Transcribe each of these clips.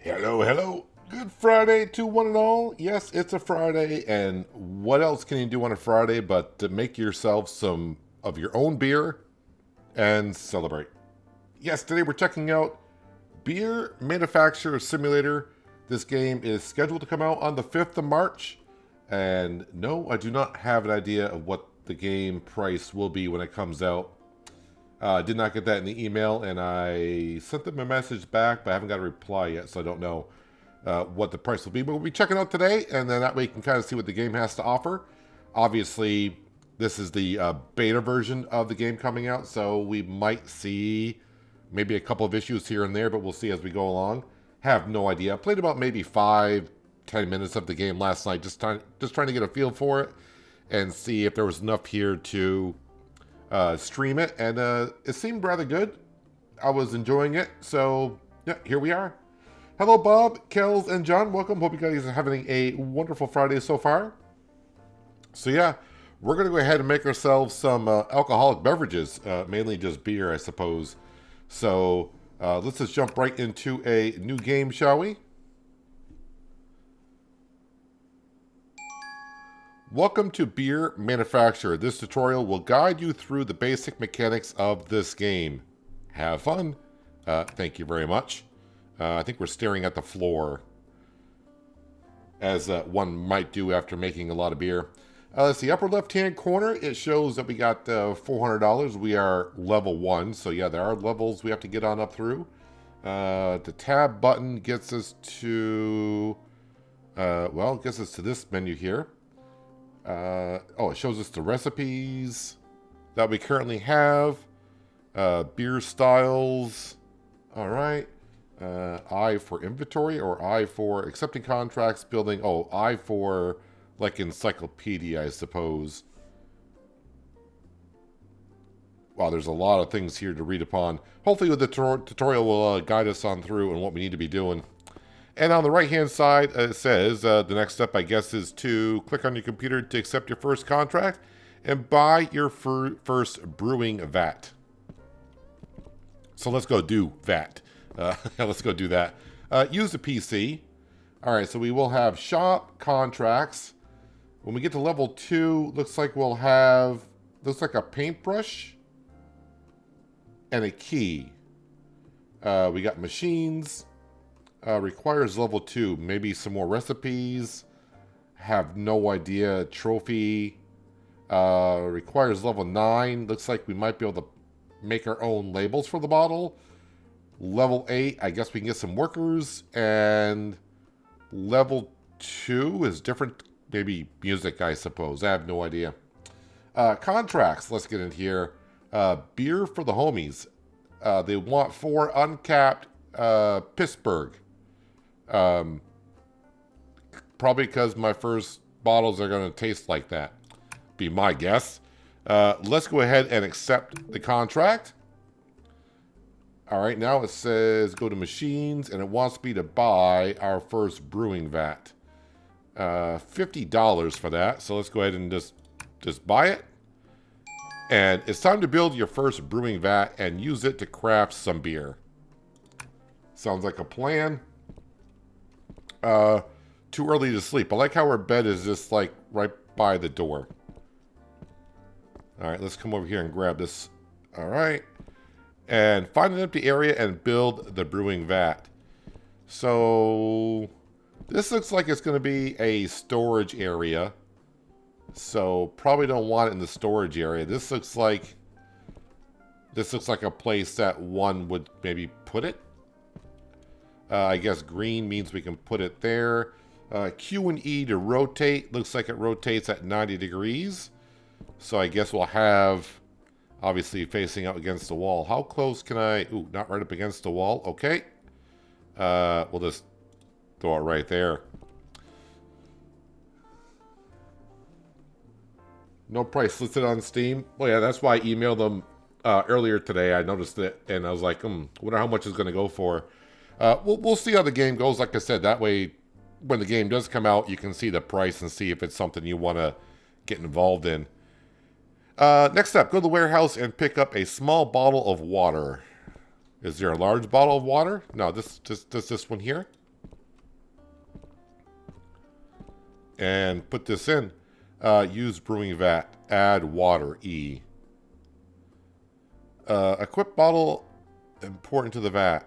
Hello, hello. Good Friday to one and all. Yes, it's a Friday, and what else can you do on a Friday but to make yourself some of your own beer and celebrate? Yes, today we're checking out Beer Manufacturer Simulator. This game is scheduled to come out on the 5th of March, and no, I do not have an idea of what the game price will be when it comes out. I did not get that in the email, and I sent them a message back, but I haven't got a reply yet, so I don't know what the price will be. But we'll be checking out today, and then that way you can kind of see what the game has to offer. Obviously, this is the beta version of the game coming out, so we might see maybe a couple of issues here and there, but we'll see as we go along. Have no idea. I played about maybe 5-10 minutes of the game last night, just trying to get a feel for it and see if there was enough here to stream it, and it seemed rather good. I was enjoying it, so yeah, here we are. Hello, Bob, Kells, and John. Welcome. Hope you guys are having a wonderful Friday so far. So yeah, we're going to go ahead and make ourselves some alcoholic beverages, mainly just beer, I suppose. So let's just jump right into a new game, shall we? Welcome to Beer Manufacturer. This tutorial will guide you through the basic mechanics of this game. Have fun. Thank you very much. I think we're staring at the floor, as one might do after making a lot of beer. Let's see, upper left-hand corner, it shows that we got $400. We are level 1, so yeah, there are levels we have to get on up through. The tab button gets us to, it gets us to this menu here. It shows us the recipes that we currently have, beer styles. All right. I for inventory, or I for accepting contracts, building. Oh, I for like encyclopedia, I suppose. Wow, there's a lot of things here to read upon. Hopefully the tutorial will guide us on through and what we need to be doing. And on the right-hand side, it says the next step, I guess, is to click on your computer to accept your first contract and buy your first brewing vat. So let's go do that. Let's go do that. Use the PC. All right, so we will have shop contracts. When we get to level 2, looks like we'll have, looks like a paintbrush and a key. We got machines. Requires level 2. Maybe some more recipes. Have no idea. Trophy. Requires level 9. Looks like we might be able to make our own labels for the bottle. Level 8. I guess we can get some workers. And level 2 is different. Maybe music, I suppose. I have no idea. Contracts. Let's get in here. Beer for the homies. They want 4 uncapped Pittsburgh. Probably because my first bottles are going to taste like that. Be my guess. Let's go ahead and accept the contract. All right, now it says go to machines, and it wants me to buy our first brewing vat. $50 for that. So let's go ahead and just buy it. And it's time to build your first brewing vat and use it to craft some beer. Sounds like a plan. Too early to sleep. I like how our bed is just like right by the door. All right, let's come over here and grab this. All right. And find an empty area and build the brewing vat. So this looks like it's going to be a storage area. So probably don't want it in the storage area. This looks like a place that one would maybe put it. I guess green means we can put it there. Q and E to rotate. Looks like it rotates at 90 degrees. So I guess we'll have, obviously, facing out against the wall. How close can I... Ooh, not right up against the wall. Okay. We'll just throw it right there. No price listed on Steam. Well, yeah, that's why I emailed them earlier today. I noticed it, and I was like, wonder how much it's going to go for. We'll see how the game goes. Like I said, that way, when the game does come out, you can see the price and see if it's something you want to get involved in. Next up, go to the warehouse and pick up a small bottle of water. Is there a large bottle of water? No, just this one here. and put this in. Use brewing vat. Add water. E. Equip bottle and pour into the vat.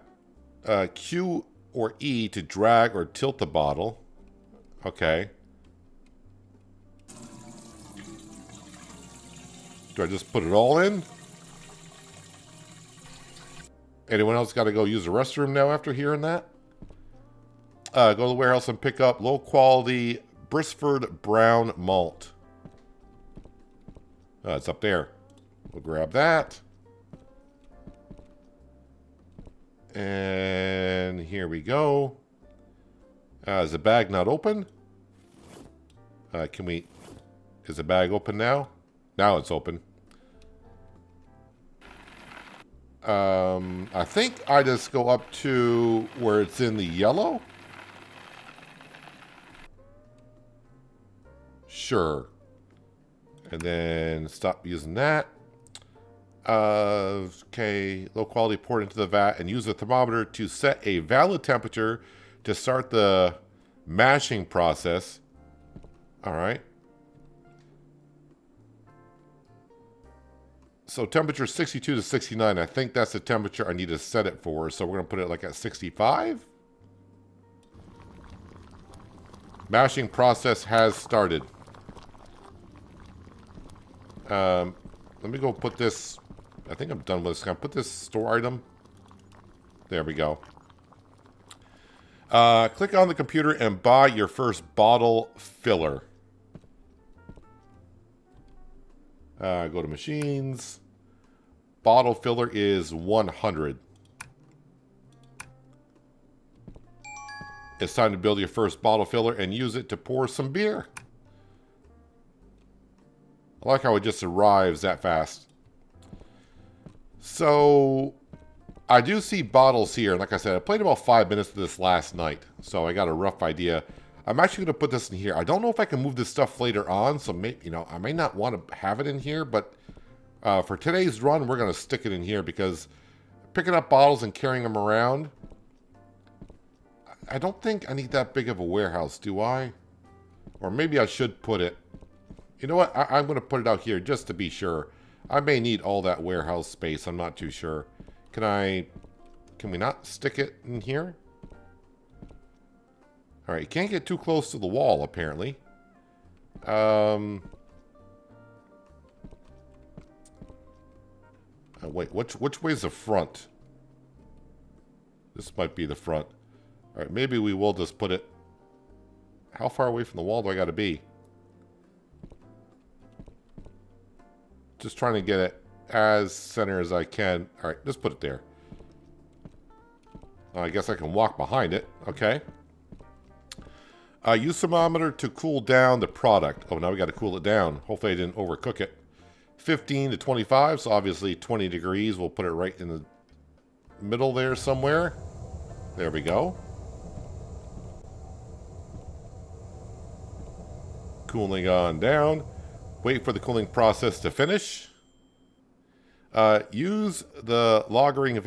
Q or E to drag or tilt the bottle. Okay. Do I just put it all in? Anyone else got to go use the restroom now after hearing that? Go to the warehouse and pick up low quality Brisford brown malt. It's up there. We'll grab that. And here we go. Is the bag not open? Is the bag open now? Now it's open. I think I just go up to where it's in the yellow. Sure. And then stop using that. Okay, low quality poured into the vat and use the thermometer to set a valid temperature to start the mashing process. All right. So temperature 62 to 69. I think that's the temperature I need to set it for. So we're going to put it like at 65. Mashing process has started. Let me go put this. I think I'm done with this. Can I put this store item? There we go. Click on the computer and buy your first bottle filler. Go to machines. Bottle filler is 100. It's time to build your first bottle filler and use it to pour some beer. I like how it just arrives that fast. So, I do see bottles here. Like I said, I played about 5 minutes of this last night. So I got a rough idea. I'm actually going to put this in here. I don't know if I can move this stuff later on. So, I may not want to have it in here. But for today's run, we're going to stick it in here. Because picking up bottles and carrying them around, I don't think I need that big of a warehouse, do I? Or maybe I should put it. You know what? I'm going to put it out here just to be sure. I may need all that warehouse space. I'm not too sure. Can we not stick it in here? All right, you can't get too close to the wall, apparently. Wait, which way's the front? This might be the front. All right, maybe we will just put it... How far away from the wall do I got to be? Just trying to get it as center as I can. All right, just put it there. I guess I can walk behind it. Okay. Use thermometer to cool down the product. Oh, now we got to cool it down. Hopefully I didn't overcook it. 15 to 25, so obviously 20 degrees. We'll put it right in the middle there somewhere. There we go. Cooling on down. Wait for the cooling process to finish. Use the lagering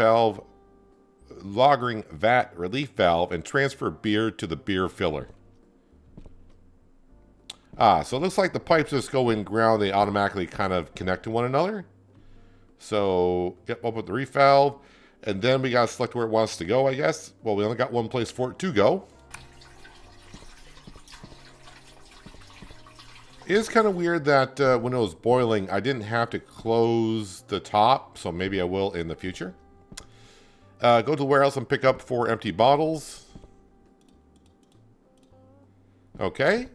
vat relief valve and transfer beer to the beer filler. So it looks like the pipes just go in ground. They automatically kind of connect to one another. So, yep, open the relief valve. And then we got to select where it wants to go, I guess. Well, we only got one place for it to go. It is kind of weird that when it was boiling, I didn't have to close the top. So maybe I will in the future. Go to the warehouse and pick up 4 empty bottles. Okay.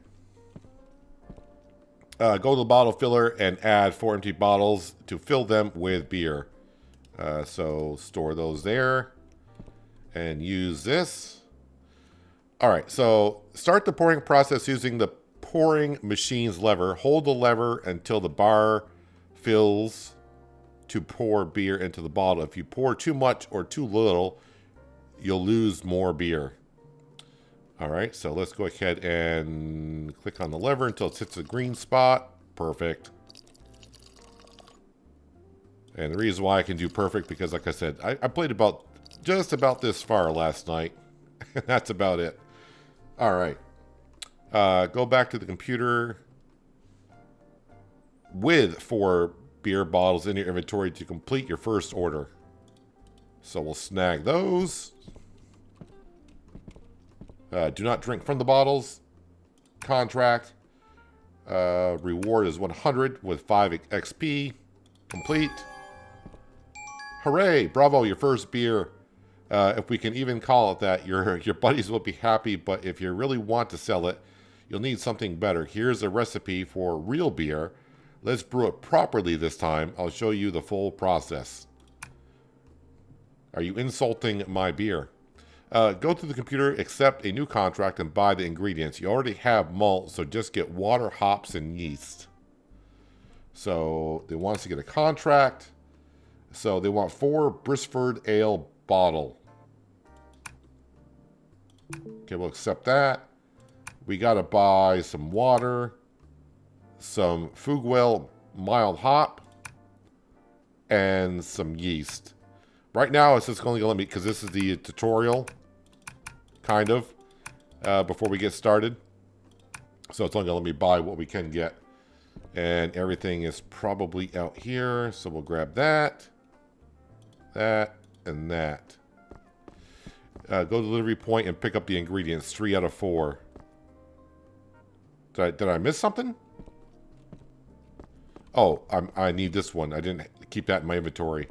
Go to the bottle filler and add 4 empty bottles to fill them with beer. So store those there. And use this. Alright, so start the pouring process using the pouring machine's lever. Hold the lever until the bar fills to pour beer into the bottle. If you pour too much or too little, you'll lose more beer. All right, so let's go ahead and click on the lever until it hits the green spot. Perfect. And the reason why I can do perfect, because like I said, I played just about this far last night. That's about it. All right. Go back to the computer with 4 beer bottles in your inventory to complete your first order. So we'll snag those. Do not drink from the bottles. Contract. Reward is 100 with 5 XP. Complete. Hooray! Bravo, your first beer. If we can even call it that, your buddies will be happy, but if you really want to sell it, you'll need something better. Here's a recipe for real beer. Let's brew it properly this time. I'll show you the full process. Are you insulting my beer? Go to the computer, accept a new contract, and buy the ingredients. You already have malt, so just get water, hops, and yeast. So they want us to get a contract. So they want 4 Brisford Ale bottle. Okay, we'll accept that. We got to buy some water, some Fugwell mild hop, and some yeast. Right now, it's just only going to let me, because this is the tutorial, kind of, before we get started. So it's only going to let me buy what we can get. And everything is probably out here. So we'll grab that, that, and that. Go to the delivery point and pick up the ingredients. 3 out of 4. Did I miss something? Oh, I need this one. I didn't keep that in my inventory.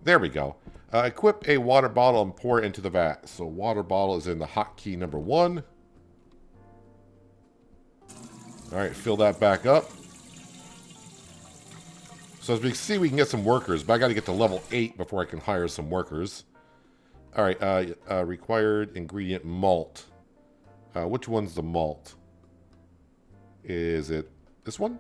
There we go. Equip a water bottle and pour it into the vat. So water bottle is in the hotkey number 1. All right, fill that back up. So as we can see, we can get some workers, but I got to get to level 8 before I can hire some workers. All right, required ingredient malt. Which one's the malt? Is it this one?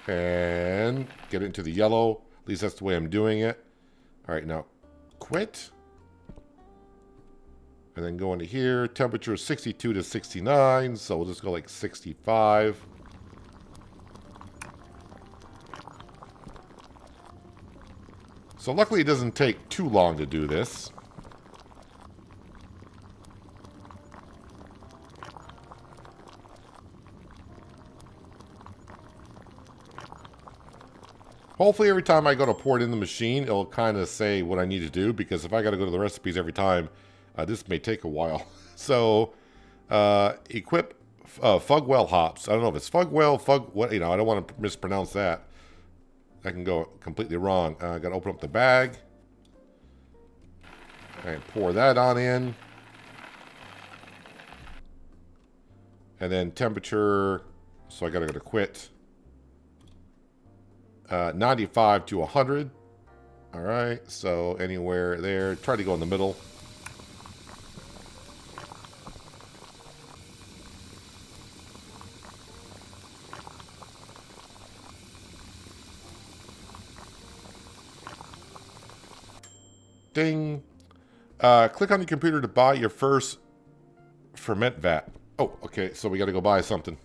And get it into the yellow. At least that's the way I'm doing it. All right, now quit. And then go into here. Temperature is 62 to 69. So we'll just go like 65. So luckily it doesn't take too long to do this. Hopefully every time I go to pour it in the machine, it'll kind of say what I need to do, because if I got to go to the recipes every time, this may take a while. So, equip Fugwell hops. I don't know if it's Fugwell, what, I don't want to mispronounce that. I can go completely wrong. I got to open up the bag. And pour that on in. And then temperature, so I got to go to quit. 95 to 100. All right, so anywhere there. Try to go in the middle. Ding. Click on your computer to buy your first ferment vat. Oh, okay, so we got to go buy something.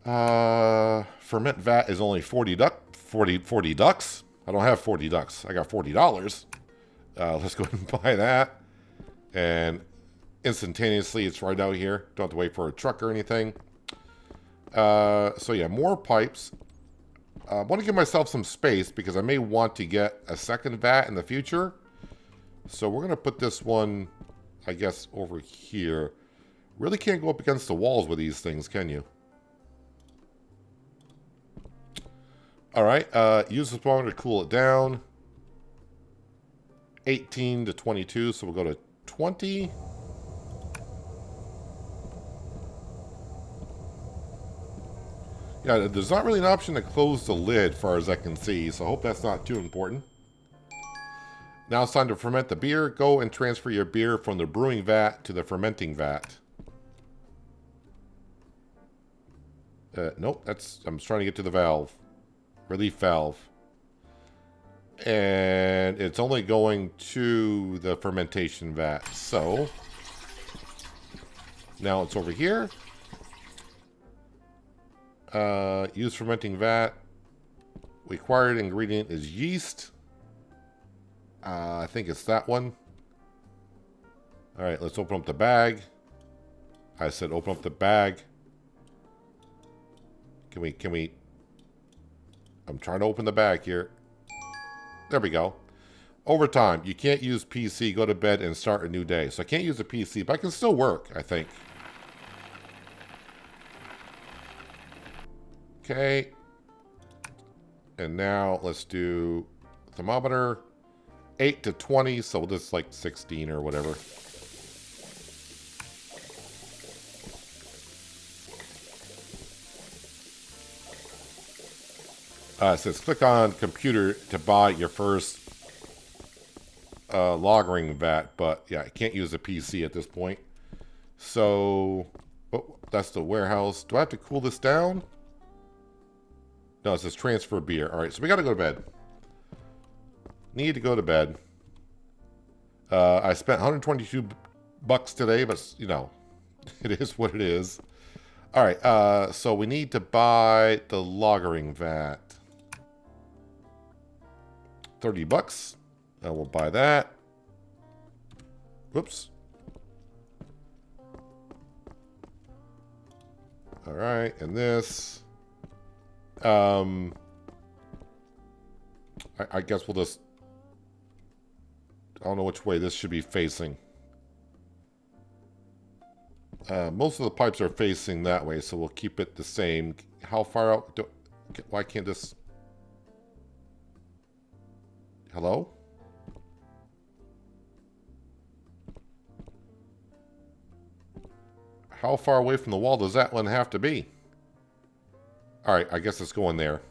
Ferment vat is only 40 ducks. I don't have 40 ducks. I got $40. Let's go ahead and buy that. And instantaneously, it's right out here. Don't have to wait for a truck or anything. So yeah, more pipes. I want to give myself some space because I may want to get a second vat in the future. So we're going to put this one, I guess, over here. Really can't go up against the walls with these things, can you? All right, use the thermometer to cool it down. 18 to 22, so we'll go to 20. Yeah, there's not really an option to close the lid, as far as I can see, so I hope that's not too important. Now it's time to ferment the beer. Go and transfer your beer from the brewing vat to the fermenting vat. Nope, I'm trying to get to the valve. Relief valve. And it's only going to the fermentation vat. So now it's over here. Use fermenting vat required ingredient is yeast. I think it's that one. All right, let's open up the bag. I said open up the bag. Can we? I'm trying to open the bag here. There we go. Overtime. You can't use PC. Go to bed and start a new day. So I can't use a PC, but I can still work, I think. Okay. And now let's do thermometer. 8 to 20, so this is like 16 or whatever. It says click on computer to buy your first lagering vat, but yeah, I can't use a PC at this point. So, oh, that's the warehouse. Do I have to cool this down? No, it says transfer beer. All right, so we got to go to bed. Need to go to bed. I spent 122 bucks today, but you know, it is what it is. All right, so we need to buy the lagering vat. 30 bucks. We'll buy that. Whoops. All right, and this. I guess we'll just. I don't know which way this should be facing. Most of the pipes are facing that way, so we'll keep it the same. How far out? Why can't this? Hello? How far away from the wall does that one have to be? Alright, I guess it's going there.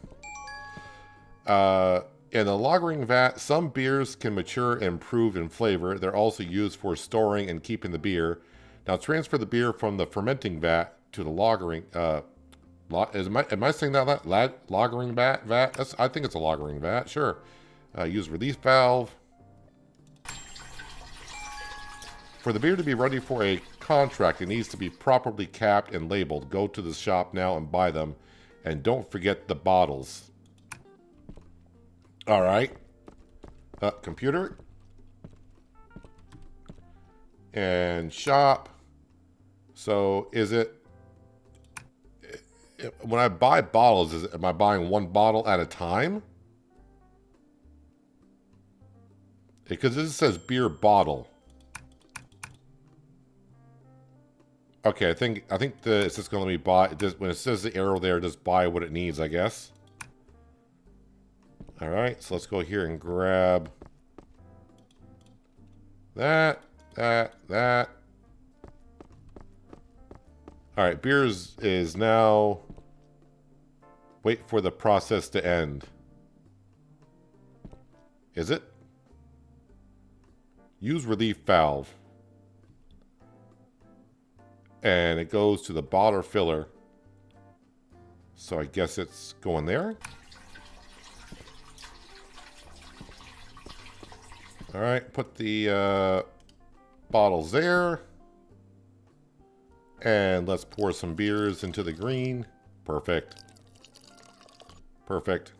In the lagering vat, some beers can mature and improve in flavor. They're also used for storing and keeping the beer. Now transfer the beer from the fermenting vat to the lagering. Am I saying that? Lagering vat? I think it's a lagering vat. Sure. Use release valve. For the beer to be ready for a contract, it needs to be properly capped and labeled. Go to the shop now and buy them. And don't forget the bottles. All right. Computer. And shop. So is it... When I buy bottles, am I buying one bottle at a time? Because this says beer bottle. Okay, I think it's just going to let me buy. When it says the arrow there, just buy what it needs, I guess. All right, so let's go here and grab that. All right, beers is now. Wait for the process to end. Is it? Use relief valve. And it goes to the bottle filler. So I guess it's going there. All right, put the bottles there. And let's pour some beers into the green. Perfect. Perfect.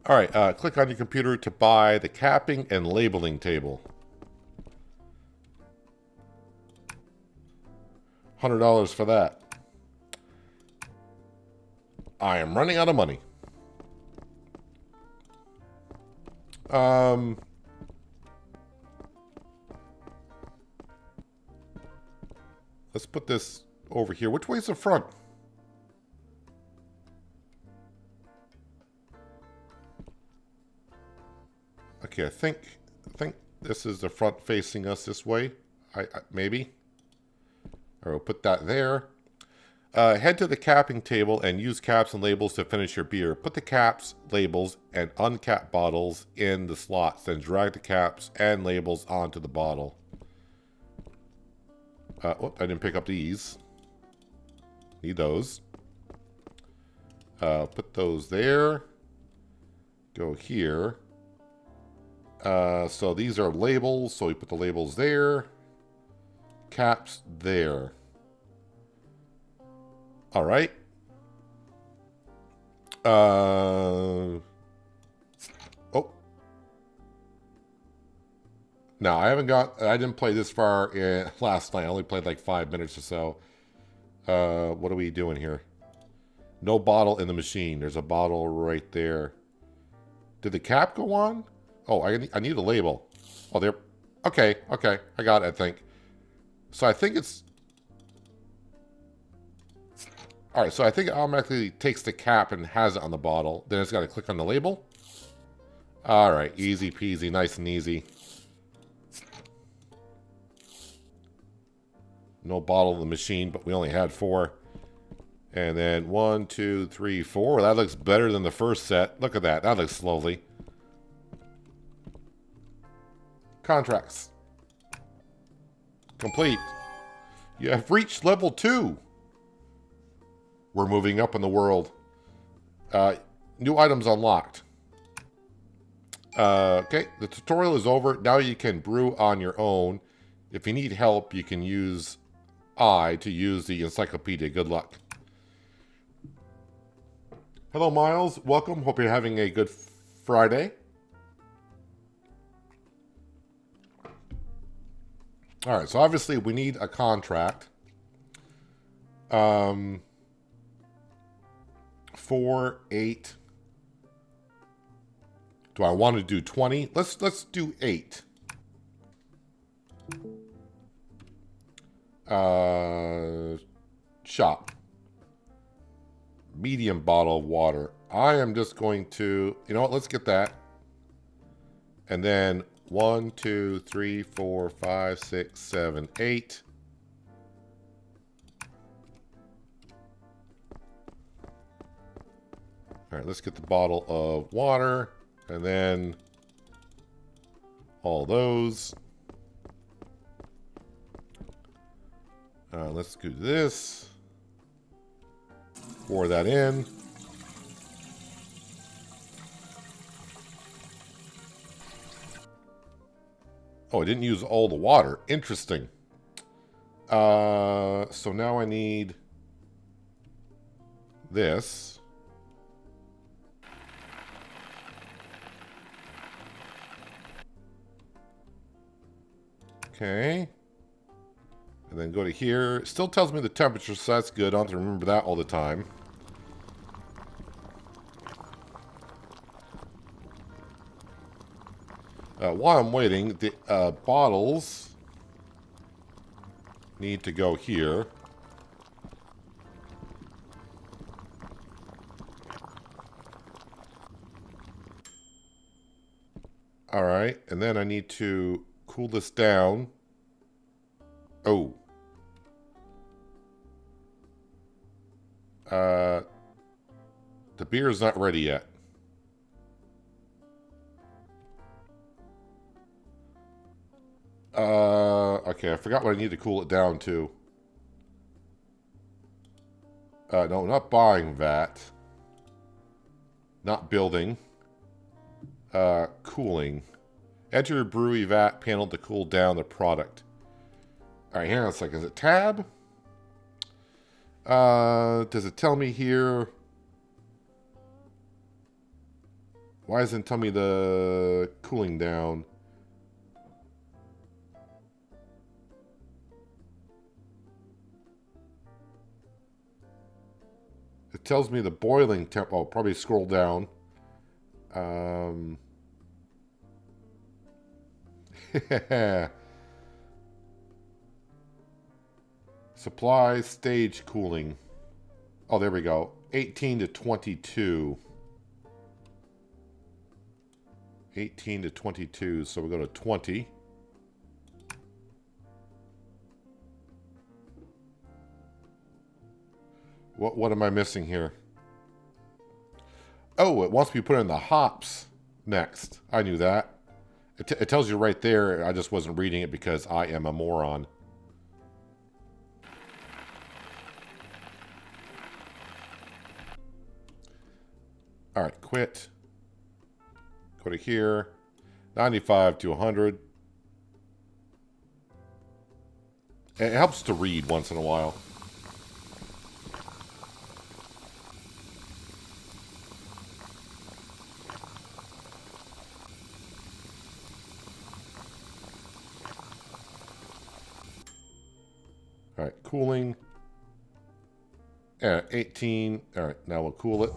All right, click on your computer to buy the capping and labeling table. $100 for that. I am running out of money. Let's put this over here. Which way's the front? Okay, I think this is the front facing us this way. Maybe. Or we'll put that there. Head to the capping table and use caps and labels to finish your beer. Put the caps, labels, and uncapped bottles in the slots. Then drag the caps and labels onto the bottle. Oh, I didn't pick up these. Need those. Put those there. Go here. So these are labels, so we put the labels there. Caps there. All right. Oh. No, I didn't play this far last night. I only played like 5 minutes or so. What are we doing here? No bottle in the machine. There's a bottle right there. Did the cap go on? Oh, I need a label. Oh, there. Okay. I got it, I think. So I think it's... Alright, so I think it automatically takes the cap and has it on the bottle. Then it's got to click on the label. Alright, easy peasy, nice and easy. No bottle in the machine, but we only had 4. And then 1, 2, 3, 4. That looks better than the first set. Look at that. That looks lovely. Contracts. Complete. You have reached level 2. We're moving up in the world. New items unlocked. Okay, the tutorial is over. Now you can brew on your own. If you need help, you can use I to use the encyclopedia. Good luck. Hello, Miles. Welcome. Hope you're having a good Friday. All right, so obviously we need a contract. 4, 8. Do I want to do 20? Let's do 8. Shop. Medium bottle of water. I am just going to, you know what, let's get that. And then 1, 2, 3, 4, 5, 6, 7, 8. All right, let's get the bottle of water. And then all those. Let's do this. Pour that in. Oh, I didn't use all the water. Interesting. So now I need this. Okay. And then go to here. It still tells me the temperature, so that's good. I don't have to remember that all the time. While I'm waiting, the bottles need to go here. All right, and then I need to cool this down. Oh. The beer is not ready yet. Okay, I forgot what I need to cool it down to. No, not buying that. Not building. Cooling. Enter your brewery vat panel to cool down the product. Alright, hang on a second. Is it tab? Does it tell me here? Why doesn't it tell me the cooling down? It tells me the boiling temp. I'll probably scroll down. Supply stage cooling. Oh, there we go. 18 to 22. 18 to 22. So we go to 20. What am I missing here? Oh, it wants me to put in the hops next. I knew that. It tells you right there. I just wasn't reading it because I am a moron. All right, quit. Go to here. 95 to 100. It helps to read once in a while. All right, cooling. 18. All right, now we'll cool it.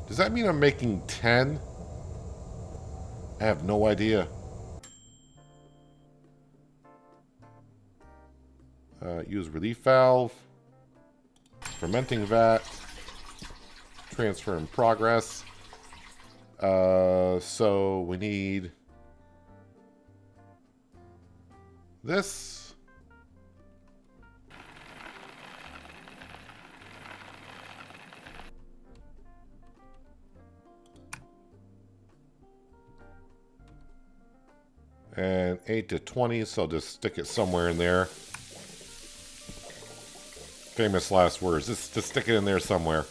Does that mean I'm making 10? I have no idea. Use relief valve. Fermenting vat. Transfer in progress. So we need this. And 8 to 20, so I'll just stick it somewhere in there. Famous last words. Just stick it in there somewhere.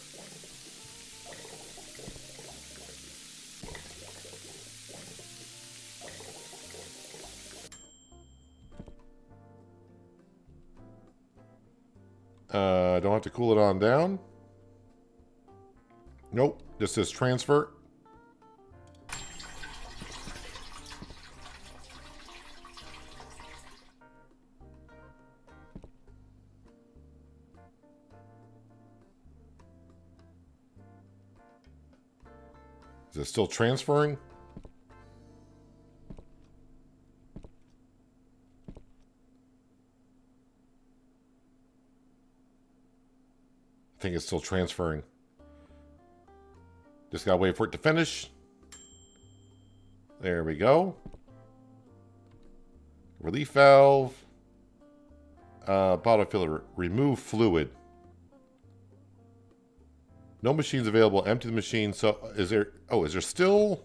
Don't have to cool it on down. Nope. This says transfer. Is it still transferring? I think it's still transferring. Just gotta wait for it to finish. There we go. Relief valve. Bottle filler. Remove fluid. No machines available. Empty the machine. So is there... Oh, is there still...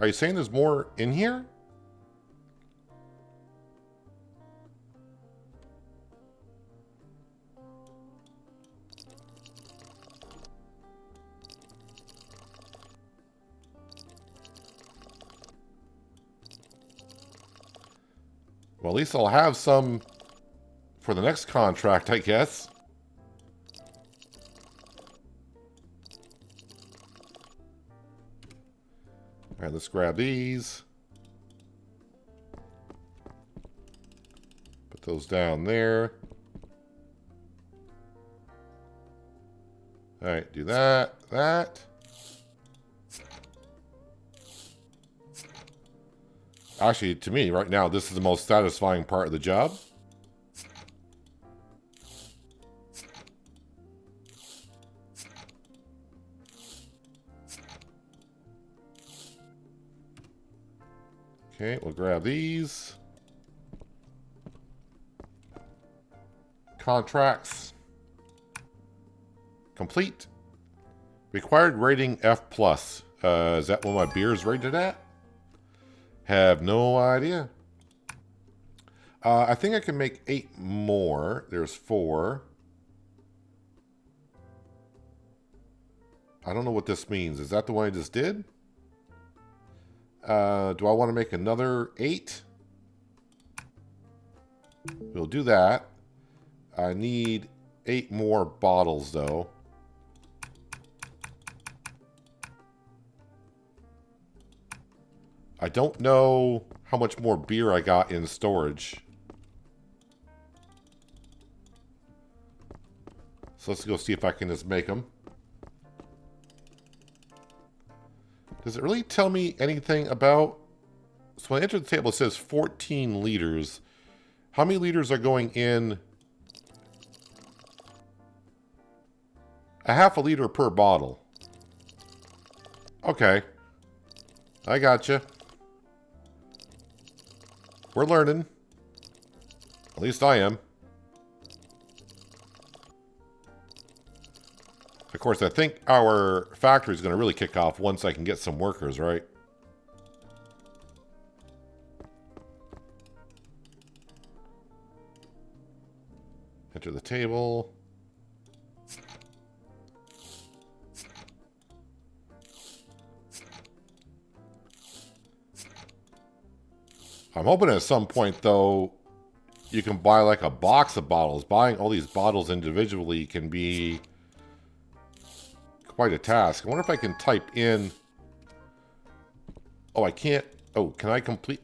Are you saying there's more in here? Well, at least I'll have some for the next contract, I guess. All right, let's grab these. Put those down there. All right, do that, that. Actually, to me, right now, this is the most satisfying part of the job. Okay, we'll grab these. Contracts. Complete. Required rating F+. Is that what my beer is rated at? Have no idea. I think I can make 8 more. There's 4. I don't know what this means. Is that the one I just did? Do I want to make another 8? We'll do that. I need 8 more bottles, though. I don't know how much more beer I got in storage. So let's go see if I can just make them. Does it really tell me anything about... So when I enter the table, it says 14 liters. How many liters are going in? A half a liter per bottle. Okay. I gotcha. We're learning. At least I am. Of course, I think our factory is going to really kick off once I can get some workers, right? Enter the table. I'm hoping at some point, though, you can buy like a box of bottles. Buying all these bottles individually can be quite a task. I wonder if I can type in... Oh, I can't... Oh, can I complete...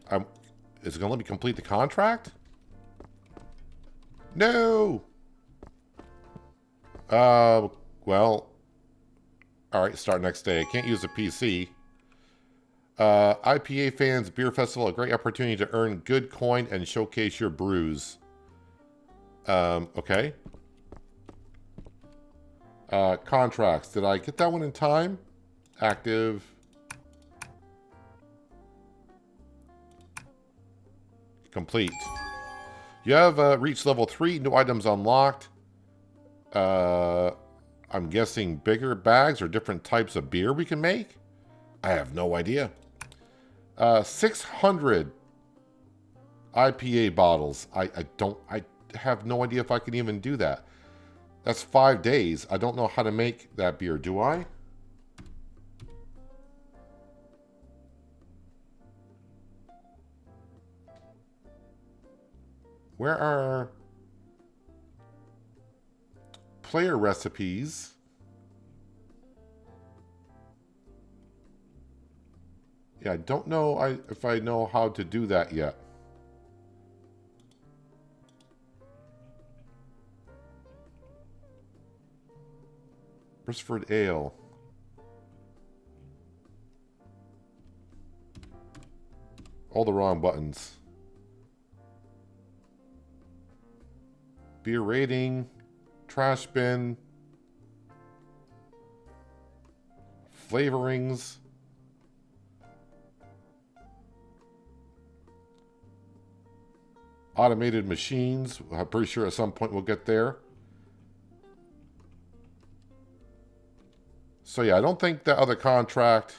Is it going to let me complete the contract? No! Well... Alright, start next day. I can't use a PC. IPA fans, beer festival, a great opportunity to earn good coin and showcase your brews. Okay. Contracts. Did I get that one in time? Active. Complete. You have reached level 3. New items unlocked. I'm guessing bigger bags or different types of beer we can make? I have no idea. 600 IPA bottles. I have no idea if I can even do that. That's 5 days. I don't know how to make that beer, do I? Where are player recipes? Yeah, I don't know if I know how to do that yet. Brisford Ale. All the wrong buttons. Beer rating. Trash bin. Flavorings. Automated machines. I'm pretty sure at some point we'll get there. So yeah, I don't think that other contract...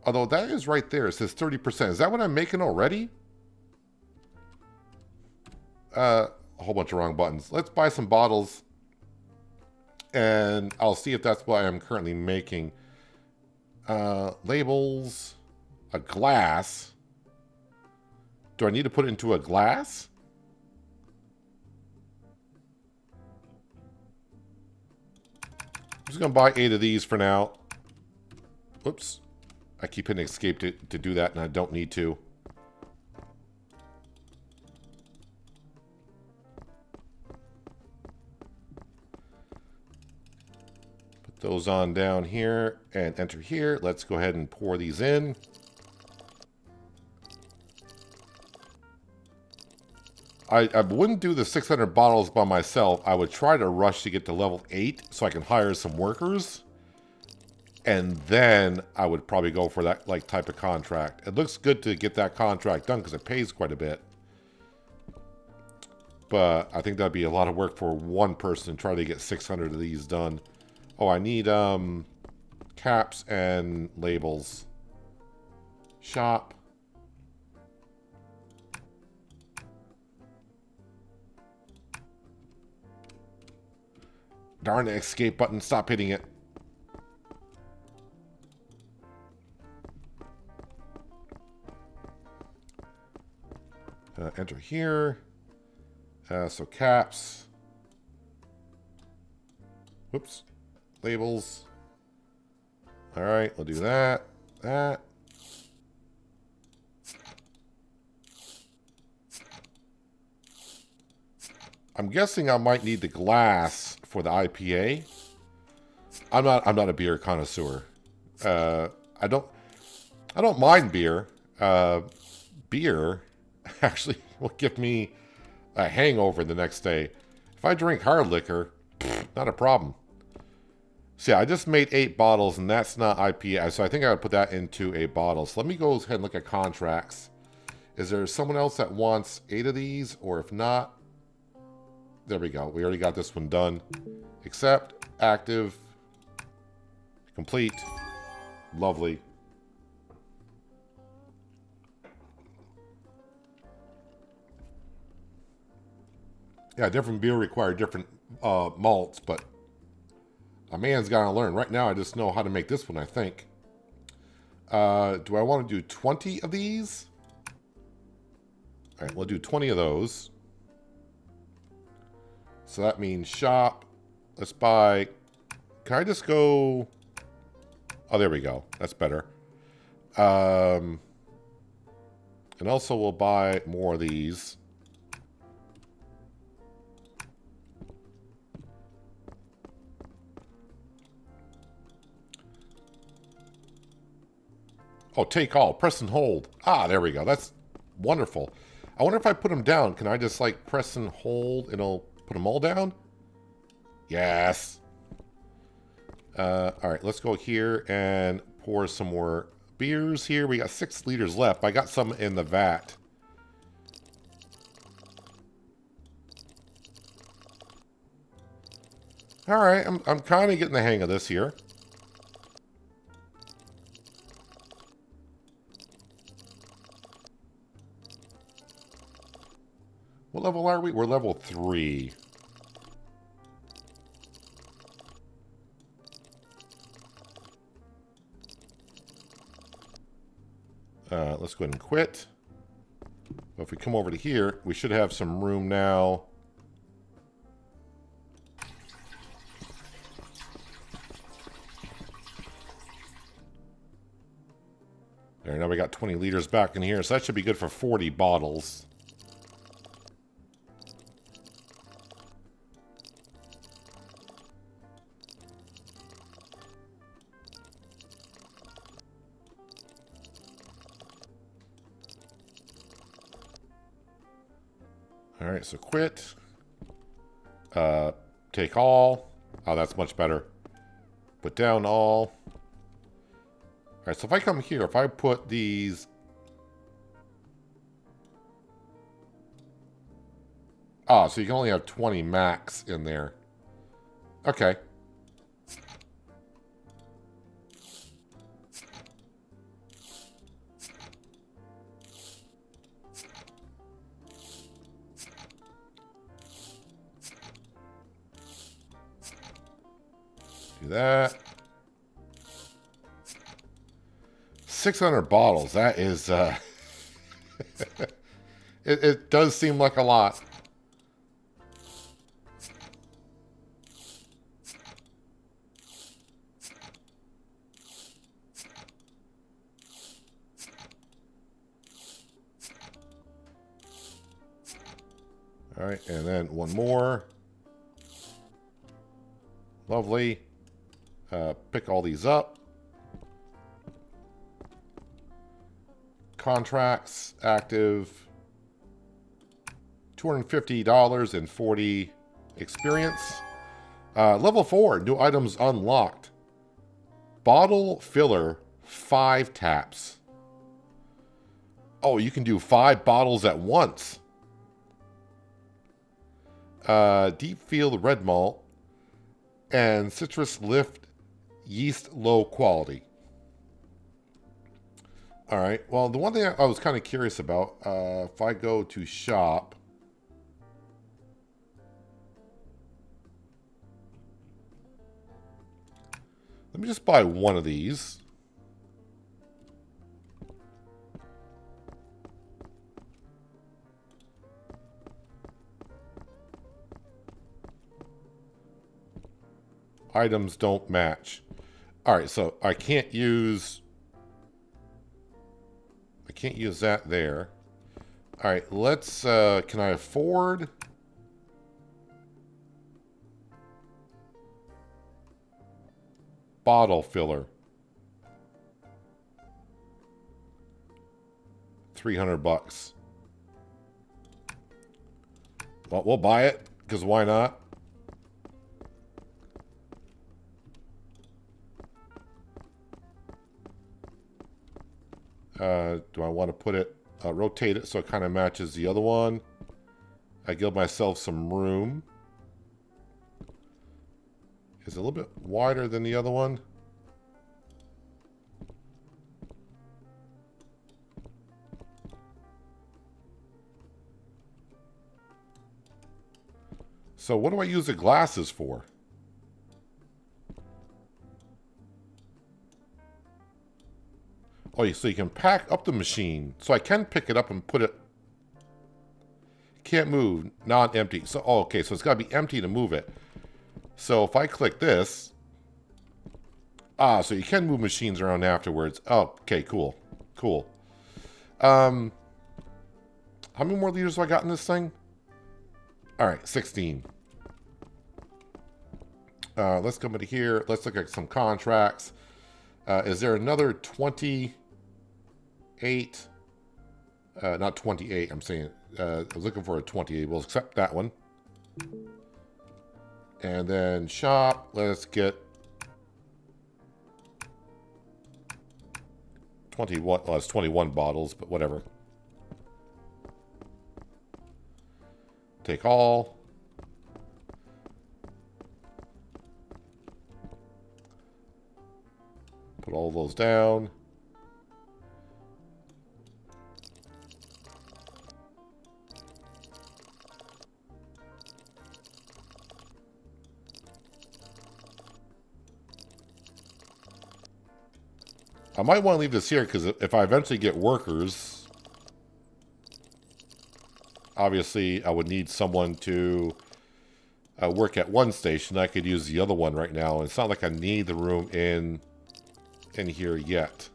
Although that is right there. It says 30%. Is that what I'm making already? A whole bunch of wrong buttons. Let's buy some bottles. And I'll see if that's what I'm currently making. Labels. A glass. Do I need to put it into a glass? I'm just going to buy 8 of these for now. Whoops. I keep hitting escape to do that, and I don't need to. Put those on down here and enter here. Let's go ahead and pour these in. I wouldn't do the 600 bottles by myself. I would try to rush to get to level 8 so I can hire some workers. And then I would probably go for that type of contract. It looks good to get that contract done because it pays quite a bit. But I think that'd be a lot of work for one person to try to get 600 of these done. Oh, I need caps and labels. Shop. Darn the escape button, stop hitting it. Enter here. So caps. Whoops. Labels. All right, we'll do that. That. I'm guessing I might need the glass for the IPA. I'm not a beer connoisseur. I don't mind beer. Beer actually will give me a hangover the next day. If I drink hard liquor, not a problem. So yeah, I just made 8 bottles, and that's not IPA. So I think I would put that into a bottle. So let me go ahead and look at contracts. Is there someone else that wants 8 of these? Or if not, there we go. We already got this one done. Accept, active, complete. Lovely. Yeah, different beer require different malts, but a man's got to learn. Right now, I just know how to make this one, I think. Do I want to do 20 of these? All right, we'll do 20 of those. So that means shop. Let's buy. Can I just go? Oh, there we go. That's better. And also we'll buy more of these. Oh, take all. Press and hold. Ah, there we go. That's wonderful. I wonder if I put them down. Can I just like press and hold and it'll put them all down? Yes. All right, let's go here and pour some more beers here. We got 6 liters left. I got some in the vat. All right, I'm kind of getting the hang of this here. What level are we? We're level 3. Let's go ahead and quit. But if we come over to here, we should have some room now. There, now we got 20 liters back in here, so that should be good for 40 bottles. All right, so quit. Take all. Oh, that's much better. Put down all. All right, so if I come here, if I put these... Oh, so you can only have 20 max in there. Okay. Do that. 600 bottles. That is, it does seem like a lot. All right, and then one more. Lovely. Pick all these up. Contracts, active. $250 and 40 experience. Level 4, new items unlocked. Bottle filler, 5 taps. Oh, you can do 5 bottles at once. Deep field red malt and citrus lift yeast low quality. All right. Well, the one thing I was kind of curious about, if I go to shop, let me just buy one of these. Items don't match. All right, so I can't use that there. All right, let's can I afford bottle filler? $300. Well, we'll buy it because why not? Do I want to put it, rotate it so it kind of matches the other one? I give myself some room. Is it a little bit wider than the other one? So what do I use the glasses for? Oh, so you can pack up the machine. So I can pick it up and put it. Can't move, non-empty. So, oh, okay, so it's got to be empty to move it. So if I click this, so you can move machines around afterwards. Oh, okay, cool, cool. How many more liters do I got in this thing? All right, 16. Let's come into here. Let's look at some contracts. Is there another 28? Not 28, I'm saying. I was looking for a 28. We'll accept that one. And then shop. Let's get 21. Well, it's 21 bottles, but whatever. Take all. Put all those down. I might want to leave this here because if I eventually get workers, obviously I would need someone to work at one station. I could use the other one right now. It's not like I need the room in here yet.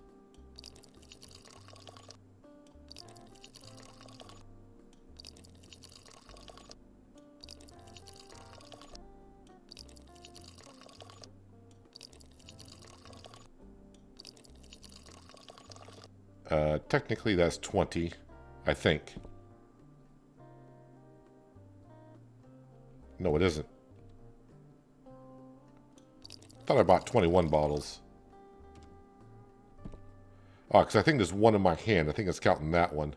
Technically that's 20, I think. No, it isn't. Thought I bought 21 bottles. Oh, because I think there's one in my hand. I think it's counting that one.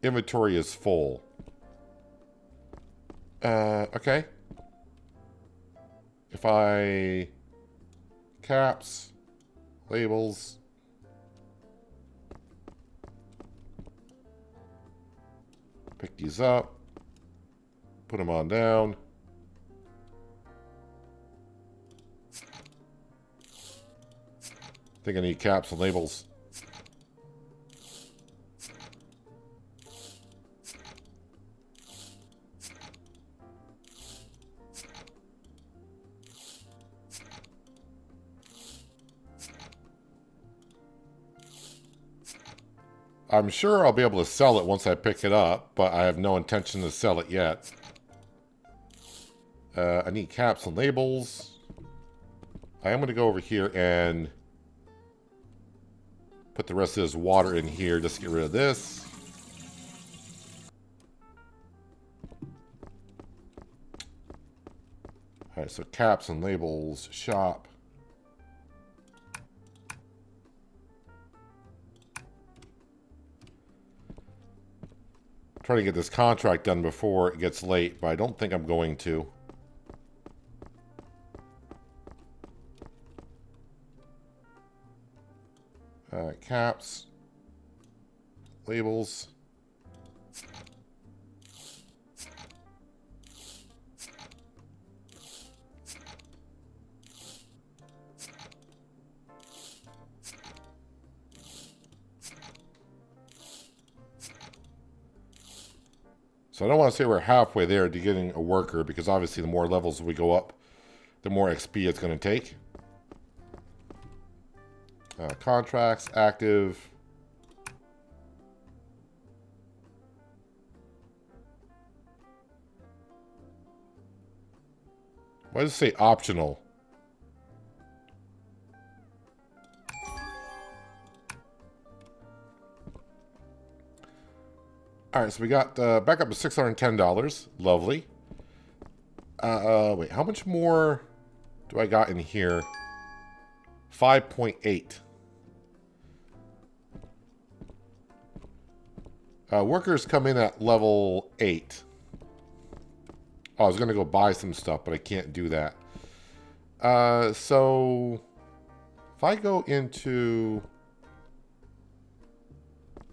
Inventory is full. Okay. If I... Caps. Labels. Pick these up. Put them on down. I think I need caps and labels. I'm sure I'll be able to sell it once I pick it up, but I have no intention to sell it yet. I need caps and labels. I am going to go over here and put the rest of this water in here just to get rid of this. Alright, so caps and labels, shop. Trying to get this contract done before it gets late, but I don't think I'm going to. Caps, labels. So I don't want to say we're halfway there to getting a worker, because obviously the more levels we go up, the more XP it's going to take. Contracts, active. Why does it say optional? Alright, so we got back up to $610. Lovely. Wait, how much more do I got in here? 5.8. Workers come in at level 8. Oh, I was going to go buy some stuff, but I can't do that. So, if I go into...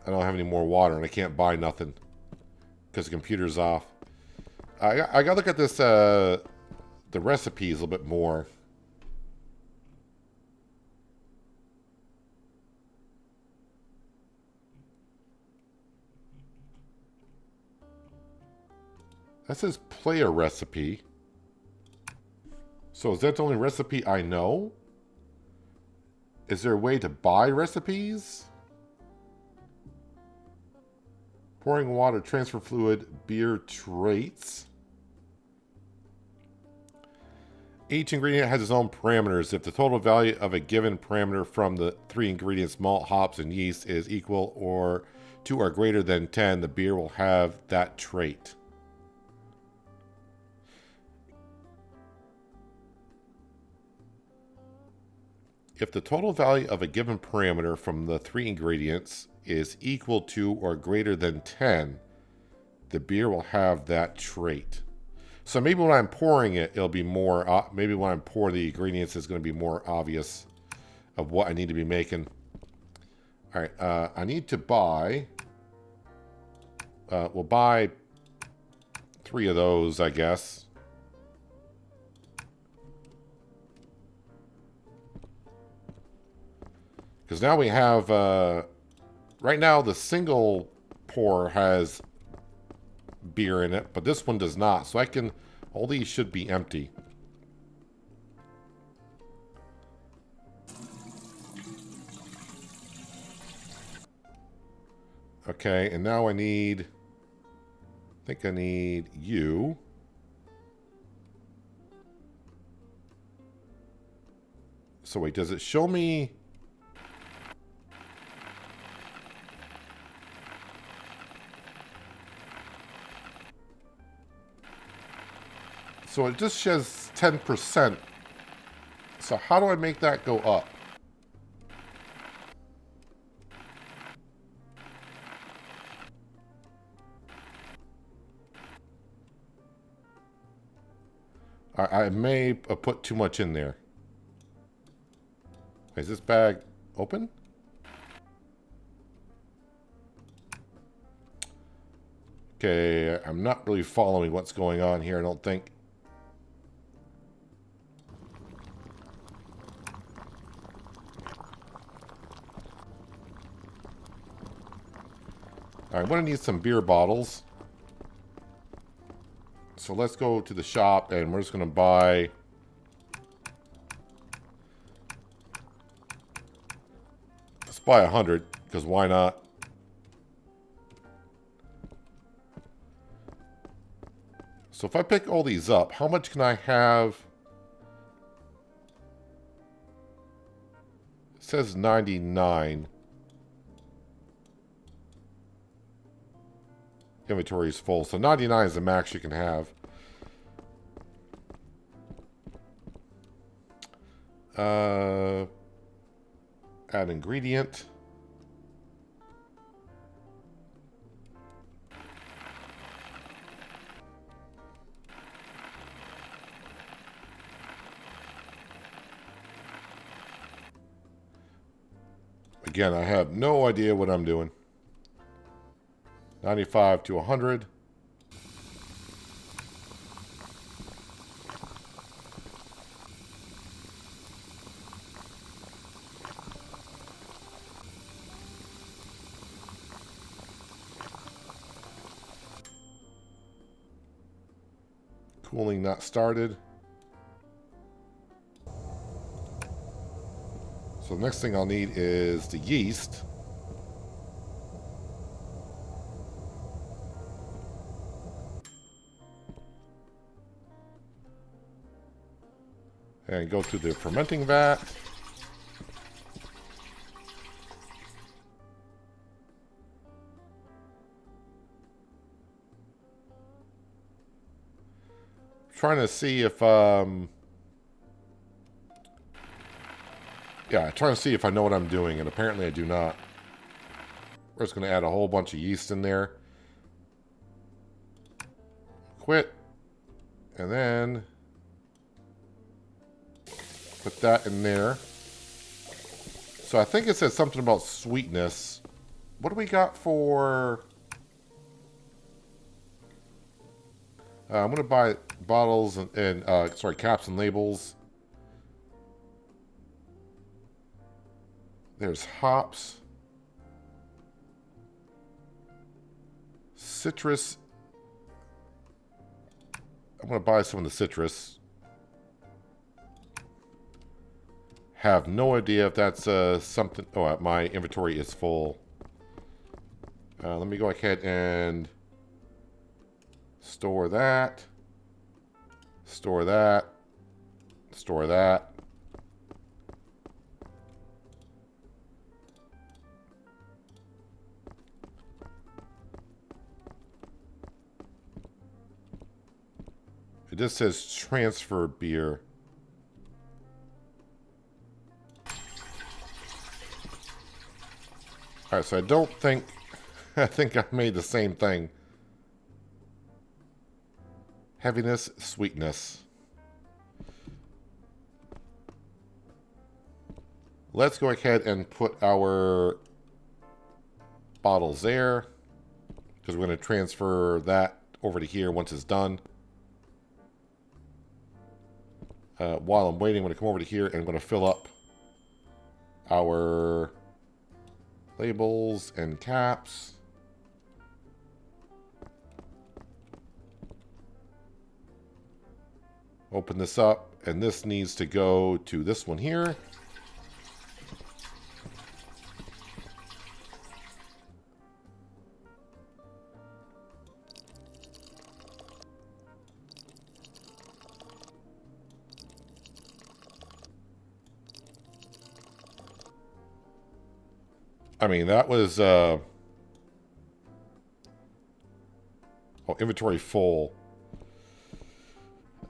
I don't have any more water, and I can't buy nothing because the computer's off. I got to look at this, the recipes a little bit more. That says play a recipe. So is that the only recipe I know? Is there a way to buy recipes? Pouring water, transfer fluid, beer traits. Each ingredient has its own parameters. If the total value of a given parameter from the 3 ingredients, malt, hops, and yeast, is equal or to or greater than 10, the beer will have that trait. If the total value of a given parameter from the 3 ingredients is equal to or greater than 10, the beer will have that trait. So maybe when I'm pouring it, it'll be more, maybe when I'm pouring the ingredients, it's going to be more obvious of what I need to be making. All right, I need to buy, we'll buy 3 of those, I guess. Because now we have, right now the single pour has beer in it, but this one does not. So I can, all these should be empty. Okay, and now I need, I think I need you. So wait, does it show me? So it just says 10%. So how do I make that go up? I may have put too much in there. Is this bag open? Okay, I'm not really following what's going on here, I don't think. Alright, I'm going to need some beer bottles. So let's go to the shop and we're just going to buy... Let's buy 100, because why not? So if I pick all these up, how much can I have? It says 99. Inventory is full, so 99 is the max you can have. Add ingredient. Again, I have no idea what I'm doing. 95 to 100. Cooling not started. So the next thing I'll need is the yeast. And go to the fermenting vat. Trying to see if, trying to see if I know what I'm doing, and apparently I do not. We're just going to add a whole bunch of yeast in there. Quit. And then put that in there. So I think it says something about sweetness. What do we got for... I'm going to buy bottles and sorry, caps and labels. There's hops. Citrus I'm going to buy some of the citrus. Have no idea if that's something... Oh, my inventory is full. Let me go ahead and store that. Store that. Store that. It just says transfer beer. Alright, so I don't think... I think I made the same thing. Heaviness, sweetness. Let's go ahead and put our bottles there. Because we're going to transfer that over to here once it's done. While I'm waiting, I'm going to come over to here and I'm going to fill up our labels and caps. Open this up, and this needs to go to this one here. I mean, that was, oh, inventory full.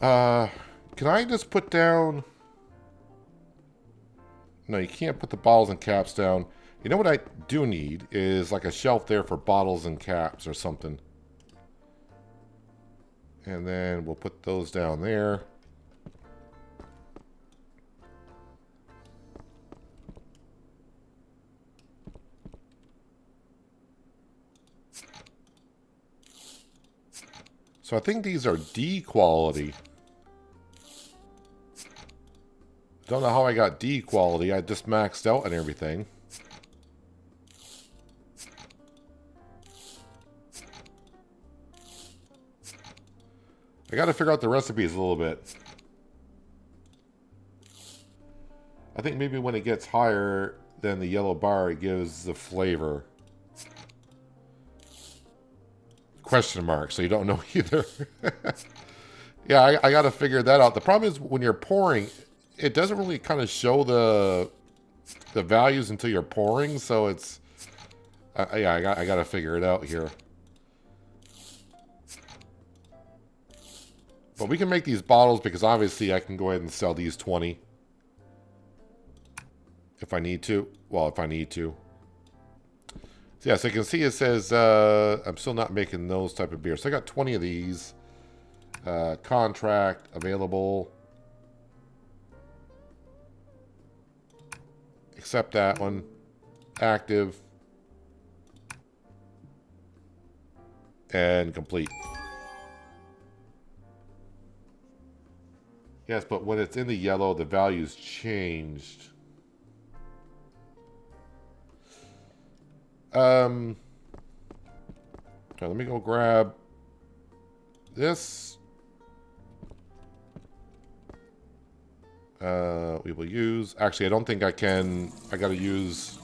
Can I just put down... No, you can't put the bottles and caps down. You know what I do need is like a shelf there for bottles and caps or something. And then we'll put those down there. So I think these are D quality. Don't know how I got D quality. I just maxed out and everything. I got to figure out the recipes a little bit. I think maybe when it gets higher than the yellow bar, it gives the flavor. Question mark, so you don't know either. Yeah, I got to figure that out. The problem is when you're pouring, it doesn't really kind of show the values until you're pouring, so it's... yeah, I got to figure it out here. But we can make these bottles because obviously I can go ahead and sell these 20. If I need to. Well, if I need to. So yeah, so you can see it says I'm still not making those type of beers. So I got 20 of these. Contract available. Accept that one. Active. And complete. Yes, but when it's in the yellow, the value's changed. Okay, let me go grab this. We will use... Actually, I don't think I can... I gotta use...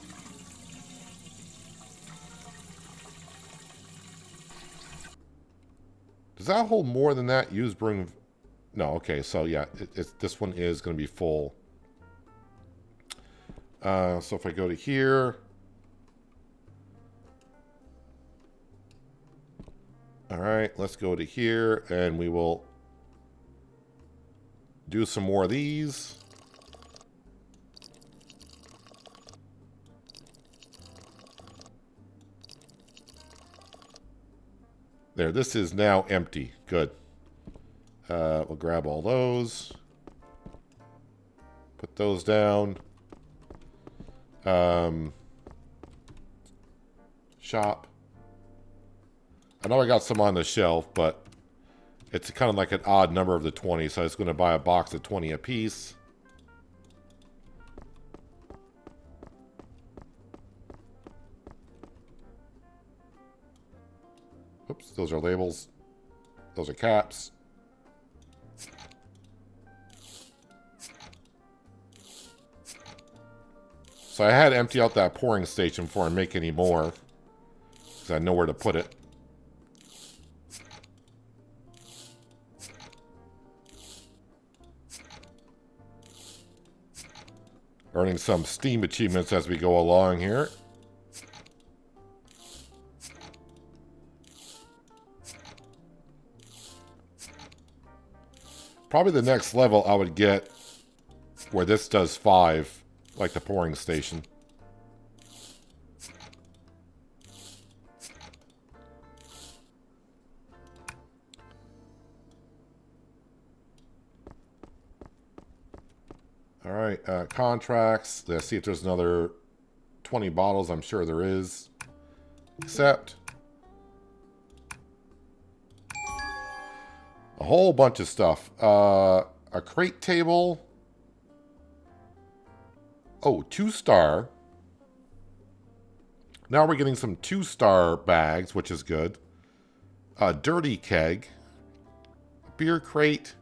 Does that hold more than that? Use brewing... No, okay, so yeah, this one is going to be full. So if I go to here... Alright, let's go to here, and we will do some more of these. There, this is now empty. Good. We'll grab all those. Put those down. Shop. I know I got some on the shelf, but it's kind of like an odd number of the 20, so I was going to buy a box of 20 a piece. Oops, those are labels. Those are caps. So I had to empty out that pouring station before I make any more. Because I had nowhere to put it. Earning some Steam achievements as we go along here. Probably the next level I would get where this does 5, like the pouring station. All right, contracts. Let's see if there's another 20 bottles. I'm sure there is. Accept. A whole bunch of stuff. A crate table. Oh, 2-star. Now we're getting some 2-star bags, which is good. A dirty keg. A beer crate.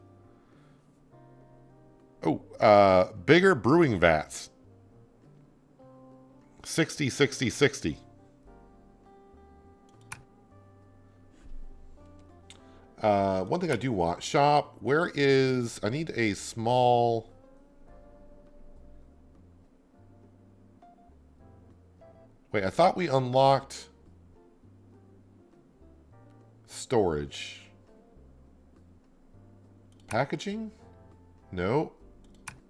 Oh, bigger brewing vats. 60, 60, 60. One thing I do want. Shop. Where is... I need a small... Wait, I thought we unlocked... Storage. Packaging? No.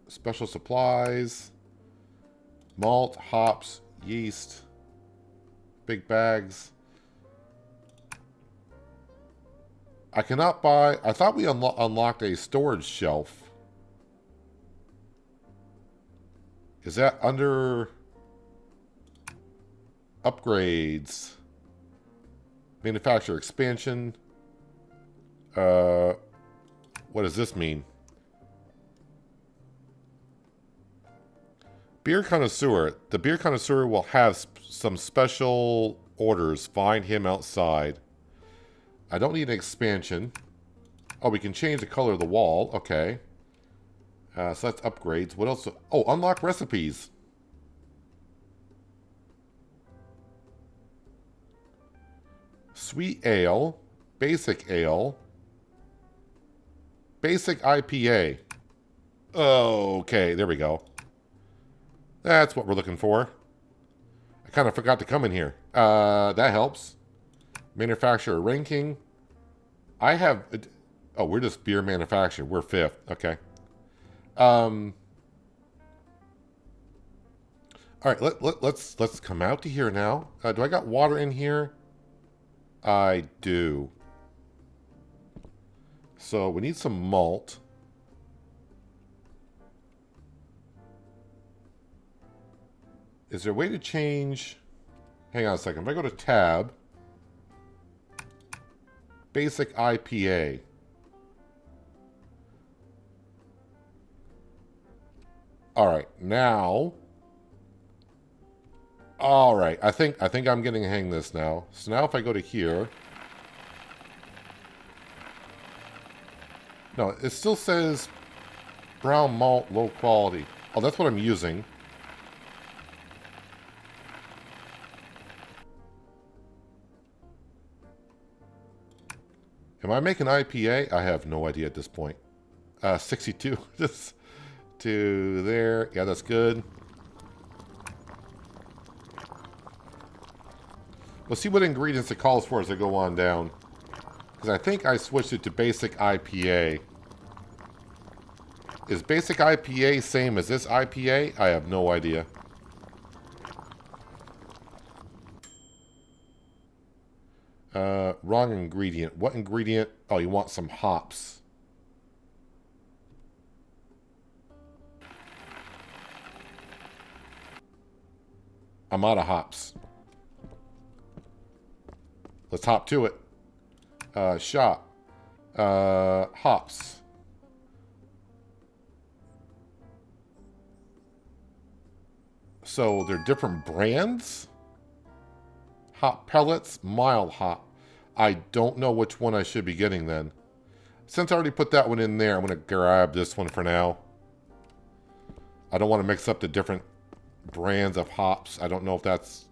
Special supplies. Malt, hops, yeast. Big bags. I cannot buy... I thought we unlocked a storage shelf. Is that under... Upgrades? Manufacturer expansion? What does this mean? Beer connoisseur. The beer connoisseur will have some special orders. Find him outside. I don't need an expansion. Oh, we can change the color of the wall. Okay. So that's upgrades. What else? Oh, unlock recipes. Sweet ale. Basic ale. Basic IPA. Oh, okay, there we go. That's what we're looking for. I kind of forgot to come in here. That helps. Manufacturer ranking. I have... Oh, we're just beer manufacturer. We're 5th. Okay. All right, let's come out to here now. Do I got water in here? I do. So we need some malt. Is there a way to change... Hang on a second. If I go to tab... Basic IPA. Alright, now... Alright, I think I'm getting a hang of this now. So now if I go to here... No, it still says brown malt, low quality. Oh, that's what I'm using. Am I making IPA? I have no idea at this point. 62. Just to there. Yeah, that's good. We'll see what ingredients it calls for as I go on down. Because I think I switched it to basic IPA. Is basic IPA same as this IPA? I have no idea. Wrong ingredient. What ingredient? Oh, you want some hops. I'm out of hops. Let's hop to it. Shop. Hops. So they're different brands? Hop pellets, mild hop. I don't know which one I should be getting then. Since I already put that one in there, I'm going to grab this one for now. I don't want to mix up the different brands of hops. I don't know if that's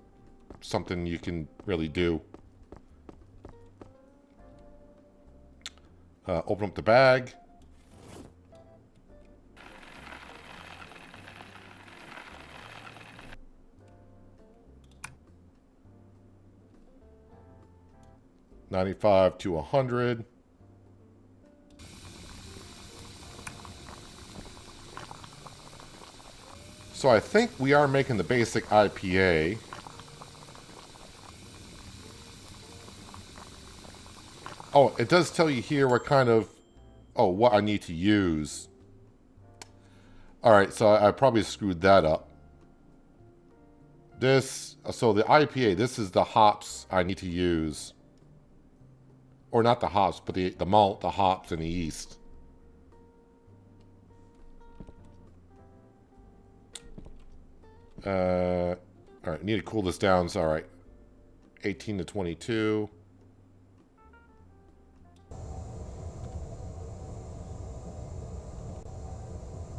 something you can really do. Open up the bag. $95 to $100. So I think we are making the basic IPA. Oh, it does tell you here what kind of... Oh, what I need to use. Alright, so I probably screwed that up. So the IPA, this is the hops I need to use. Or not the hops, but the malt, the hops, and the yeast. Alright, need to cool this down. So, alright. 18 to 22.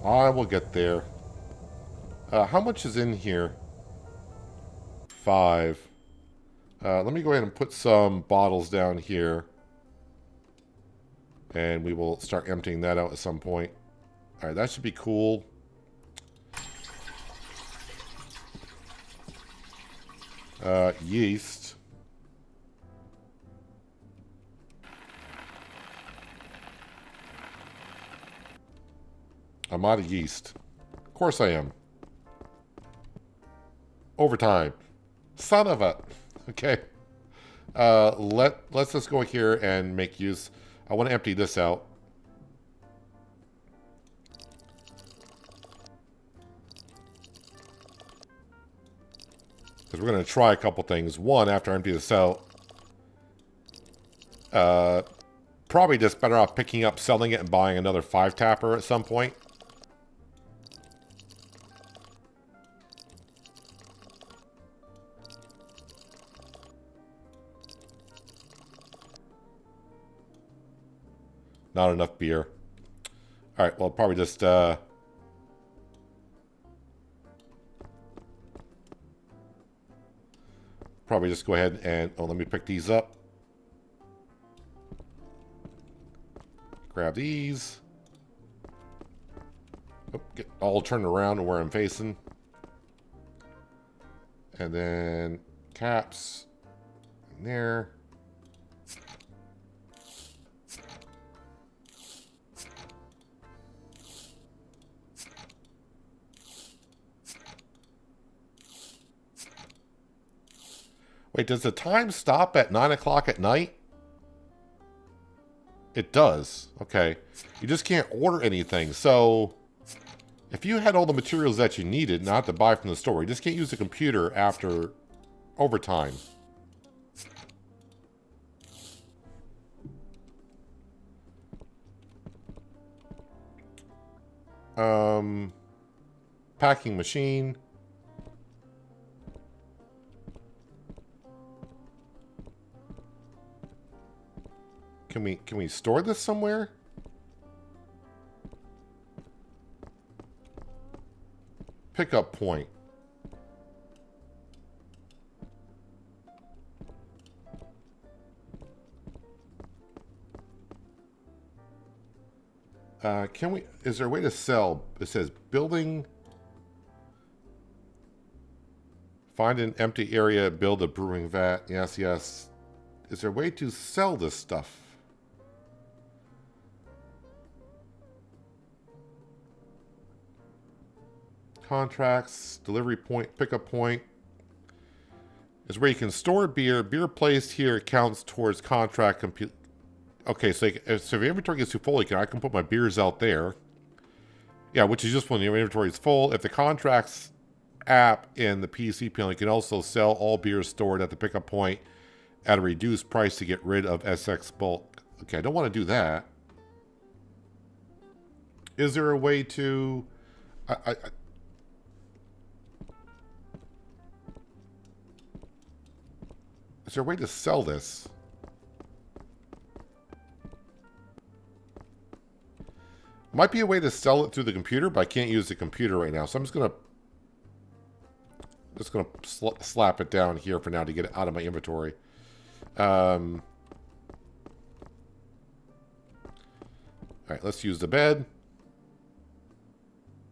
I will get there. How much is in here? 5. Let me go ahead and put some bottles down here. And we will start emptying that out at some point. Alright, that should be cool. Yeast. I'm out of yeast. Of course I am. Overtime. Son of a... Okay. Let's just go here and make use. I want to empty this out. Because we're going to try a couple things. One, after I empty this out, probably just better off picking up, selling it, and buying another 5-tapper at some point. Not enough beer. Alright, well, probably just... probably just go ahead and... Oh, let me pick these up. Grab these. Oh, get all turned around to where I'm facing. And then caps in there. Wait, does the time stop at 9 o'clock at night? It does. Okay. You just can't order anything. So, if you had all the materials that you needed, not to buy from the store, you just can't use the computer after overtime. Packing machine. Can we store this somewhere? Pickup point. Is there a way to sell? It says building. Find an empty area, build a brewing vat. Yes, yes. Is there a way to sell this stuff? Contracts, delivery point, pickup point. Is where you can store beer. Beer placed here counts towards contract compute. Okay, so if your inventory gets too full, I can put my beers out there. Yeah, which is just when your inventory is full. If the contracts app in the PC panel, you can also sell all beers stored at the pickup point at a reduced price to get rid of SX bulk. Okay, I don't want to do that. Is there a way to... Is there a way to sell this? Might be a way to sell it through the computer, but I can't use the computer right now. So I'm just going to Just going to slap it down here for now to get it out of my inventory. All right, let's use the bed.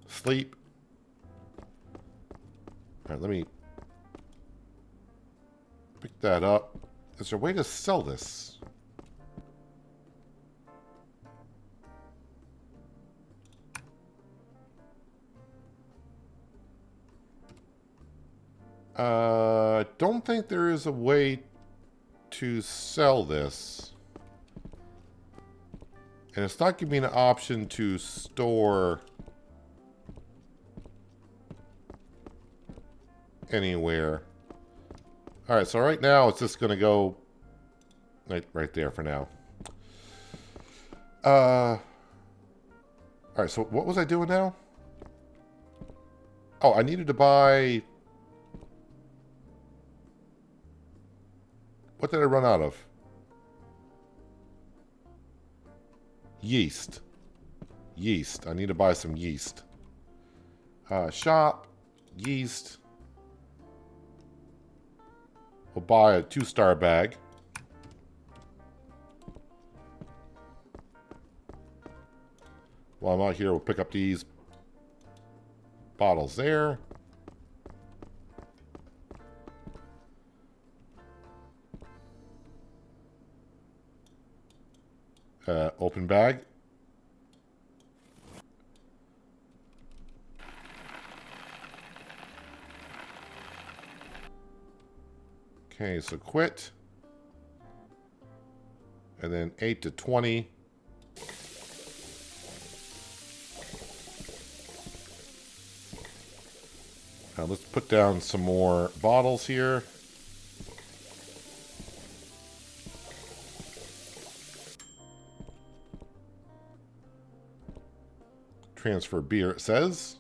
Sleep. All right, let me pick that up. Is there a way to sell this? Don't think there is a way to sell this. And it's not giving me an option to store anywhere. Alright, so right now it's just going to go right there for now. Alright, so what was I doing now? Oh, I needed to buy... What did I run out of? Yeast. Yeast. I need to buy some yeast. Shop. Yeast. We'll buy a 2-star bag. While I'm out here, we'll pick up these bottles there. Open bag. Okay, so quit. And then 8 to 20. Now let's put down some more bottles here. Transfer beer, it says.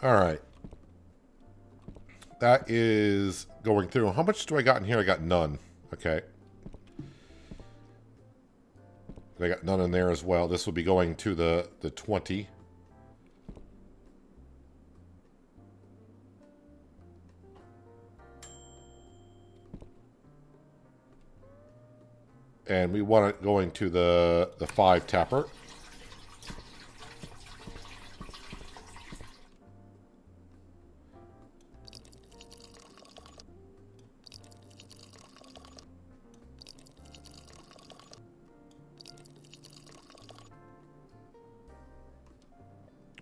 All right. That is going through. How much do I got in here? I got none. Okay. I got none in there as well. This will be going to the 20. And we want it going to the 5 tapper.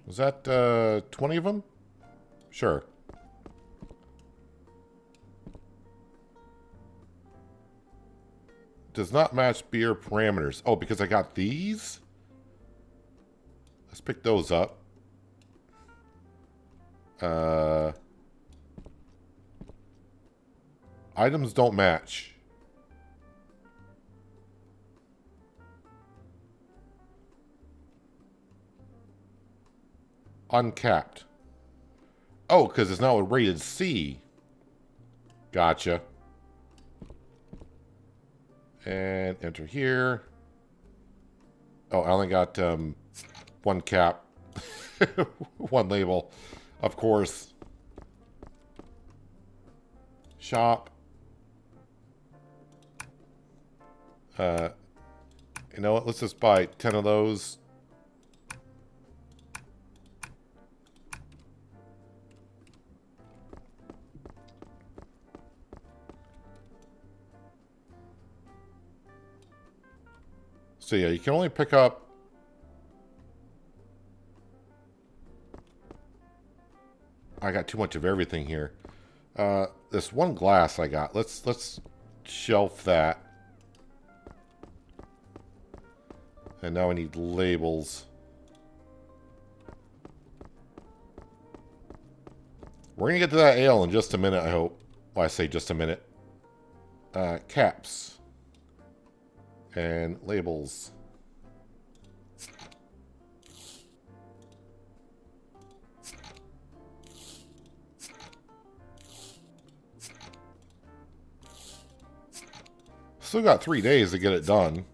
Was that 20 of them? Sure. Does not match beer parameters. Oh, because I got these? Let's pick those up. Items don't match. Uncapped. Oh, because it's now a rated C. Gotcha. And enter here. Oh, I only got one cap. One label. Of course. Shop. You know what? Let's just buy 10 of those. So yeah, you can only pick up I got too much of everything here. This one glass I got. Let's shelf that. And now I need labels. We're gonna get to that ale in just a minute, I hope. Well, I say just a minute. Caps. And labels. Still got 3 days to get it done.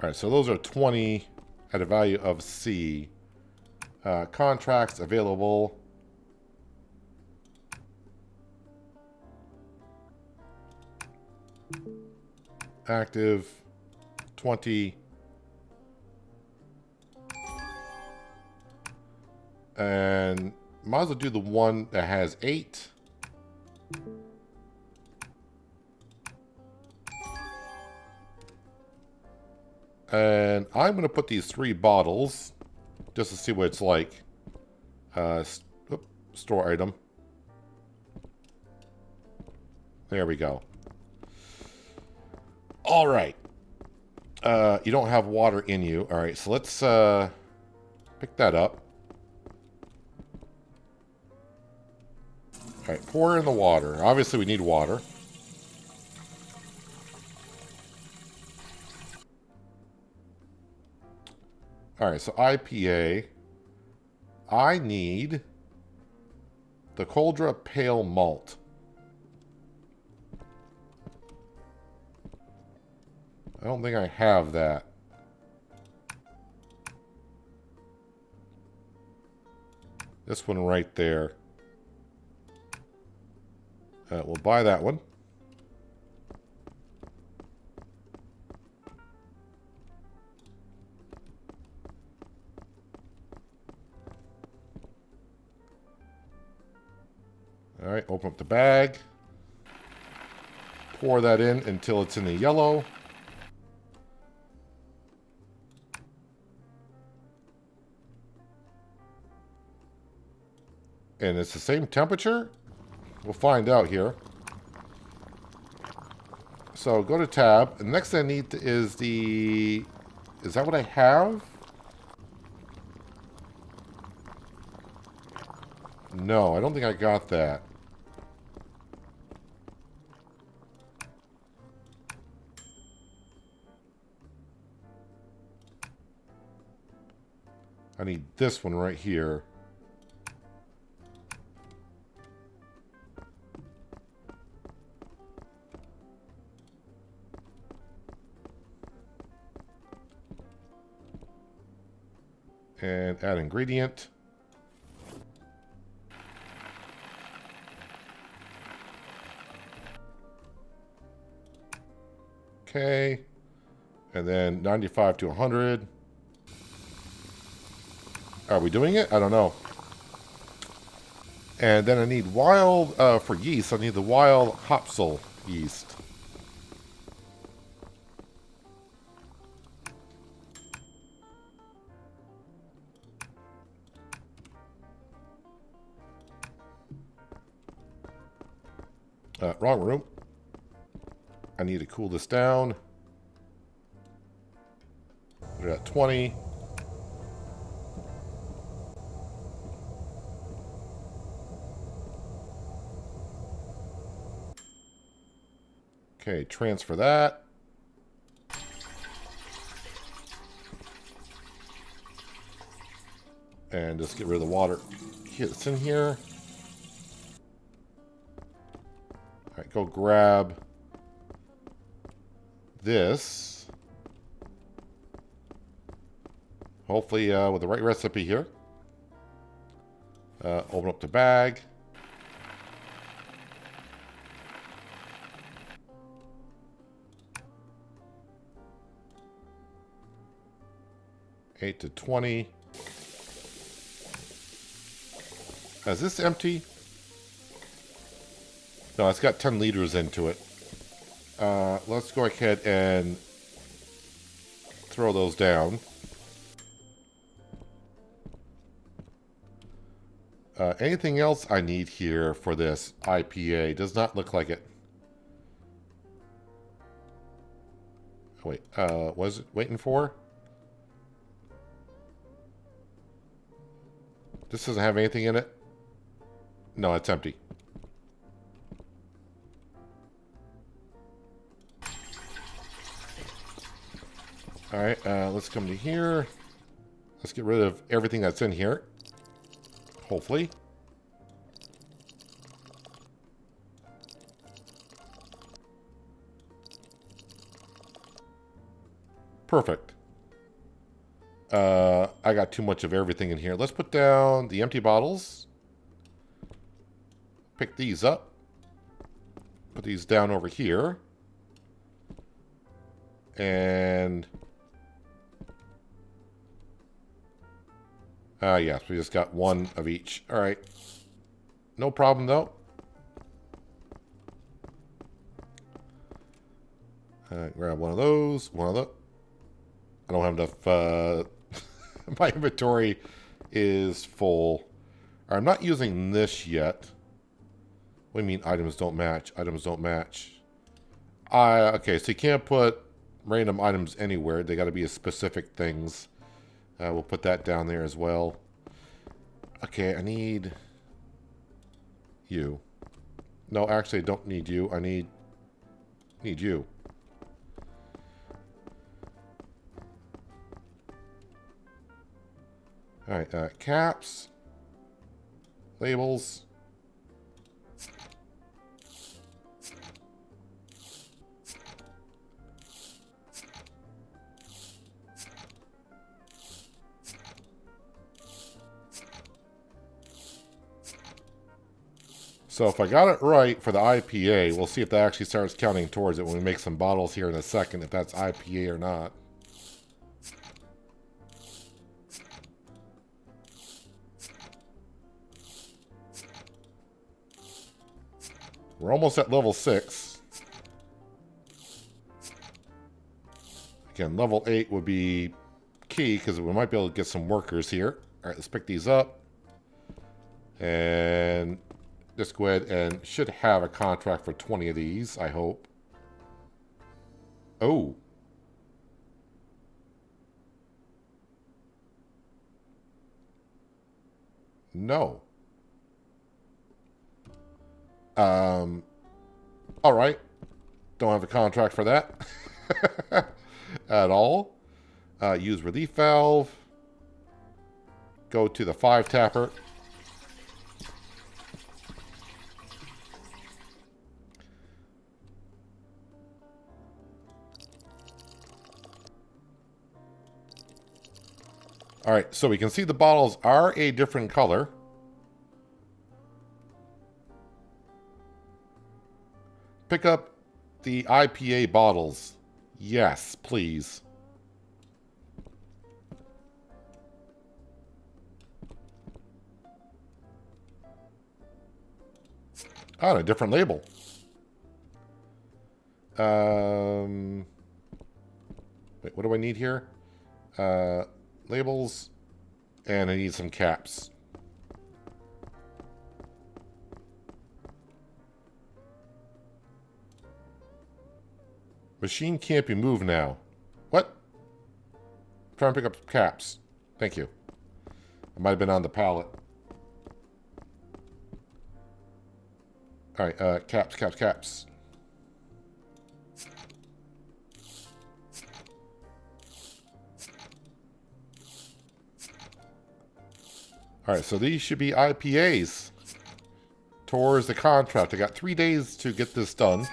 Alright, so those are 20 at a value of C. Contracts available. Active 20. And might as well do the one that has 8. And I'm going to put these 3 bottles just to see what it's like. Store item. There we go. All right. You don't have water in you. All right, so let's pick that up. All right, pour in the water. Obviously, we need water. All right, so IPA. I need the Coldra Pale Malt. I don't think I have that. This one right there. We'll buy that one. All right, open up the bag. Pour that in until it's in the yellow. And it's the same temperature? We'll find out here. So go to tab. And the next thing I need is the... Is that what I have? No, I don't think I got that. I need this one right here. And add ingredient. Okay. And then 95 to 100. Are we doing it? I don't know. And then I need wild, for yeast, I need the wild Hopsel yeast. Wrong room. I need to cool this down. We're at 20. Okay, transfer that. And just get rid of the water. It's in here. All right, go grab this. Hopefully with the right recipe here. Open up the bag. $8 to $20. Is this empty? No, it's got 10 liters into it. Let's go ahead and throw those down. Anything else I need here for this IPA? Does not look like it. Oh, wait, what was it waiting for? This doesn't have anything in it? No, it's empty. Alright, let's come to here. Let's get rid of everything that's in here. Hopefully. Perfect. I got too much of everything in here. Let's put down the empty bottles. Pick these up. Put these down over here. And... yes, we just got one of each. Alright. No problem, though. Grab one of those. One of the... I don't have enough... my inventory is full. I'm not using this yet. What do you mean items don't match? Items don't match. Okay, so you can't put random items anywhere. They got to be specific things. We'll put that down there as well. Okay, I need you. No, actually, I don't need you. I need you. All right, caps, labels. So if I got it right for the IPA, we'll see if that actually starts counting towards it when we make some bottles here in a second, if that's IPA or not. We're almost at level 6. Again, level 8 would be key because we might be able to get some workers here. All right, let's pick these up. And just go ahead and should have a contract for 20 of these, I hope. Oh. No. All right. Don't have a contract for that at all. Use relief valve. Go to the 5 tapper. All right, so we can see the bottles are a different color. Pick up the IPA bottles. Yes, please. Oh, a different label. Wait, what do I need here? Labels, and I need some caps. Machine can't be moved now. What? I'm trying to pick up caps. Thank you. I might have been on the pallet. All right, caps, caps, caps. All right, so these should be IPAs towards the contract. I got 3 days to get this done.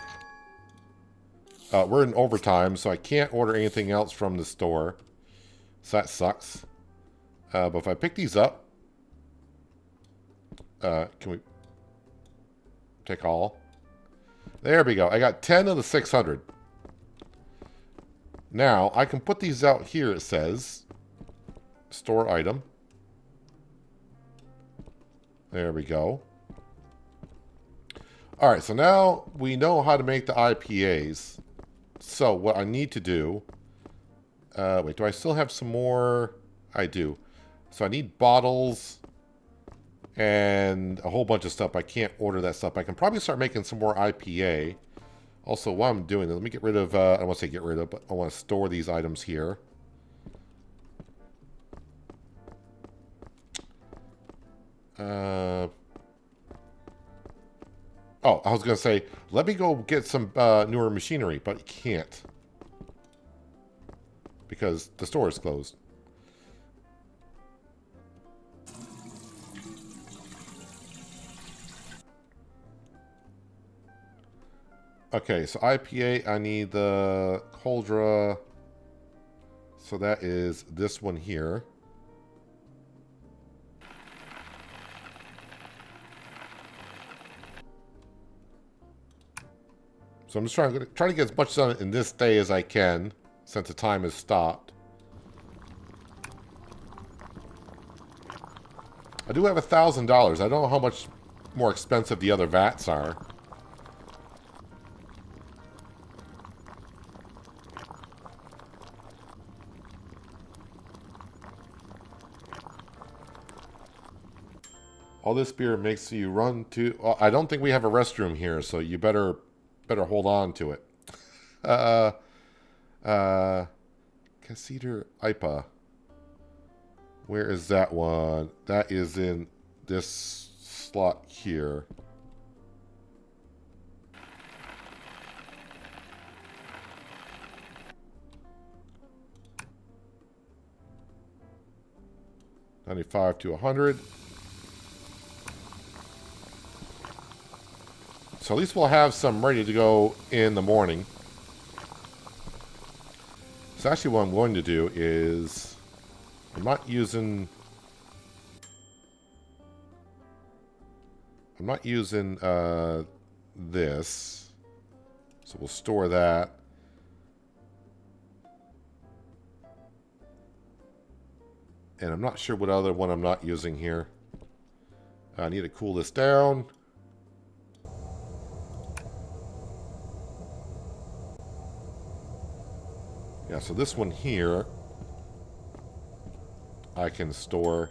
We're in overtime, so I can't order anything else from the store. So that sucks. But if I pick these up, can we take all? There we go. I got 10 of the 600. Now, I can put these out here, it says. Store item. There we go. All right, so now we know how to make the IPAs. So what I need to do... wait, do I still have some more? I do. So I need bottles and a whole bunch of stuff. I can't order that stuff. I can probably start making some more IPA. Also, while I'm doing this, let me get rid of, I don't want to say get rid of, but I want to store these items here. Oh, I was going to say, let me go get some newer machinery, but you can't. Because the store is closed. Okay, so IPA, I need the Coldra. So that is this one here. So I'm just trying to get as much done in this day as I can, since the time has stopped. I do have $1,000. I don't know how much more expensive the other vats are. All this beer makes you run to... Well, I don't think we have a restroom here, so you better hold on to it. Casiter IPA. Where is that one? That is in this slot here. $95 to $100. So at least we'll have some ready to go in the morning. So actually what I'm going to do is... I'm not using this. So we'll store that. And I'm not sure what other one I'm not using here. I need to cool this down. Yeah, so this one here, I can store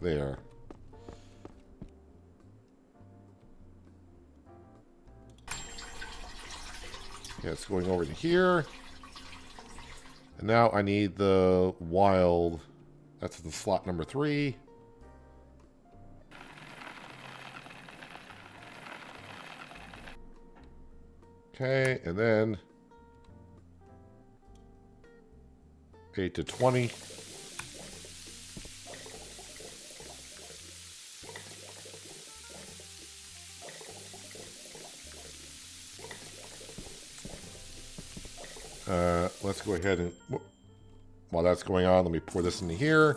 there. Yeah, it's going over to here. And now I need the wild. That's the slot number 3. Okay, and then 8 to 20. Let's go ahead and, while that's going on, let me pour this into here.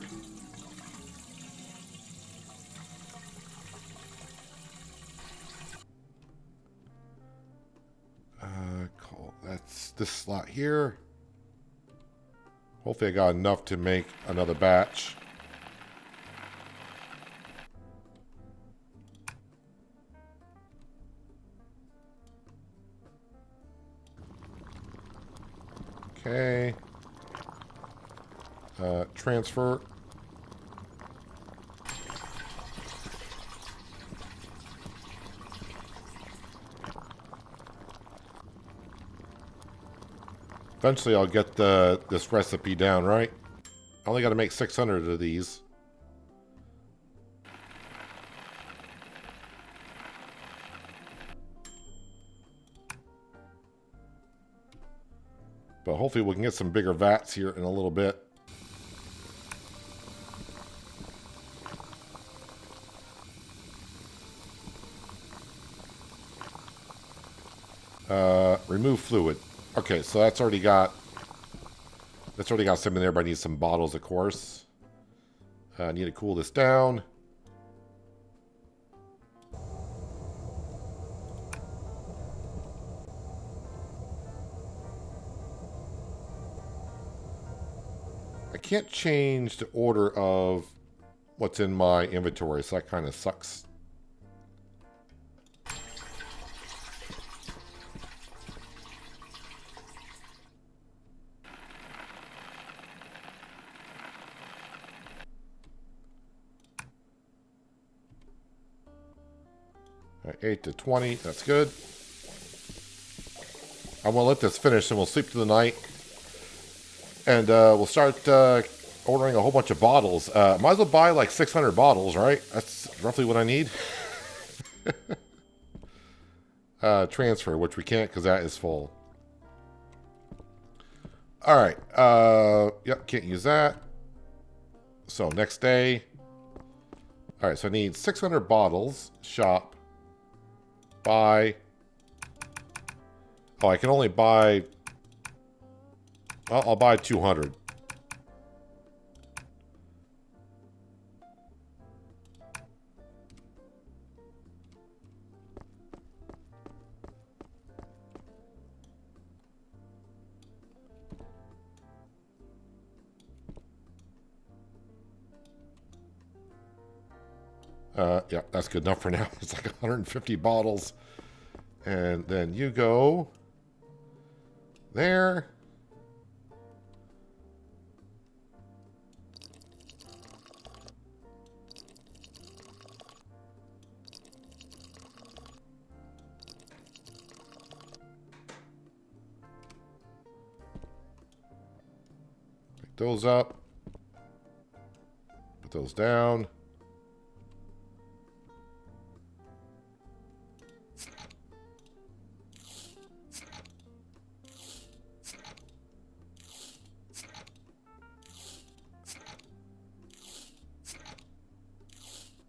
That's this slot here. Hopefully I got enough to make another batch. Okay. Transfer. Eventually I'll get this recipe down, right? I only got to make 600 of these. But hopefully we can get some bigger vats here in a little bit. Remove fluid. Okay, so that's already got some in there, but I need some bottles, of course. I need to cool this down. I can't change the order of what's in my inventory, so that kind of sucks. All right, 8 to 20. That's good. I'm going to let this finish and we'll sleep through the night. And we'll start ordering a whole bunch of bottles. Might as well buy like 600 bottles, right? That's roughly what I need. Transfer, which we can't because that is full. All right. Yep, can't use that. So next day. All right, so I need 600 bottles. Shop. Buy. Oh, I can only buy... Well, I'll buy 200. Yeah, that's good enough for now. It's like 150 bottles. And then you go there. Pick those up. Put those down.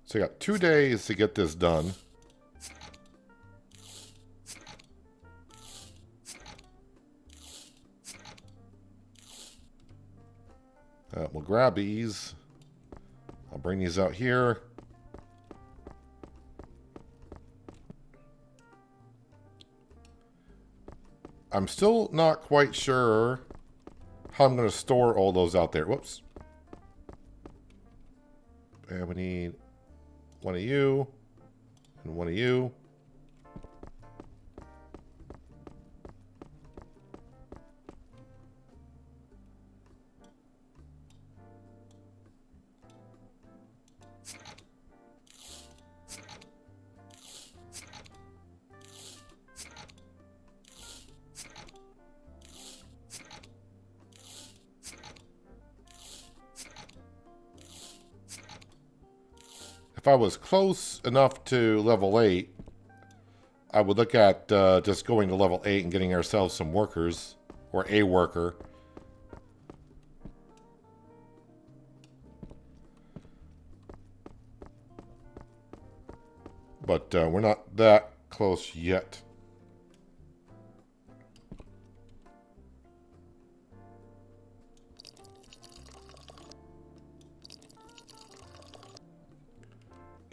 So I got 2 days to get this done. We'll grab these. I'll bring these out here. I'm still not quite sure how I'm going to store all those out there. Whoops. And we need one of you and one of you. If I was close enough to level 8, I would look at just going to level 8 and getting ourselves some workers, or a worker. But we're not that close yet.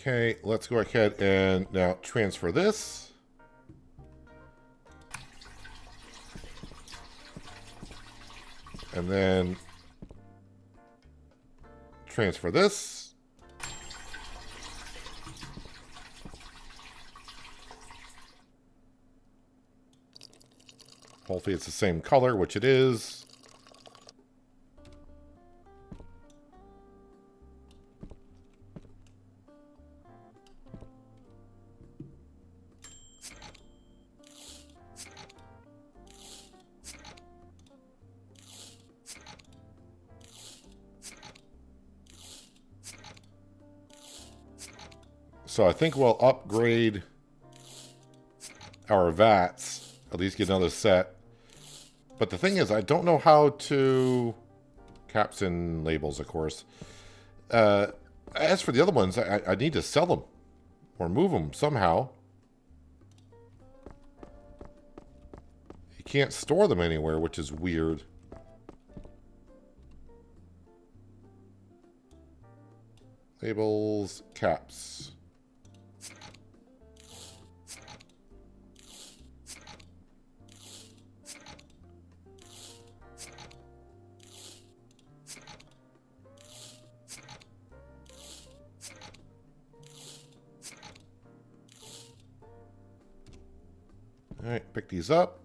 Okay, let's go ahead and now transfer this. And then transfer this. Hopefully it's the same color, which it is. So I think we'll upgrade our vats, at least get another set. But the thing is, I don't know how to... Caps and labels, of course. As for the other ones, I need to sell them. Or move them somehow. You can't store them anywhere, which is weird. Labels, caps. All right, pick these up.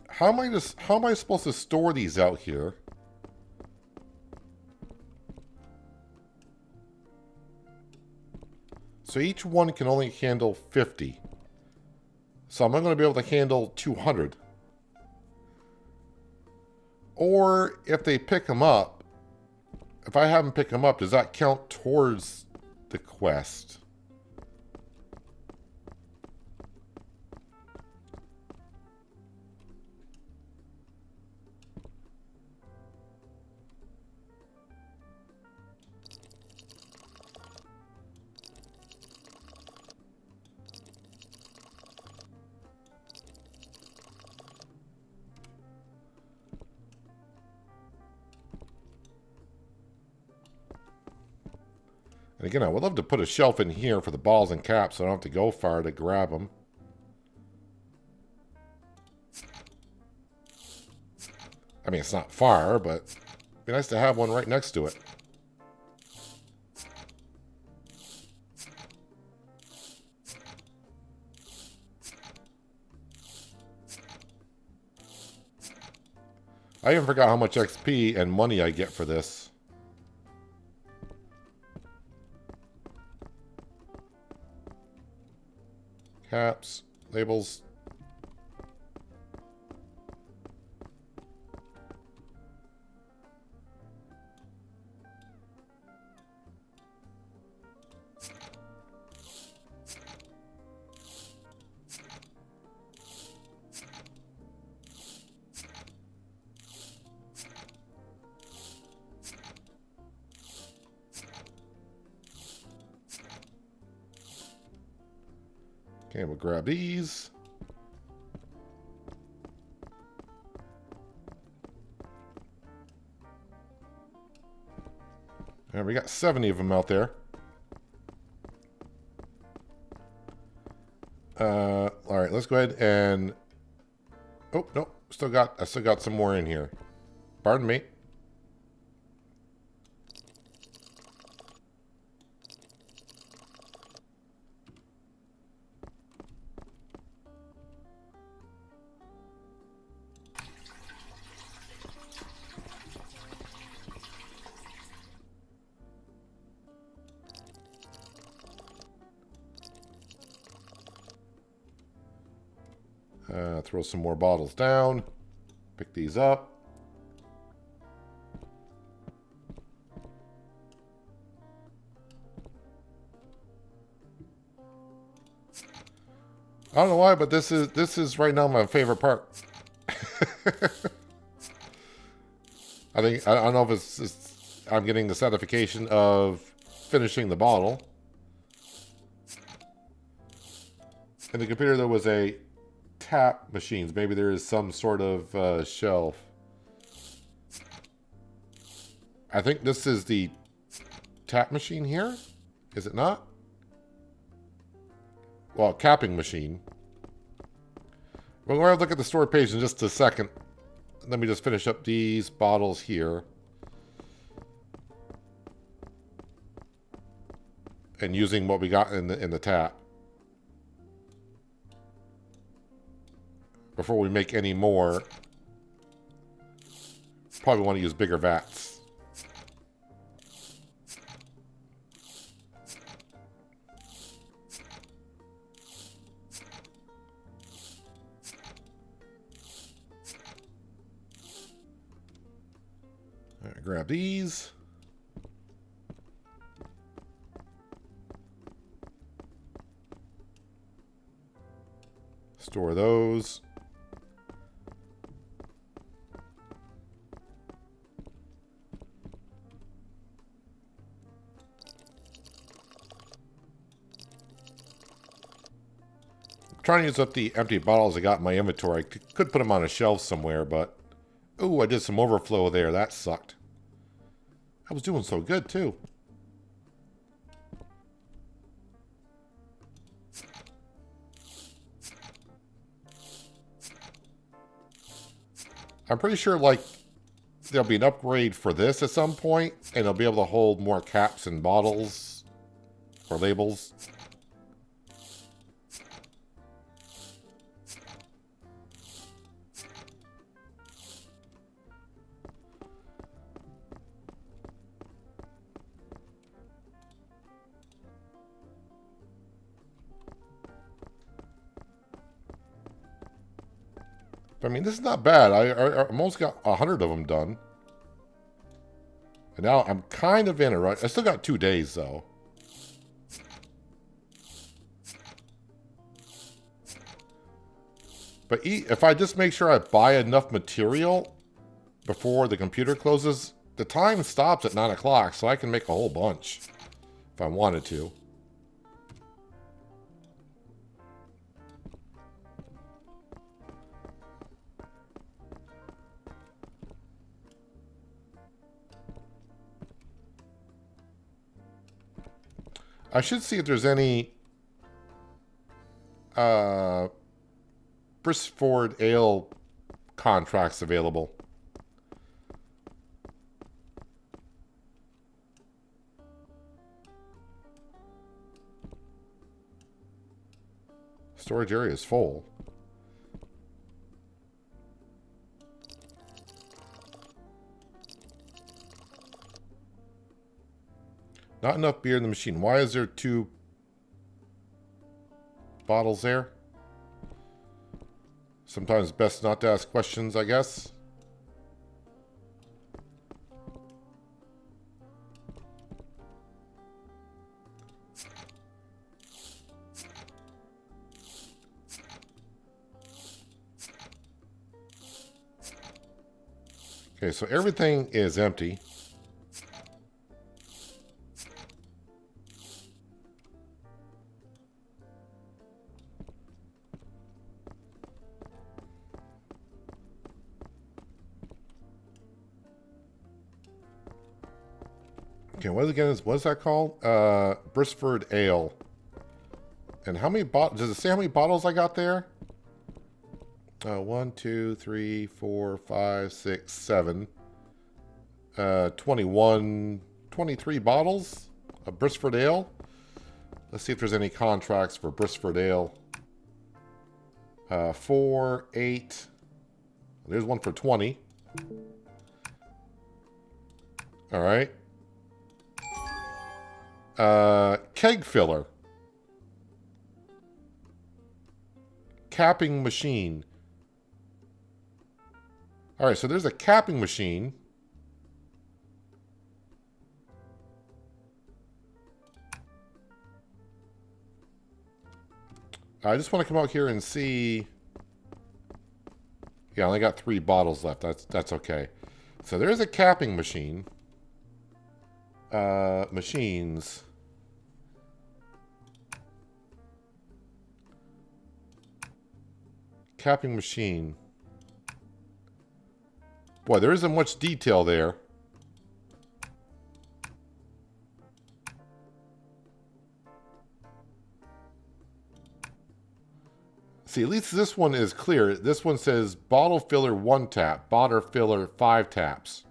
How am I supposed to store these out here? So each one can only handle 50. So I'm not going to be able to handle 200. Or if they pick them up, if I have them pick them up, does that count towards the quest? And again, I would love to put a shelf in here for the balls and caps so I don't have to go far to grab them. I mean, it's not far, but it'd be nice to have one right next to it. I even forgot how much XP and money I get for this. Caps, labels. Okay, we'll grab these. And we got 70 of them out there. All right, let's go ahead and... Oh, no, I still got some more in here. Pardon me. Throw some more bottles down. Pick these up. I don't know why, but this is right now my favorite part. I don't know if it's I'm getting the satisfaction of finishing the bottle. In the computer there was a tap machines. Maybe there is some sort of shelf. I think this is the tap machine here. Is it not? Well, capping machine. We're going to look at the store page in just a second. Let me just finish up these bottles here. And using what we got in the tap. Before we make any more, probably want to use bigger vats. All right, grab these. Store those. Trying to use up the empty bottles I got in my inventory. I could put them on a shelf somewhere, but... Ooh, I did some overflow there. That sucked. I was doing so good, too. I'm pretty sure, like, there'll be an upgrade for this at some point, and they'll be able to hold more caps and bottles or labels. I mean, this is not bad. I almost got 100 of them done. And now I'm kind of in it, right? I still got 2 days, though. But if I just make sure I buy enough material before the computer closes, the time stops at 9 o'clock, so I can make a whole bunch if I wanted to. I should see if there's any Brisford Ale contracts available. Storage area is full. Not enough beer in the machine. Why is there 2 bottles there? Sometimes best not to ask questions, I guess. Okay, so everything is empty. Okay, what is that called? Brisford Ale. And how many bottles? Does it say how many bottles I got there? 1, 2, 3, 4, 5, 6, 7. 21, 23 bottles of Brisford Ale. Let's see if there's any contracts for Brisford Ale. 4, 8. There's one for 20. All right. Keg filler. Capping machine. All right, so there's a capping machine. I just want to come out here and see. Yeah, I only got 3 bottles left. That's okay. So there's a capping machine. Machines. Capping machine. Boy, there isn't much detail there. See, at least this one is clear. This one says bottle filler 1 tap, bottle filler 5 taps.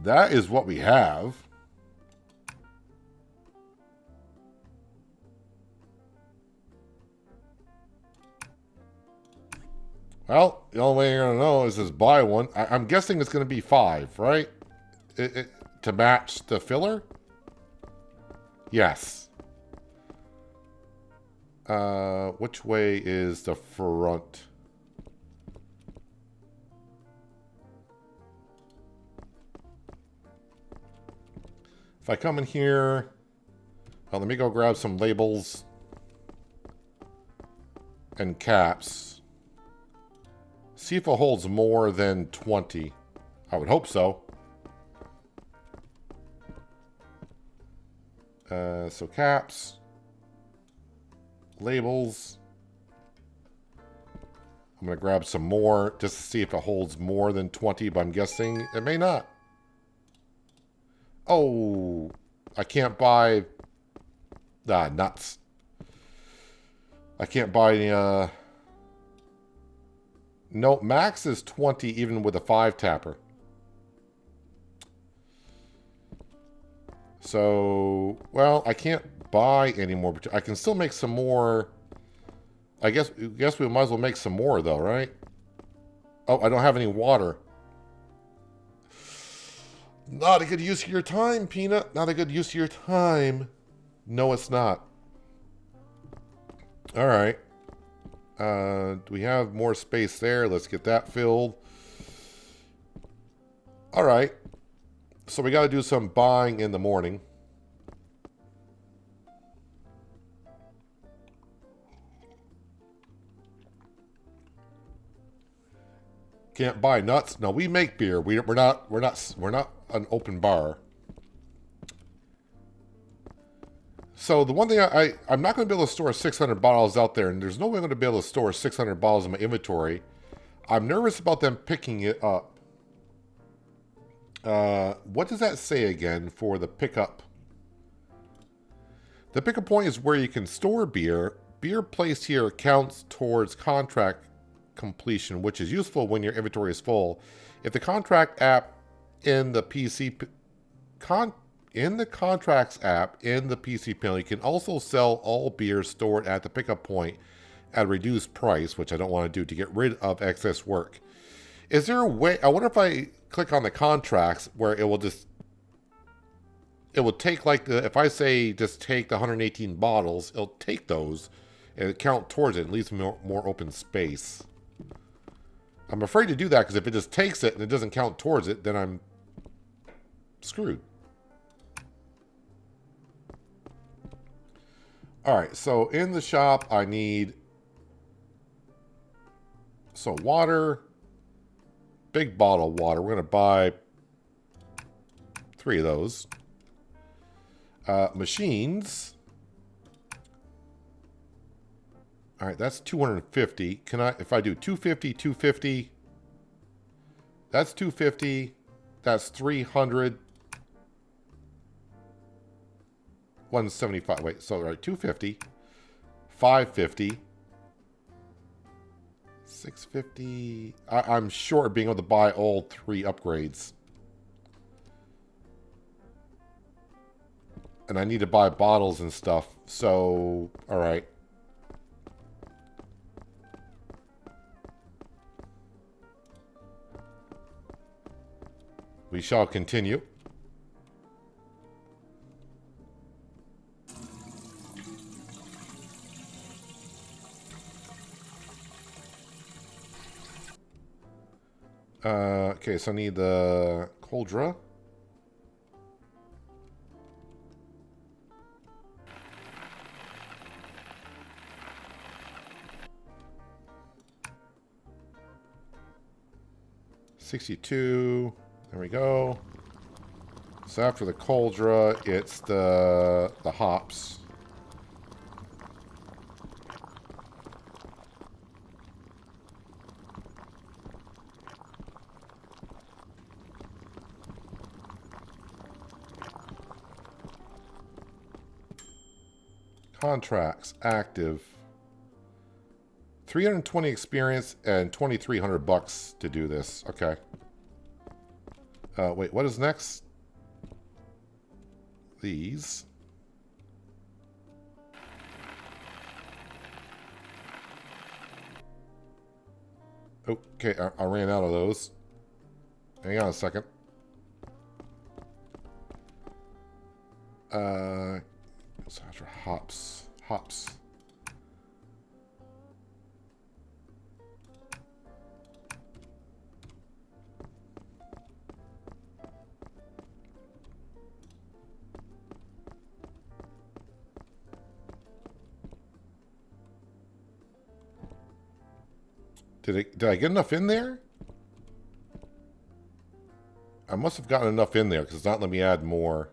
That is what we have. Well, the only way you're going to know is just buy one. I'm guessing it's going to be 5, right? To match the filler? Yes. Which way is the front? If I come in here, well, let me go grab some labels and caps. See if it holds more than 20. I would hope so. So caps, labels. I'm going to grab some more just to see if it holds more than 20, but I'm guessing it may not. Oh, I can't buy... nuts. I can't buy any... No, max is 20 even with a 5-tapper. So, well, I can't buy any more. I can still make some more. I guess we might as well make some more, though, right? Oh, I don't have any water. Not a good use of your time, Peanut. Not a good use of your time. No, it's not. All right. Do we have more space there? Let's get that filled. All right. So we got to do some buying in the morning. Can't buy nuts. No, we make beer. We're not an open bar. So the one thing I'm not going to be able to store 600 bottles out there, and there's no way I'm going to be able to store 600 bottles in my inventory. I'm nervous about them picking it up. What does that say again for the pickup? The pickup point is where you can store beer. Beer placed here counts towards contract completion, which is useful when your inventory is full. If the contract app in the PC in the contracts app in the PC panel, you can also sell all beer stored at the pickup point at a reduced price, which I don't want to do to get rid of excess work. Is there a way? I wonder if I click on the contracts where it will take like if I say just take the 118 bottles, it'll take those and count towards it and leaves more open space. I'm afraid to do that because if it just takes it and it doesn't count towards it, then I'm screwed. All right, so in the shop, I need water, big bottle of water. We're going to buy 3 of those. Machines. All right, that's 250. Can I, if I do 250, 250, that's 250, that's 300, 175. Wait, so right, 250, 550, 650. I'm short of being able to buy all 3 upgrades. And I need to buy bottles and stuff. So, all right. We shall continue. Okay, so I need the cauldron. $62. There we go. So after the cauldron, it's the hops. Contracts active. 320 experience and 2,300 bucks to do this. Okay. Wait, what is next? These. Okay, I ran out of those. Hang on a second. So after hops. Hops. Did I get enough in there? I must have gotten enough in there because it's not letting me add more.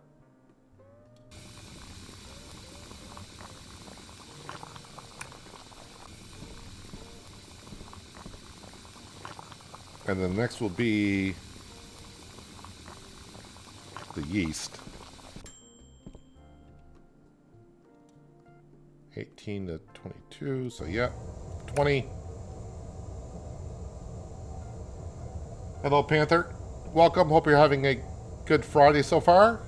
And then next will be the yeast. 18 to 22, so yeah, 20. Hello, Panther. Welcome. Hope you're having a good Friday so far.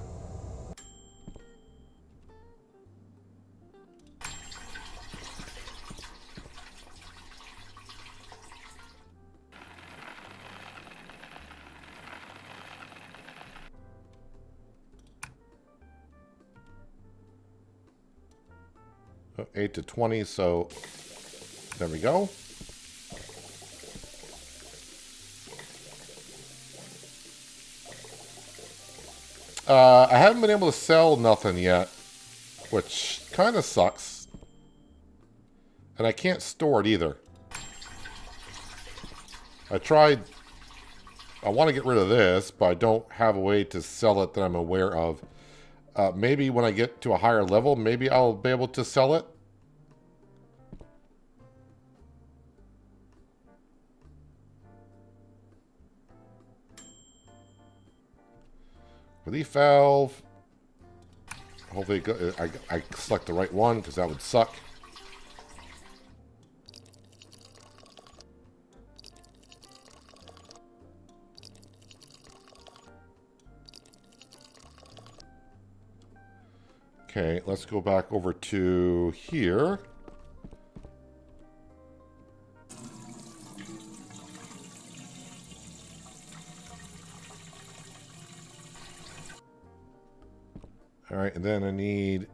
Oh, 8 to 20, so there we go. I haven't been able to sell nothing yet, which kind of sucks. And I can't store it either. I tried... I want to get rid of this, but I don't have a way to sell it that I'm aware of. Maybe when I get to a higher level, maybe I'll be able to sell it. Relief valve. Hopefully I select the right one, because that would suck. Okay, let's go back over to here. All right, and then I need...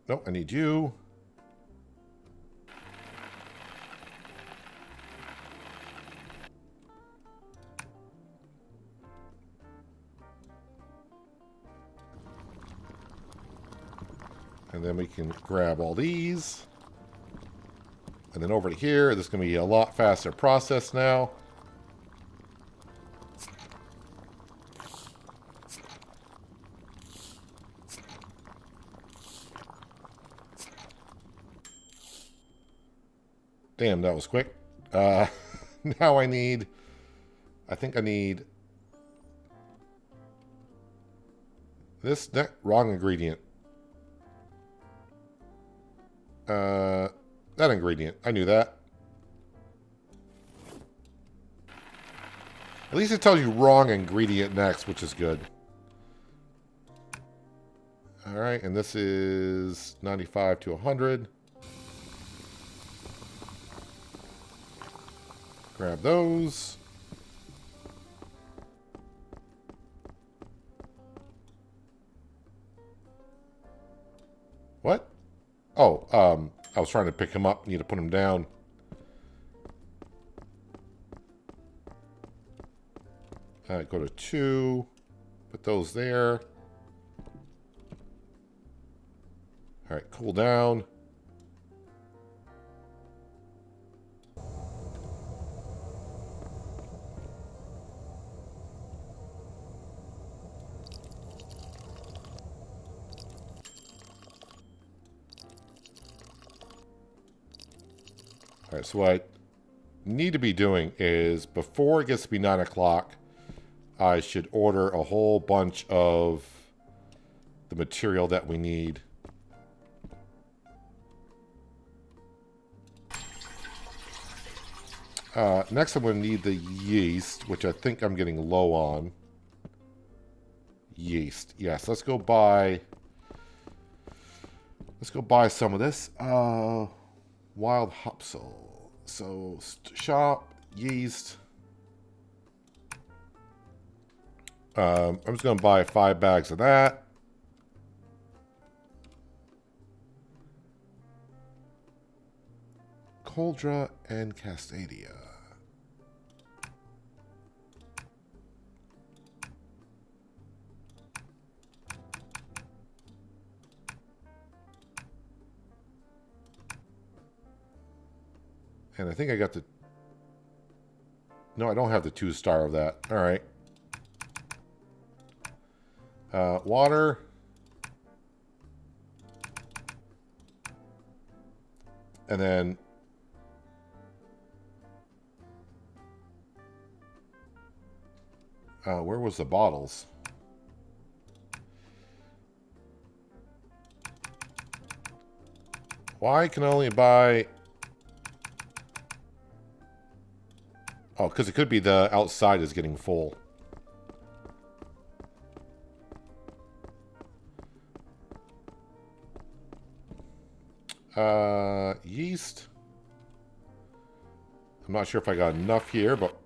Nope, I need you. And then we can grab all these. And then over to here, this is going to be a lot faster process now. Damn, that was quick. Now I need... I think I need... This... Wrong ingredient. That ingredient. I knew that. At least it tells you wrong ingredient next, which is good. Alright, and this is 95 to 100. Grab those. What? Oh, I was trying to pick him up. Need to put him down. Alright, go to 2. Put those there. Alright, cool down. Alright, so what I need to be doing is, before it gets to be 9 o'clock, I should order a whole bunch of the material that we need. Next I'm going to need the yeast, which I think I'm getting low on. Yeast. Yes, let's go buy some of this. Wild hopsel. So, shop, yeast. I'm just going to buy 5 bags of that. Coldra and Castadia. And I think I got the... No, I don't have the 2-star of that. All right. Water. And then... where was the bottles? Why can I only buy... Oh, because it could be the outside is getting full. Yeast. I'm not sure if I got enough here, but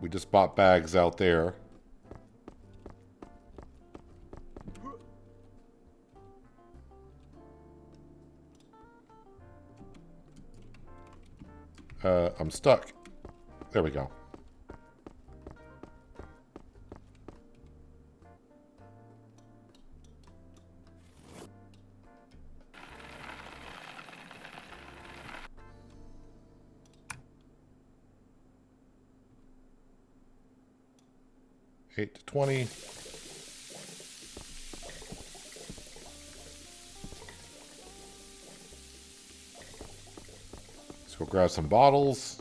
we just bought bags out there. I'm stuck. There we go. $8 to $20. Let's go grab some bottles.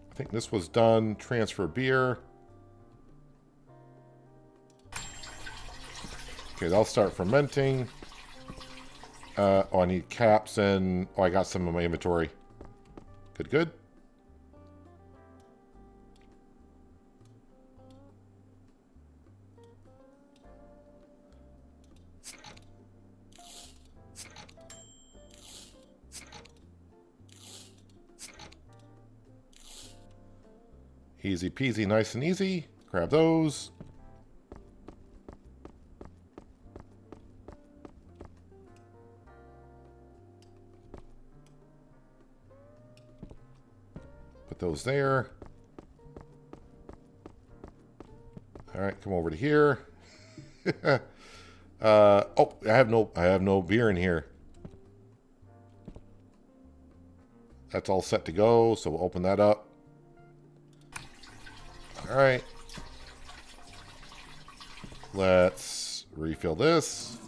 I think this was done. Transfer beer. Okay, that'll start fermenting. Oh, I need caps and... Oh, I got some in my inventory. Good, good. Easy peasy, nice and easy. Grab those. Put those there. All right, come over to here. Oh, I have no beer in here. That's all set to go, so we'll open that up. All right. Let's refill this.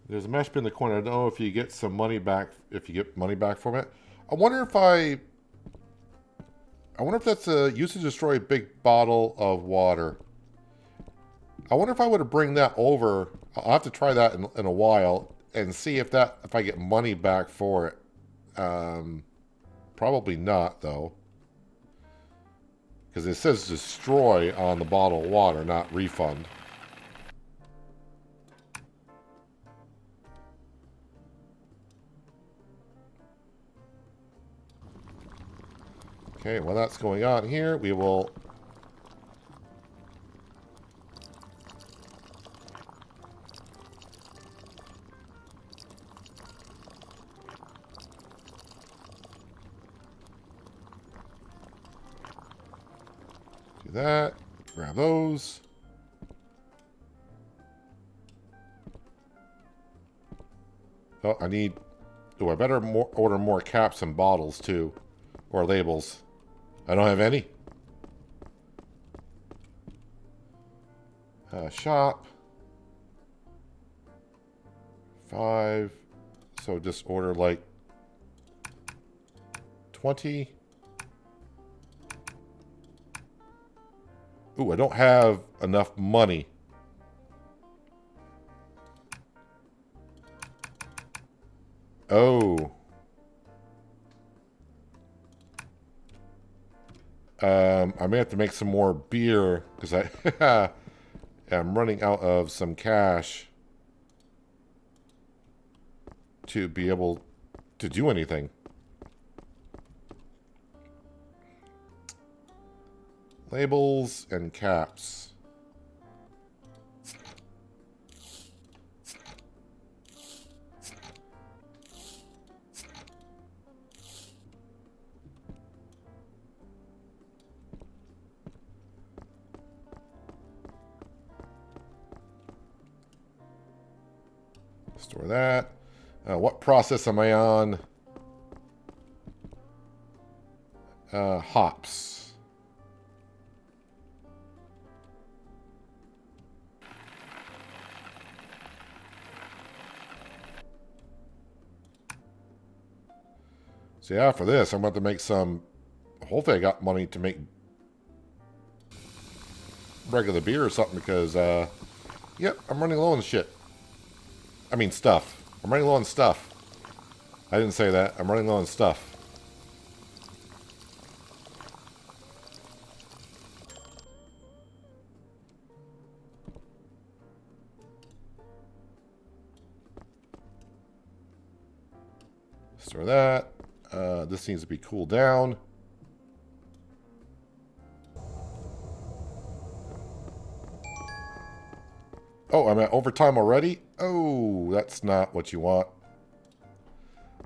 There's a mesh bin in the corner. I don't know if you get some money back, if you get money back from it. I wonder if that's a used to destroy a big bottle of water. I wonder if I were to bring that over. I'll have to try that in a while and see if I get money back for it. Probably not though, because it says destroy on the bottle of water, not refund. Okay, while that's going on here, we will do that. Grab those. Oh, I better order more caps and bottles too, or labels. I don't have any. Shop. 5. So just order like 20. Ooh, I don't have enough money. Oh. I may have to make some more beer because I'm running out of some cash to be able to do anything. Labels and caps. Store that. What process am I on? Hops. So yeah, for this, I'm about to make some... Hopefully I got money to make regular beer or something because, yep, I'm running low on shit. I mean stuff. I'm running low on stuff. I didn't say that. I'm running low on stuff. Store that. This needs to be cooled down. Oh, I'm at overtime already? Oh, that's not what you want.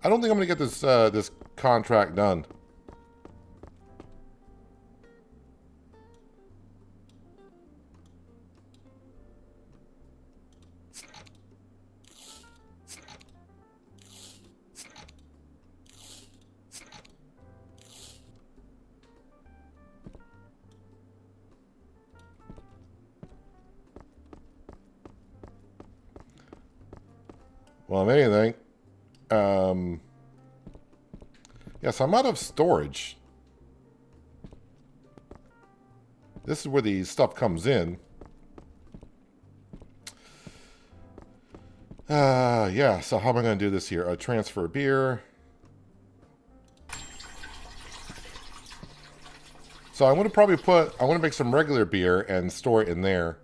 I don't think I'm going to get this this contract done. Well, if anything, yes, I'm out of storage. This is where the stuff comes in. Yeah, so how am I going to do this here? Transfer beer. So I want to probably I want to make some regular beer and store it in there.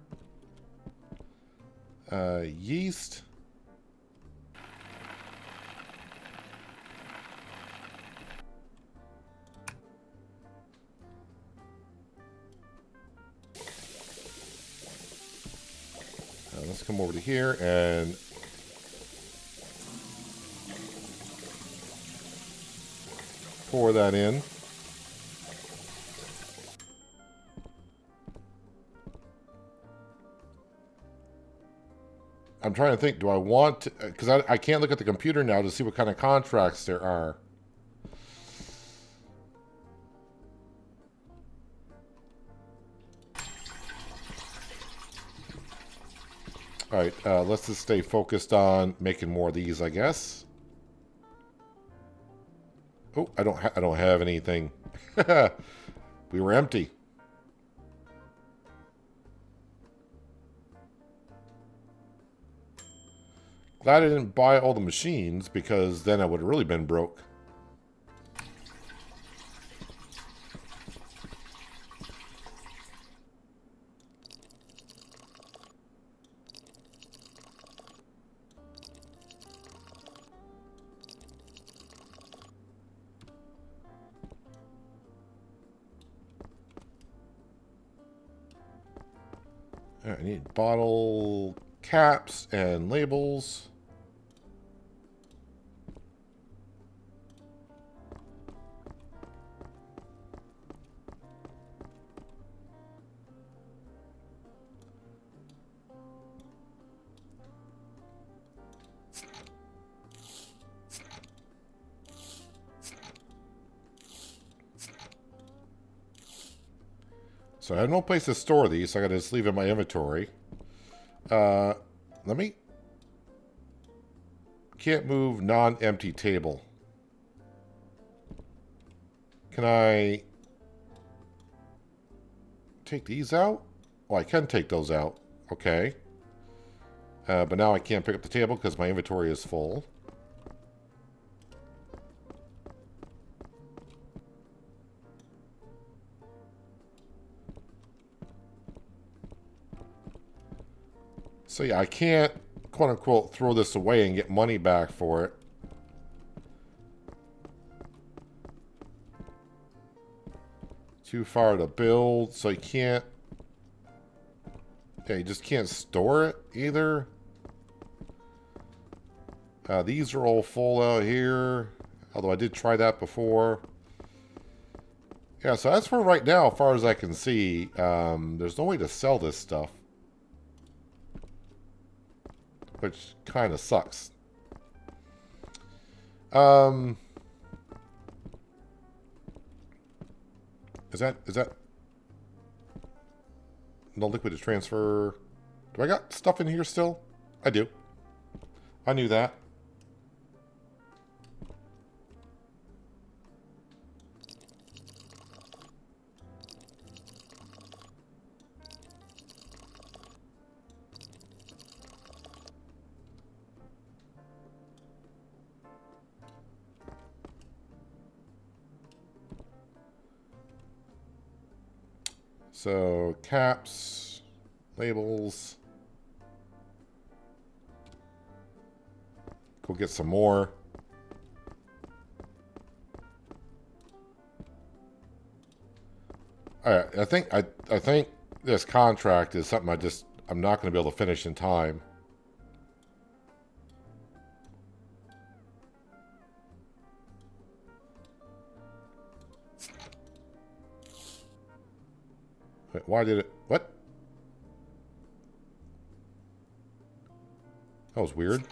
Yeast. Let's come over to here and pour that in. I'm trying to think, do I want to, because I can't look at the computer now to see what kind of contracts there are. All right, let's just stay focused on making more of these, I guess. Oh, I don't have anything. We were empty. Glad I didn't buy all the machines, because then I would have really been broke. All right, I need bottle caps and labels. So I have no place to store these, so I gotta just leave in my inventory. Let me... Can't move non-empty table. Can I take these out? Oh, I can take those out. Okay. But now I can't pick up the table because my inventory is full. So yeah, I can't, quote unquote, throw this away and get money back for it. Too far to build, so you can't... Yeah, you just can't store it either. These are all full out here, although I did try that before. Yeah, so that's for right now, as far as I can see. There's no way to sell this stuff, which kind of sucks. Is that no liquid to transfer? Do I got stuff in here still? I do. I knew that. So caps, labels. Go get some more. All right, I think this contract is something I'm not going to be able to finish in time. Wait, why did it? What? That was weird.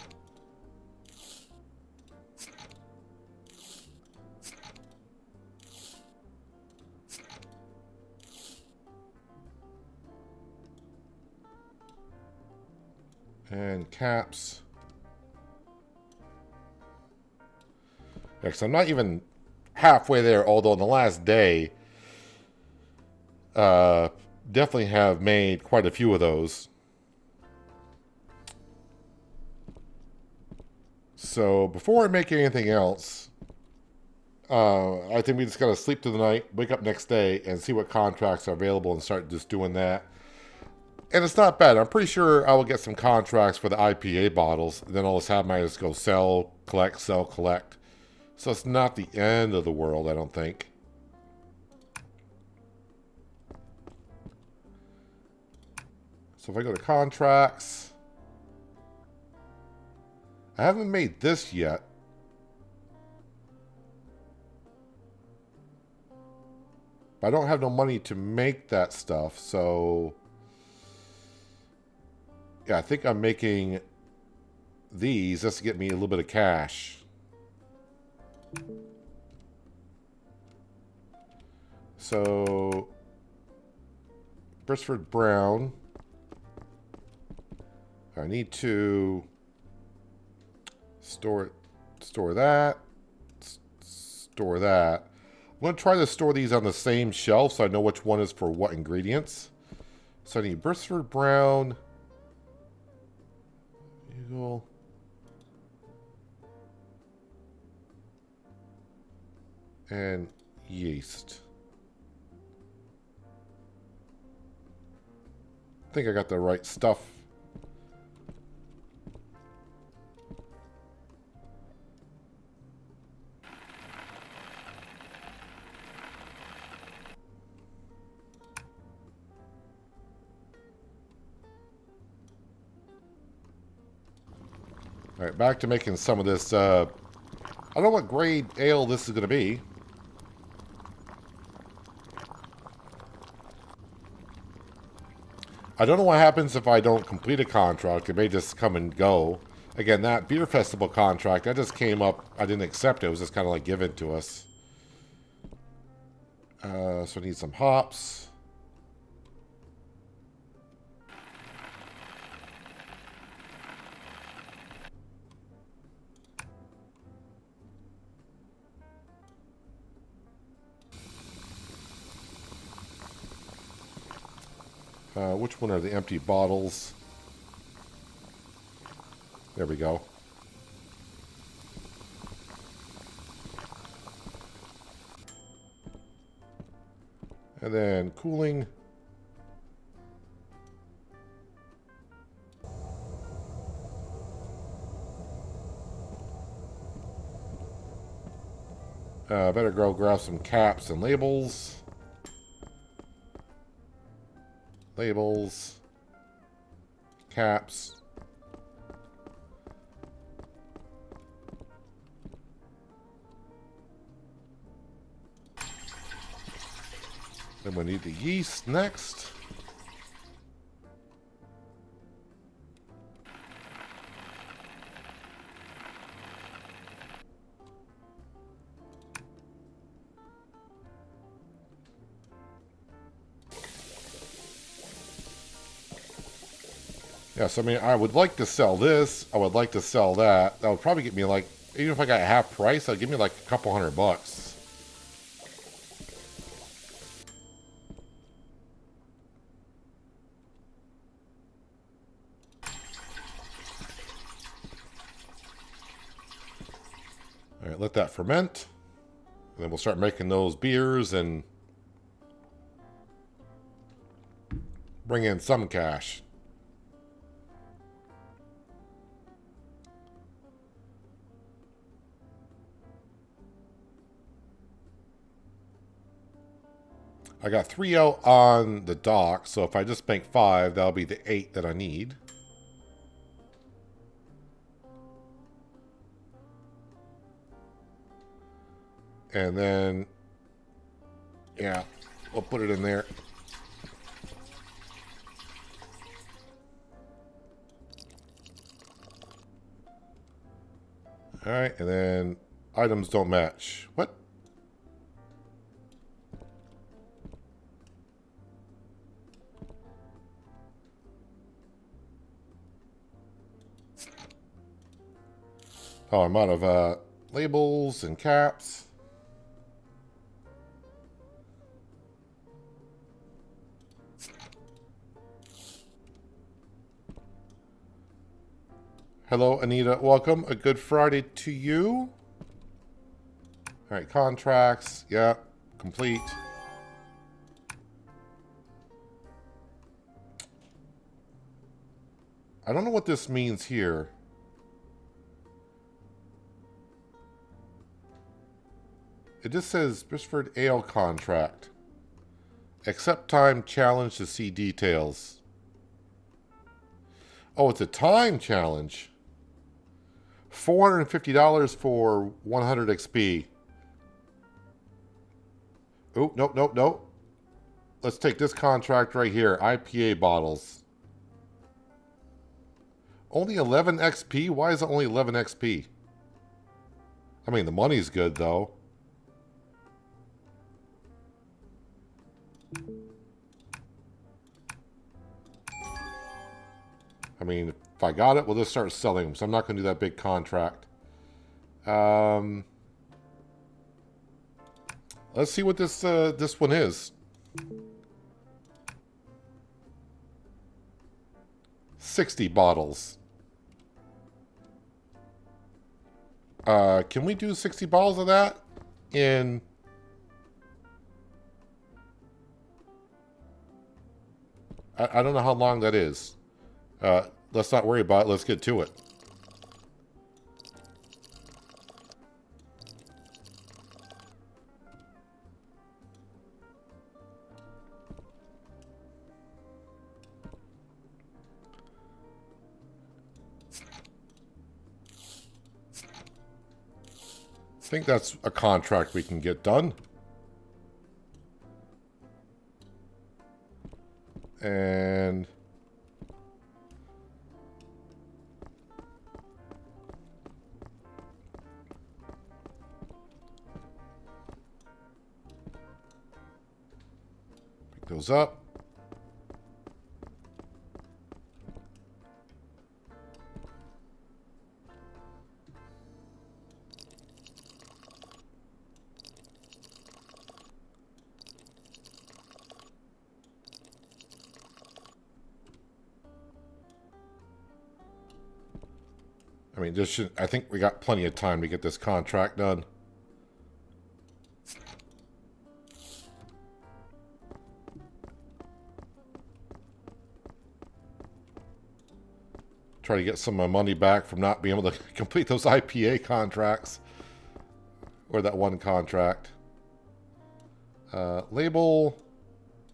And caps. Yeah, 'cause I'm not even halfway there, although in the last day, definitely have made quite a few of those. So before I make anything else, I think we just gotta sleep through the night, wake up next day, and see what contracts are available and start just doing that. And it's not bad. I'm pretty sure I will get some contracts for the IPA bottles. Then I'll just have mine just go sell, collect, sell, collect. So it's not the end of the world, I don't think. So if I go to contracts, I haven't made this yet. But I don't have no money to make that stuff, so yeah, I think I'm making these just to get me a little bit of cash. So Brisford Brown. I need to store that. Store that. I'm going to try to store these on the same shelf so I know which one is for what ingredients. So I need Brisford Brown. Eagle. And yeast. I think I got the right stuff. All right, back to making some of this. I don't know what grade ale this is going to be. I don't know what happens if I don't complete a contract. It may just come and go. Again, that beer festival contract, that just came up. I didn't accept it. It was just kind of like given to us. So I need some hops. Which one are the empty bottles? There we go. And then cooling. Better go grab some caps and labels. Labels. Caps. Then we need the yeast next. Yes, I mean, I would like to sell this. I would like to sell that. That would probably get me like, even if I got half price, that'd give me like a couple $100. All right, let that ferment. And then we'll start making those beers and Bring in some cash. I got 3 out on the dock, so if I just make 5, that'll be the 8 that I need. And then, yeah, we'll put it in there. Alright, and then items don't match. What? Oh, I'm out of labels and caps. Hello, Anita. Welcome. A good Friday to you. All right, contracts. Yeah, complete. I don't know what this means here. It just says Brisford Ale contract. Accept time challenge to see details. Oh, it's a time challenge. $450 for 100 XP. Oh, nope, nope, nope. Let's take this contract right here. IPA bottles. Only 11 XP? Why is it only 11 XP? I mean, the money's good, though. I mean, if I got it, we'll just start selling them. So I'm not going to do that big contract. Let's see what this one is. 60 bottles. Can we do 60 bottles of that in... I don't know how long that is. Let's not worry about it. Let's get to it. I think that's a contract we can get done. And... pick those up. I mean, this should, I think we got plenty of time to get this contract done. Try to get some of my money back from not being able to complete those IPA contracts. Or that one contract. Label.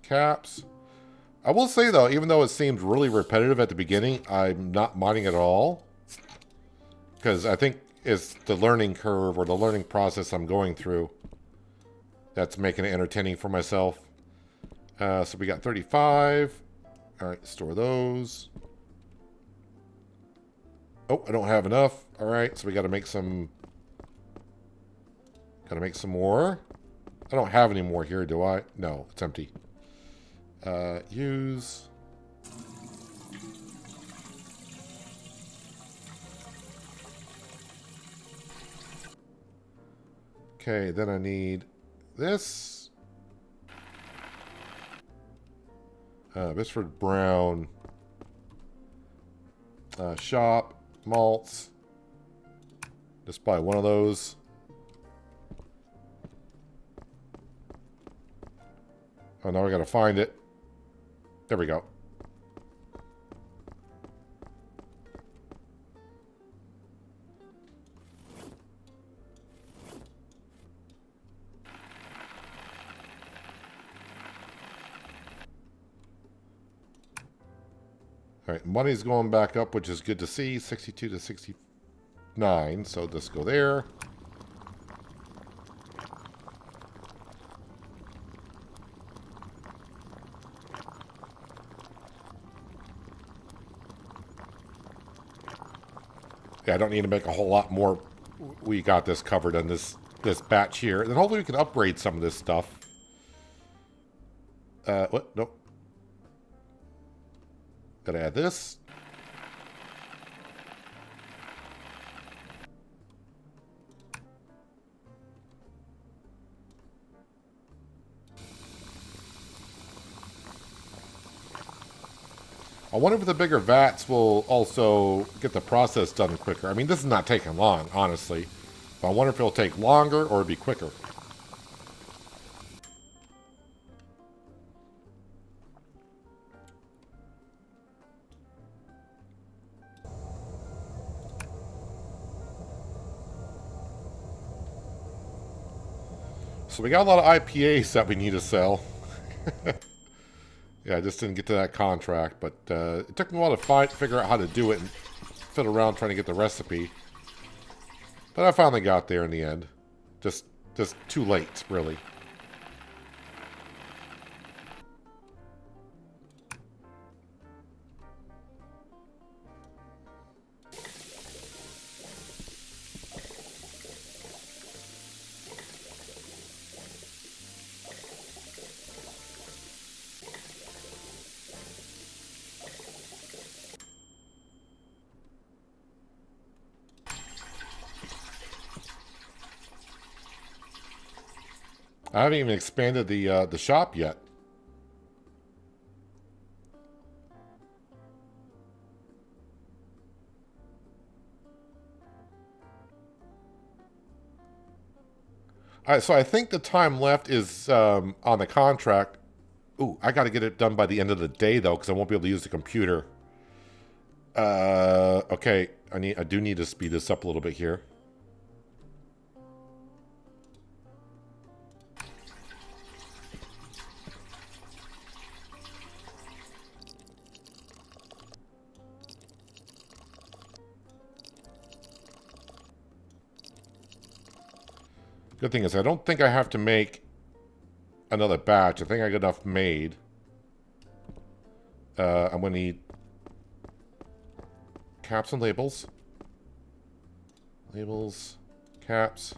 Caps. I will say, though, even though it seemed really repetitive at the beginning, I'm not minding it at all. Because I think it's the learning curve or the learning process I'm going through that's making it entertaining for myself. So we got 35. All right, store those. Oh, I don't have enough. All right, so we got to make some... Got to make some more. I don't have any more here, do I? No, it's empty. Use... Okay, then I need this. Bisford Brown. Shop. Malts. Just buy one of those. Oh, now I gotta find it. There we go. All right, money's going back up, which is good to see. 62 to 69, so let's go there. Yeah, I don't need to make a whole lot more. We got this covered on this batch here. And then hopefully we can upgrade some of this stuff. What? Nope. Gotta add this. I wonder if the bigger vats will also get the process done quicker. I mean, this is not taking long, honestly. But I wonder if it'll take longer or be quicker. So we got a lot of IPAs that we need to sell. Yeah, I just didn't get to that contract, but it took me a while to figure out how to do it and fiddle around trying to get the recipe. But I finally got there in the end. Just too late, really. I haven't even expanded the shop yet. All right, so I think the time left is on the contract. Ooh, I got to get it done by the end of the day though, because I won't be able to use the computer. Okay, I do need to speed this up a little bit here. Good thing is I don't think I have to make another batch. I think I got enough made. I'm going to need caps and labels. Labels, caps.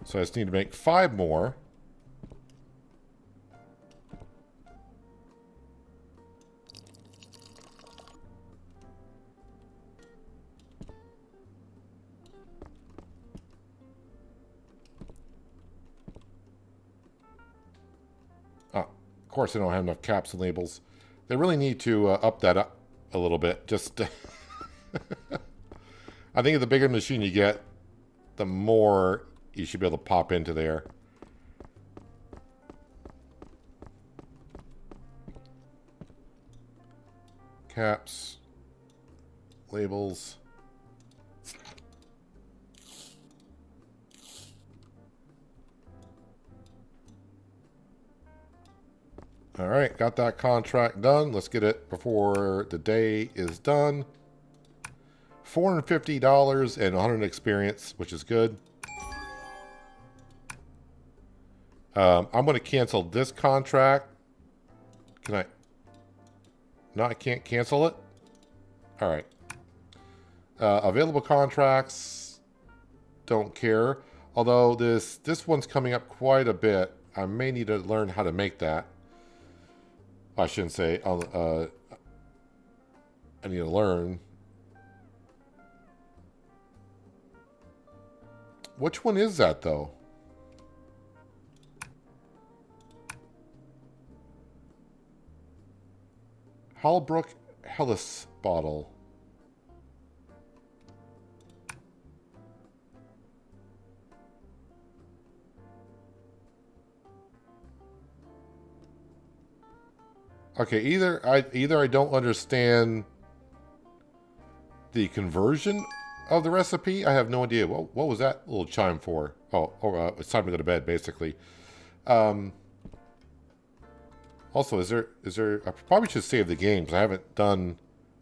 So I just need to make 5 more. Of course I don't have enough caps and labels. They really need to up that up a little bit. Just, I think the bigger machine you get, the more you should be able to pop into there. Caps, labels. All right, got that contract done. Let's get it before the day is done. $450 and 100 experience, which is good. I'm going to cancel this contract. Can I? No, I can't cancel it. All right. Available contracts. Don't care. Although this one's coming up quite a bit. I may need to learn how to make that. I shouldn't say. I need to learn. Which one is that, though? Halbrook Hellas bottle. Okay, either I don't understand the conversion of the recipe. I have no idea. What was that little chime for? It's time to go to bed, basically. Also, is there? I probably should save the game because I haven't done.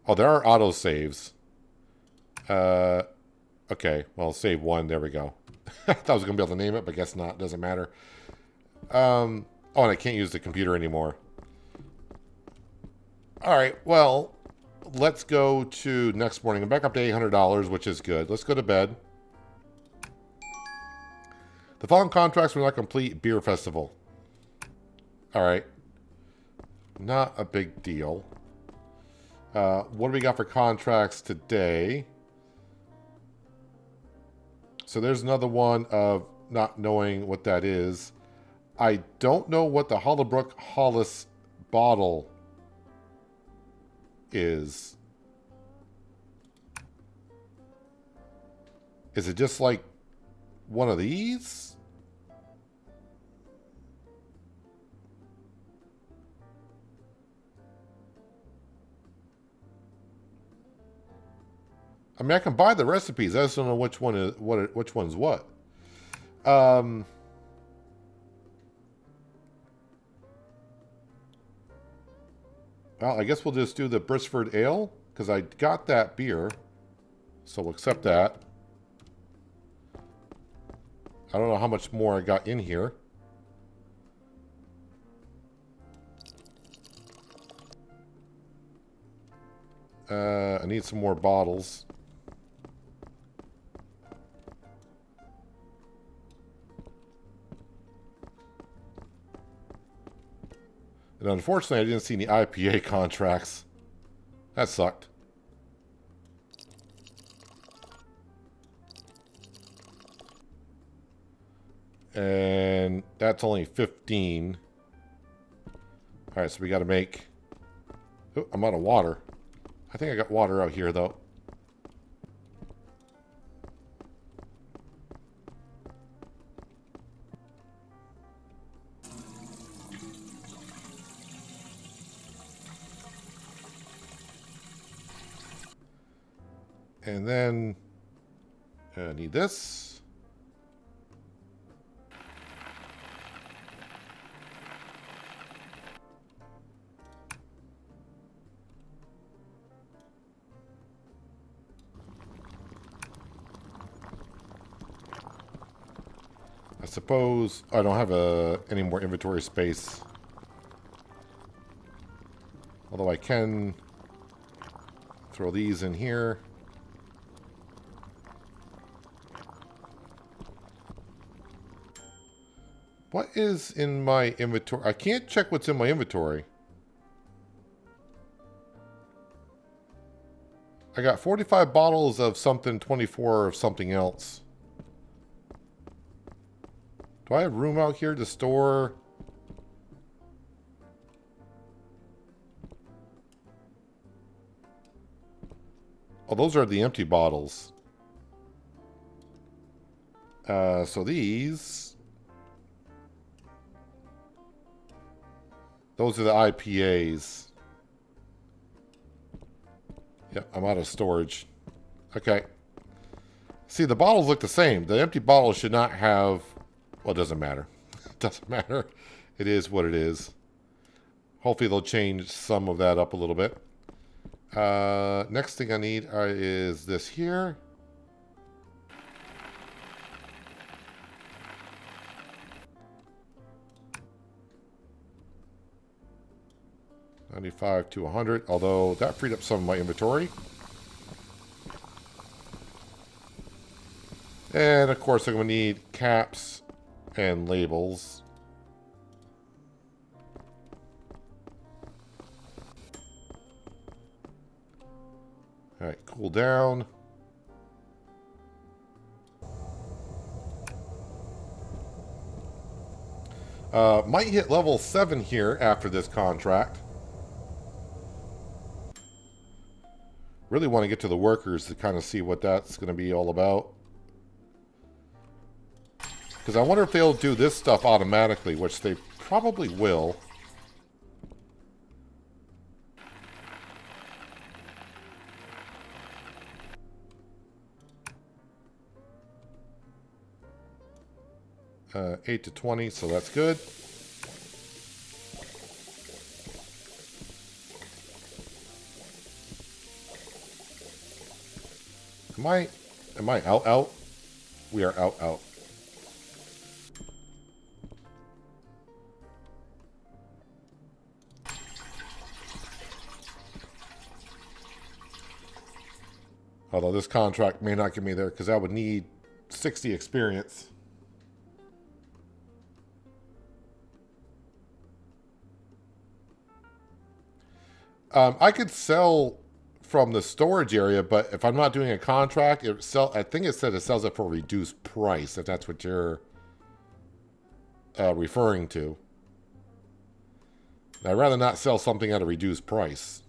Oh, there are auto saves. Okay. Well, save one. There we go. I thought I was gonna be able to name it, but guess not. Doesn't matter. Oh, and I can't use the computer anymore. All right. Well, let's go to next morning. I'm back up to $800, which is good. Let's go to bed. The following contracts were not complete. Beer festival. All right. Not a big deal. What do we got for contracts today? So there's another one of not knowing what that is. I don't know what the Hollowbrook Hollis bottle is. Is it just like one of these? I mean, I can buy the recipes. I just don't know which one is which one's what. Well, I guess we'll just do the Brisford Ale because I got that beer, so we'll accept that. I don't know how much more I got in here. I need some more bottles. And unfortunately, I didn't see any IPA contracts. That sucked. And that's only 15. All right, so we got to make... Oh, I'm out of water. I think I got water out here, though. And then I need this. I suppose I don't have any more inventory space. Although I can throw these in here. What is in my inventory? I can't check what's in my inventory. I got 45 bottles of something, 24 of something else. Do I have room out here to store? Oh, those are the empty bottles. So these... Those are the IPAs. Yep, I'm out of storage. Okay. See, the bottles look the same. The empty bottles should not have... Well, it doesn't matter. It doesn't matter. It is what it is. Hopefully they'll change some of that up a little bit. Next thing I need is this here. $95 to $100, although that freed up some of my inventory. And of course I'm going to need caps and labels. Alright, cool down. Might hit level 7 here after this contract. Really want to get to the workers to kind of see what that's going to be all about. Because I wonder if they'll do this stuff automatically, which they probably will. 8 to 20, so that's good. Am I out? We are out. Although this contract may not get me there because I would need 60 experience. I could sell from the storage area, but if I'm not doing a contract, I think it said it sells it for a reduced price, if that's what you're referring to. I'd rather not sell something at a reduced price.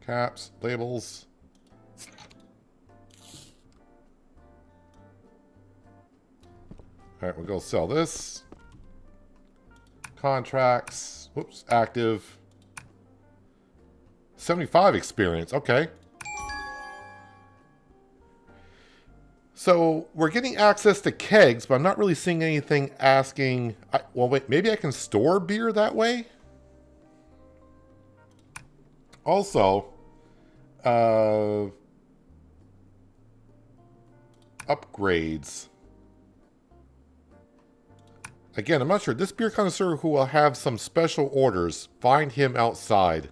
Caps, labels. All right, we'll go sell this. Contracts. Whoops, active. 75 experience. Okay. So we're getting access to kegs, but I'm not really seeing anything asking. Well, wait, maybe I can store beer that way? Also, upgrades. Again, I'm not sure. This beer connoisseur who will have some special orders, find him outside.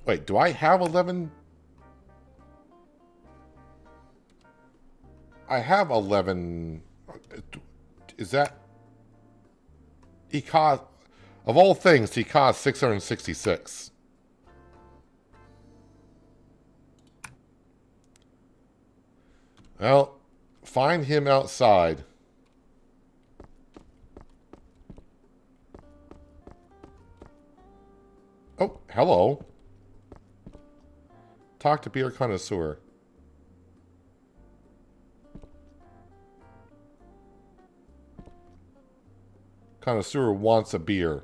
Wait, do I have 11? I have 11. Is that... He cost... Of all things, he cost 666. Well, find him outside. Oh, hello. Talk to beer connoisseur. Connoisseur wants a beer.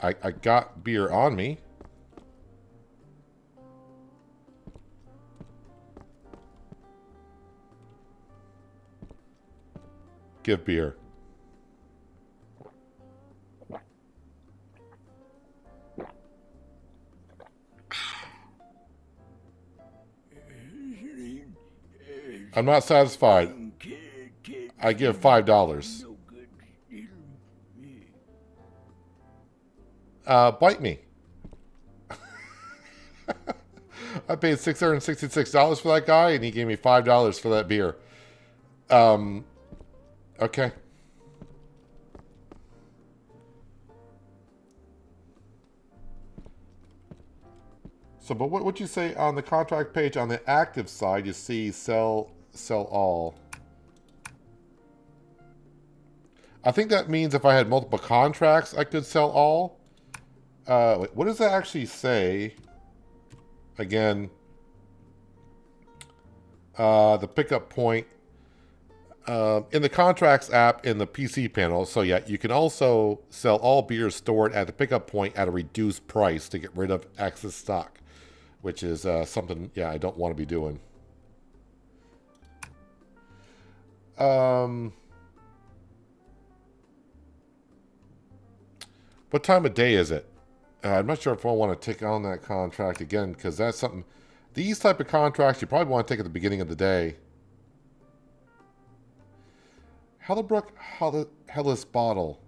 I got beer on me. Give beer. I'm not satisfied. I give $5. Bite me. I paid $666 for that guy, and he gave me $5 for that beer. Okay. So, but what would you say on the contract page on the active side? You see sell all. I think that means if I had multiple contracts, I could sell all. Wait, what does that actually say? Again, the pickup point in the contracts app in the PC panel. So yeah, you can also sell all beers stored at the pickup point at a reduced price to get rid of excess stock, which is something, yeah, I don't want to be doing. What time of day is it? I'm not sure if I want to take on that contract again, because that's something... These type of contracts you probably want to take at the beginning of the day. Hellebrook Hellas bottle.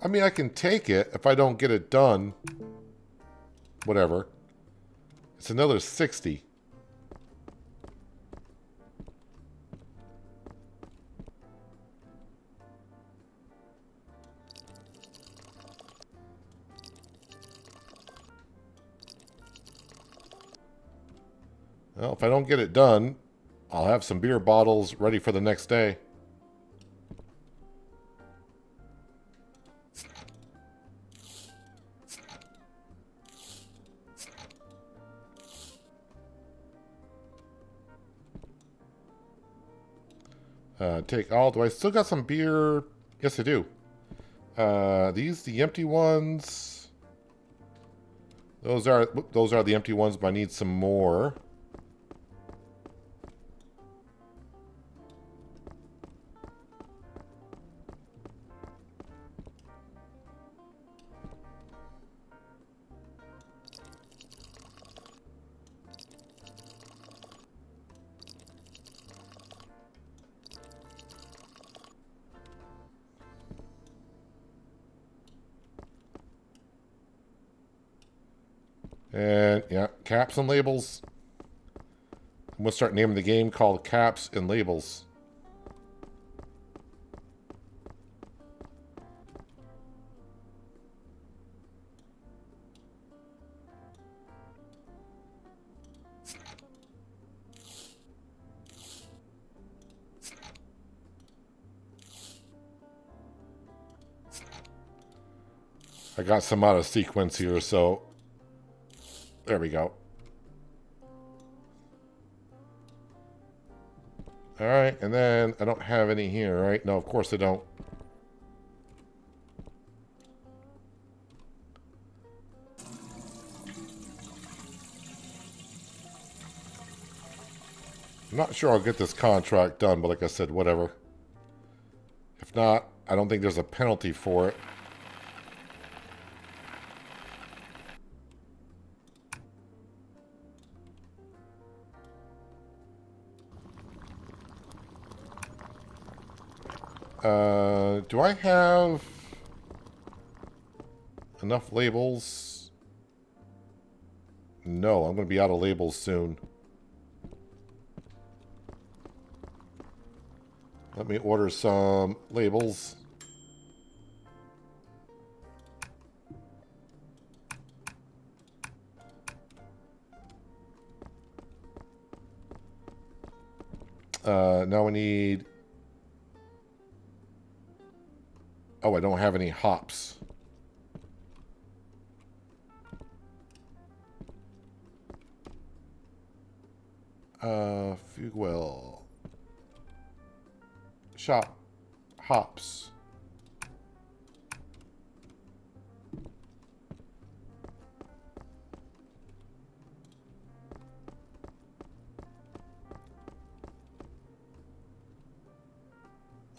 I mean, I can take it if I don't get it done. Whatever. It's another 60. Well, if I don't get it done, I'll have some beer bottles ready for the next day. Take all. Do I still got some beer? Yes, I do. These the empty ones. Those are the empty ones, but I need some more. And yeah, caps and labels. I'm gonna start naming the game called Caps and Labels. I got some out of sequence here, so there we go. Alright, and then I don't have any here, right? No, of course I don't. I'm not sure I'll get this contract done, but like I said, whatever. If not, I don't think there's a penalty for it. Do I have enough labels? No, I'm going to be out of labels soon. Let me order some labels. Now we need... Oh, I don't have any hops. Fuel. Shop. Hops.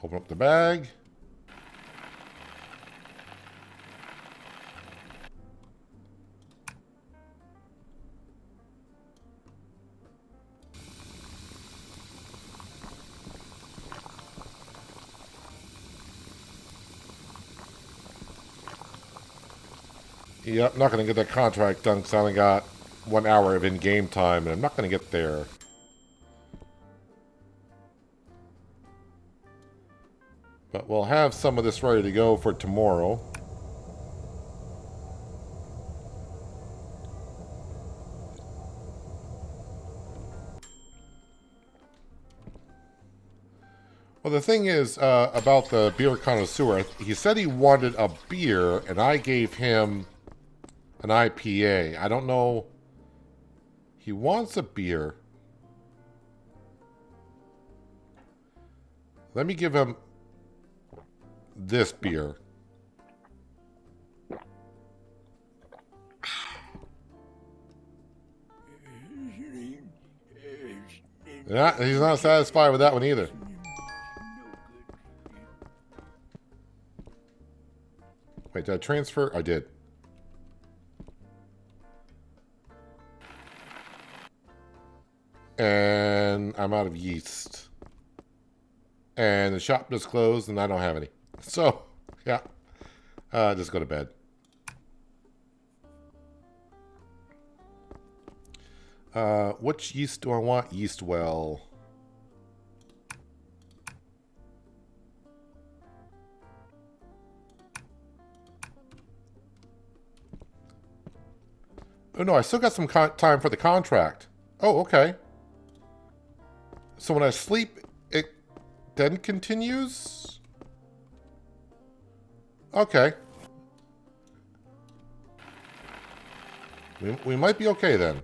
Open up the bag. Yep, not going to get that contract done because I only got 1 hour of in-game time, and I'm not going to get there. But we'll have some of this ready to go for tomorrow. Well, the thing is about the beer connoisseur, he said he wanted a beer, and I gave him an IPA. I don't know. He wants a beer. Let me give him this beer. He's not satisfied with that one either. Wait, did I transfer? I did. And I'm out of yeast. And the shop just closed and I don't have any. So, yeah. Just go to bed. Which yeast do I want? Yeast well. Oh no, I still got some time for the contract. Oh, okay. So when I sleep, it then continues? Okay. We might be okay then.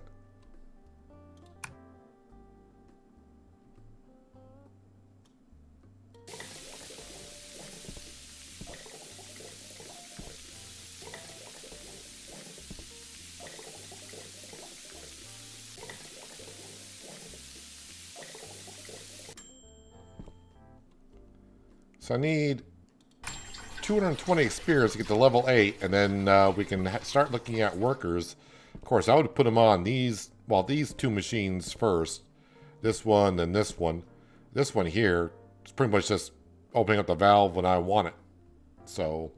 So I need 220 experience to get to level 8, and then we can start looking at workers. Of course, I would put them on these, well, these two machines first. This one and this one. This one here is pretty much just opening up the valve when I want it. So...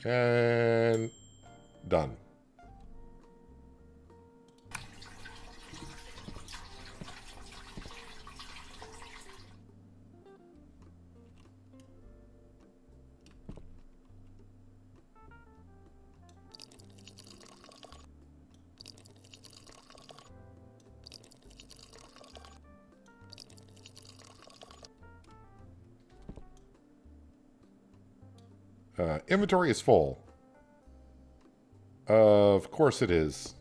and done. Inventory is full. Of course it is.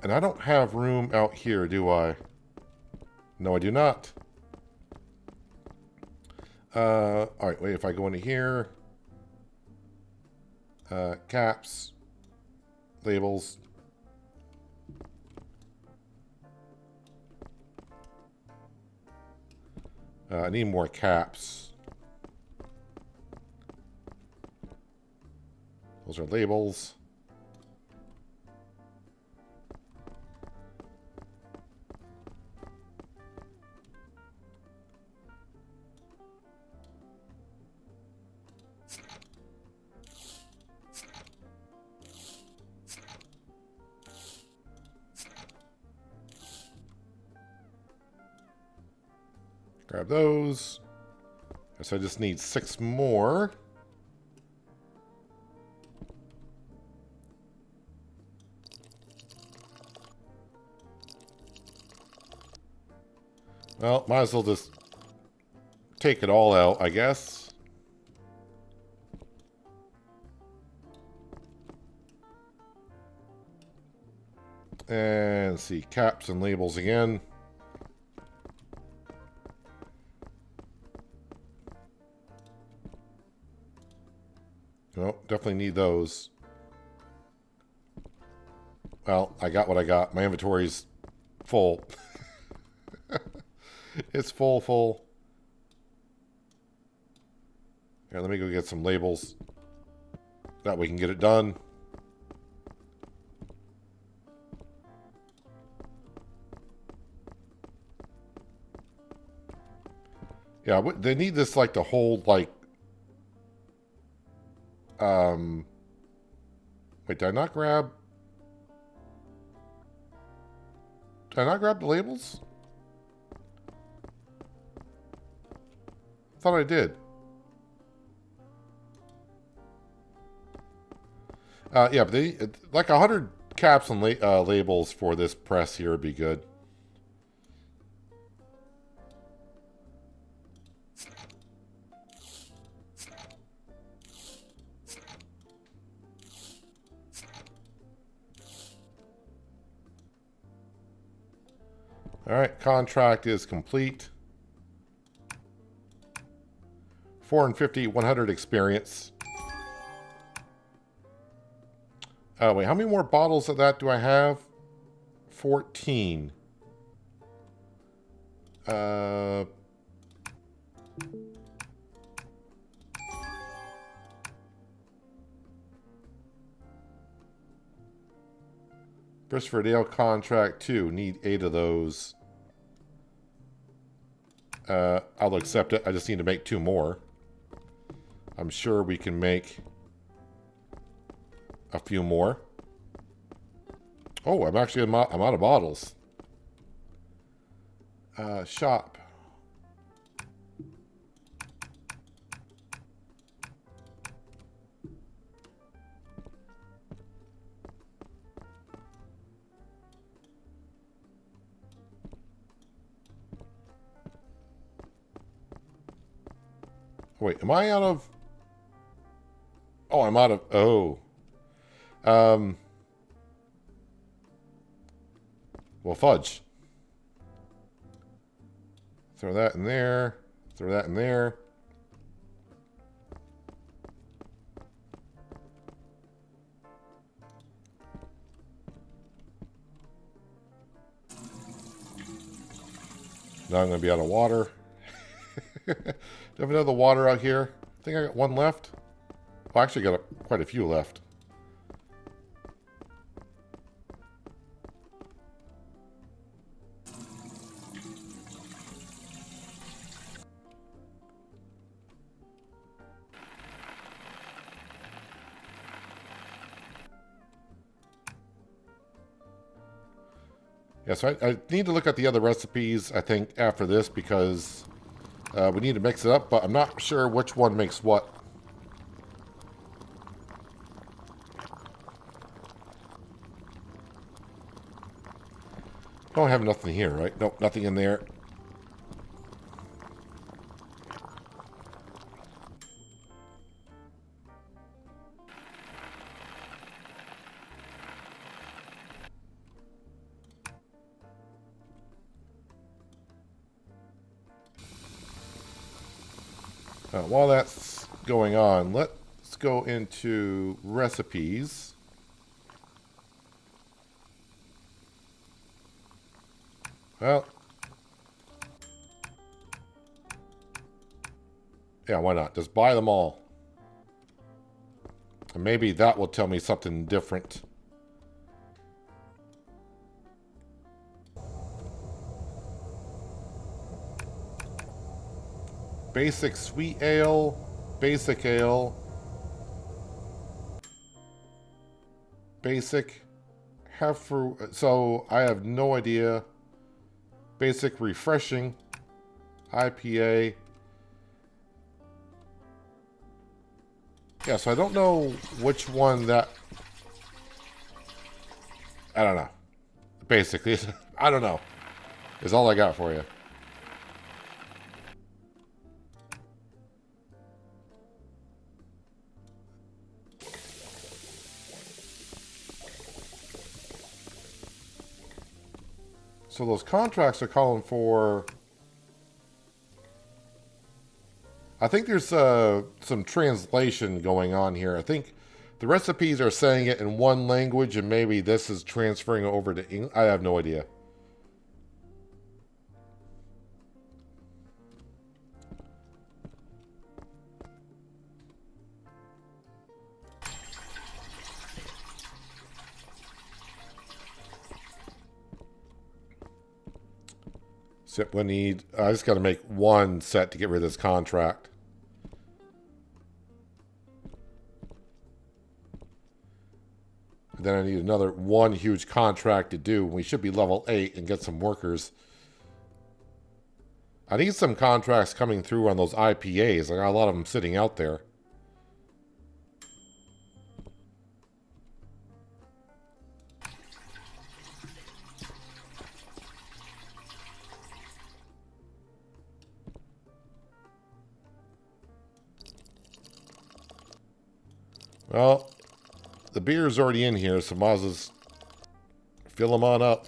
And I don't have room out here, do I? No, I do not. Alright, wait, if I go into here... caps. Labels. I need more caps. Those are labels. Grab those. Guess I just need 6 more. Well, might as well just take it all out, I guess. And see, caps and labels again. No, definitely need those. Well, I got what I got. My inventory's full. It's full. Here, let me go get some labels. That we can get it done. Yeah, they need this like to hold like... Wait, did I not grab... Did I not grab the labels? Thought I did. Yeah, but they like 100 caps and labels for this press here would be good. All right, contract is complete. 450, 100 experience. Wait, how many more bottles of that do I have? 14. Christopher Dale contract 2. Need 8 of those. I'll accept it. I just need to make 2 more. I'm sure we can make a few more. Oh, I'm actually I'm out of bottles. Shop. Wait, am I out of... Oh, I'm out of... Oh. Well, fudge. Throw that in there. Throw that in there. Now I'm going to be out of water. Do I have another water out here? I think I got one left. Well, I actually got quite a few left. Yeah, so I need to look at the other recipes, I think, after this, because we need to mix it up, but I'm not sure which one makes what. Don't have nothing here, right? Nope, nothing in there. While that's going on, let's go into recipes. Well, yeah, why not? Just buy them all. And maybe that will tell me something different. Basic sweet ale, basic ale, basic so I have no idea. Basic refreshing, IPA. Yeah, so I don't know which one that... I don't know. Basically, I don't know. Is all I got for you. So those contracts are calling for... I think there's some translation going on here. I think the recipes are saying it in one language and maybe this is transferring over to English. I have no idea. Except we need... I just got to make one set to get rid of this contract. And then I need another one huge contract to do. We should be level 8 and get some workers. I need some contracts coming through on those IPAs. I got a lot of them sitting out there. Well, the beer is already in here, so might as well fill them on up.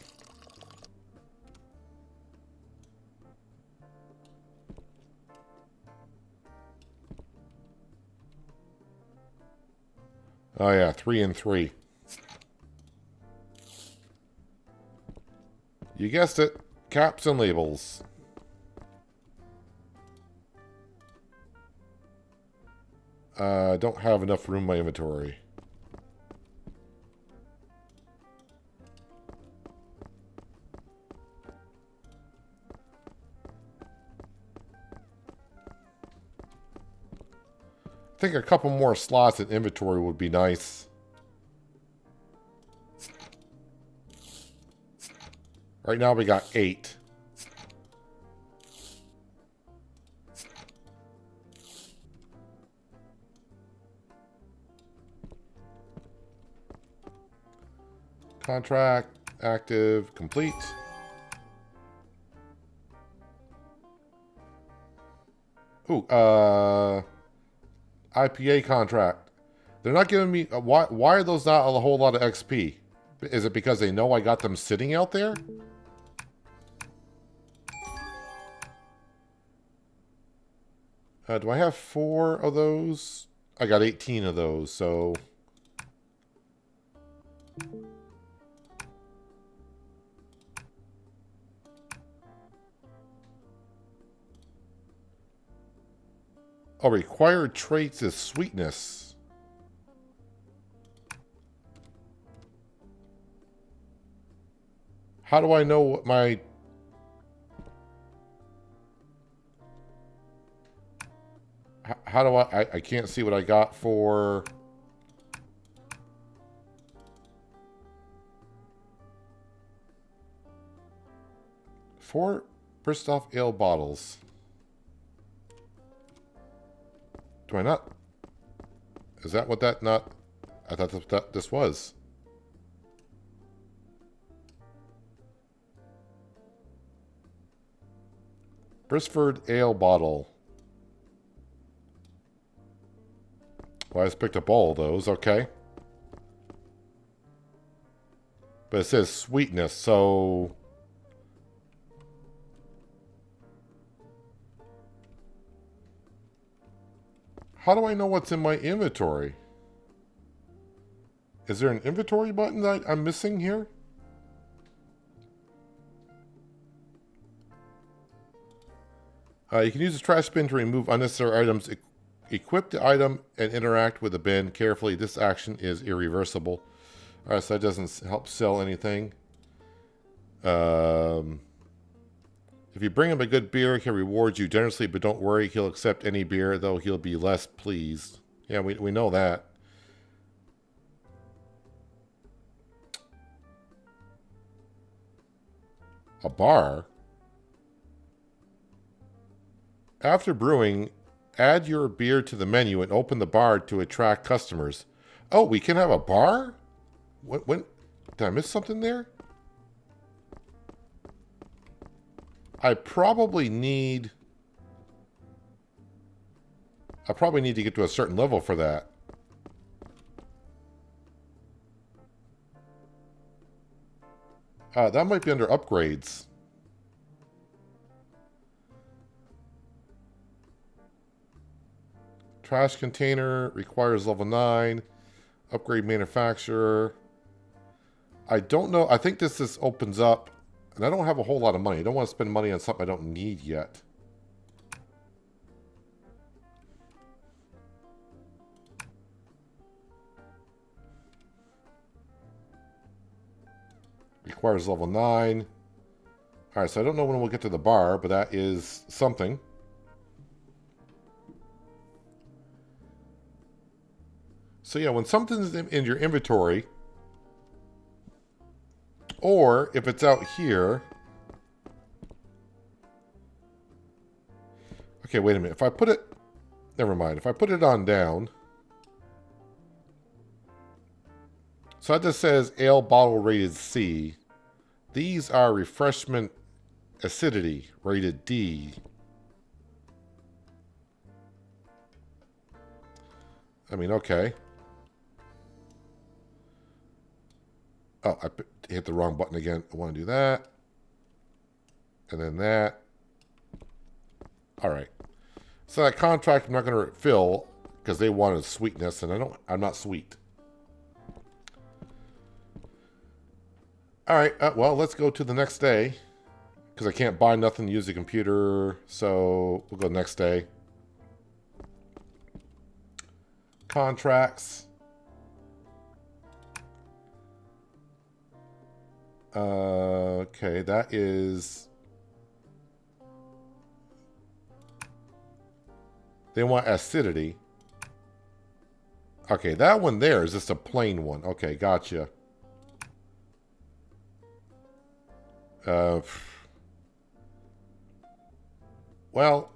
Oh yeah, 3 and 3. You guessed it, caps and labels. Don't have enough room in my inventory. I think a couple more slots in inventory would be nice. Right now we got 8. Contract, active, complete. Ooh, IPA contract. They're not giving me... why are those not a whole lot of XP? Is it because they know I got them sitting out there? Do I have 4 of those? I got 18 of those, so... Oh, required traits is sweetness. How do I know what my... How do I can't see what I got for... Four Bristoff ale bottles. Do I not? Is that what that not... I thought that this was. Brisford ale bottle. Well, I just picked up all of those, okay. But it says sweetness, so... How do I know what's in my inventory? Is there an inventory button that I'm missing here? You can use the trash bin to remove unnecessary items. Equip the item and interact with the bin carefully. This action is irreversible. Alright, so that doesn't help sell anything. If you bring him a good beer, he'll reward you generously, but don't worry, he'll accept any beer, though he'll be less pleased. Yeah, we know that. A bar? After brewing, add your beer to the menu and open the bar to attract customers. Oh, we can have a bar? When did I miss something there? I probably need to get to a certain level for that. That might be under upgrades. Trash container requires level 9. Upgrade manufacturer. I don't know. I think this opens up. And I don't have a whole lot of money. I don't want to spend money on something I don't need yet. Requires level 9. Alright, so I don't know when we'll get to the bar, but that is something. So yeah, when something's in your inventory, or if it's out here. Okay, wait a minute. If I put it... Never mind. If I put it on down. So that just says ale bottle rated C. These are refreshment acidity rated D. I mean, okay. Oh, I hit the wrong button again. I want to do that. And then that. All right. So that contract I'm not going to fill because they wanted sweetness, and I'm not sweet. All right. Well, let's go to the next day because I can't buy nothing, use the computer. So we'll go next day. Contracts. Okay, that is... They want acidity. Okay, that one there is just a plain one. Okay, gotcha. Well,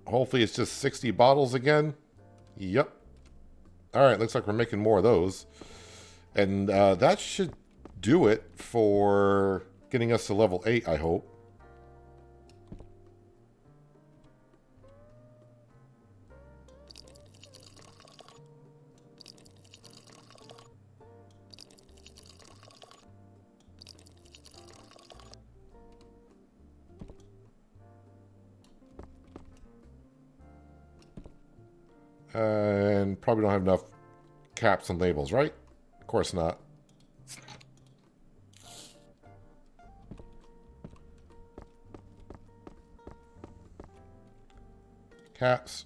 hopefully it's just 60 bottles again. Yep. Alright, looks like we're making more of those. And that should do it for getting us to level 8, I hope. And probably don't have enough caps and labels, right? Of course not. Caps,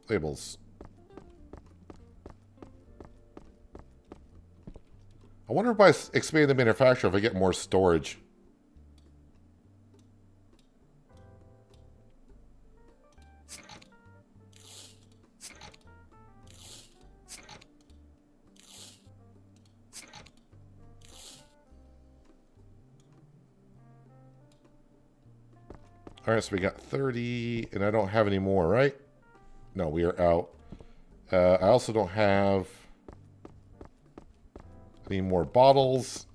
labels. I wonder if by expanding the manufacturer if I get more storage. All right, so we got 30, and I don't have any more, right? No, we are out. I also don't have any more bottles.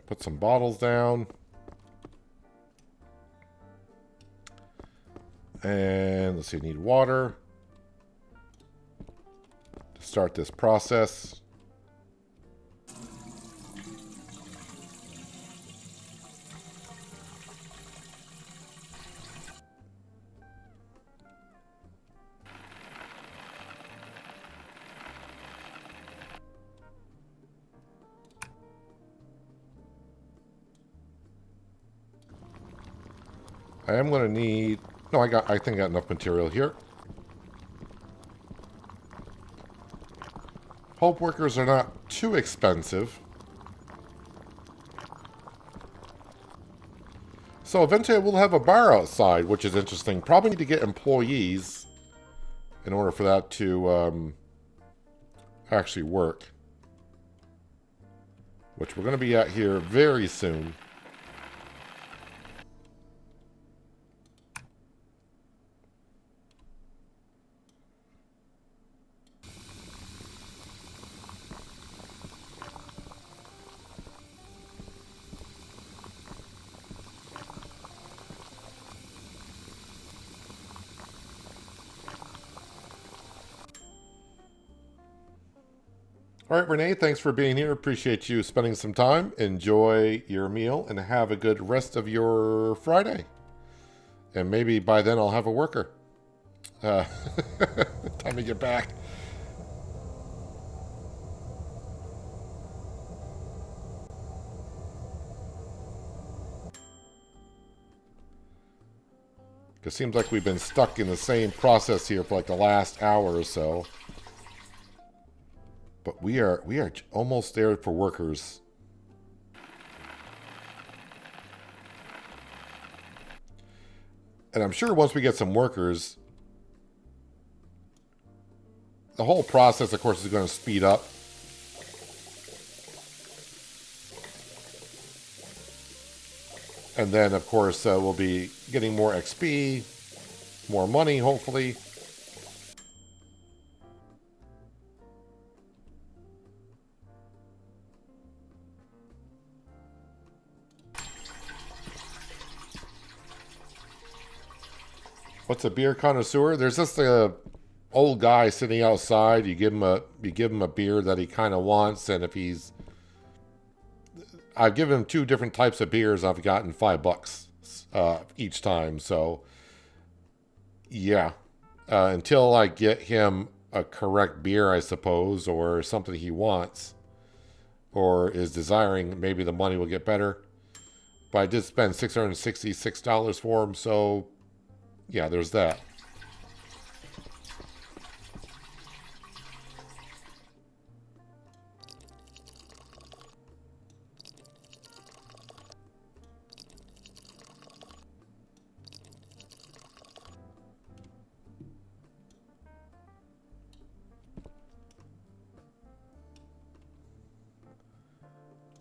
Put some bottles down. And let's see, need water to start this process. I am going to need... No, I think I got enough material here. Hope workers are not too expensive. So eventually we'll have a bar outside, which is interesting. Probably need to get employees in order for that to actually work. Which we're going to be at here very soon. All right, Renee, thanks for being here. Appreciate you spending some time. Enjoy your meal and have a good rest of your Friday. And maybe by then I'll have a worker. Time to get back. It seems like we've been stuck in the same process here for like the last hour or so. But we are almost there for workers. And I'm sure once we get some workers, the whole process, of course, is going to speed up. And then, of course, we'll be getting more XP, more money, hopefully. What's a beer connoisseur? There's just a old guy sitting outside. You give him a beer that he kind of wants, and if he's, I've given him 2 different types of beers. I've gotten $5 each time. So yeah, until I get him a correct beer, I suppose, or something he wants or is desiring, maybe the money will get better. But I did spend $666 for him, so yeah, there's that.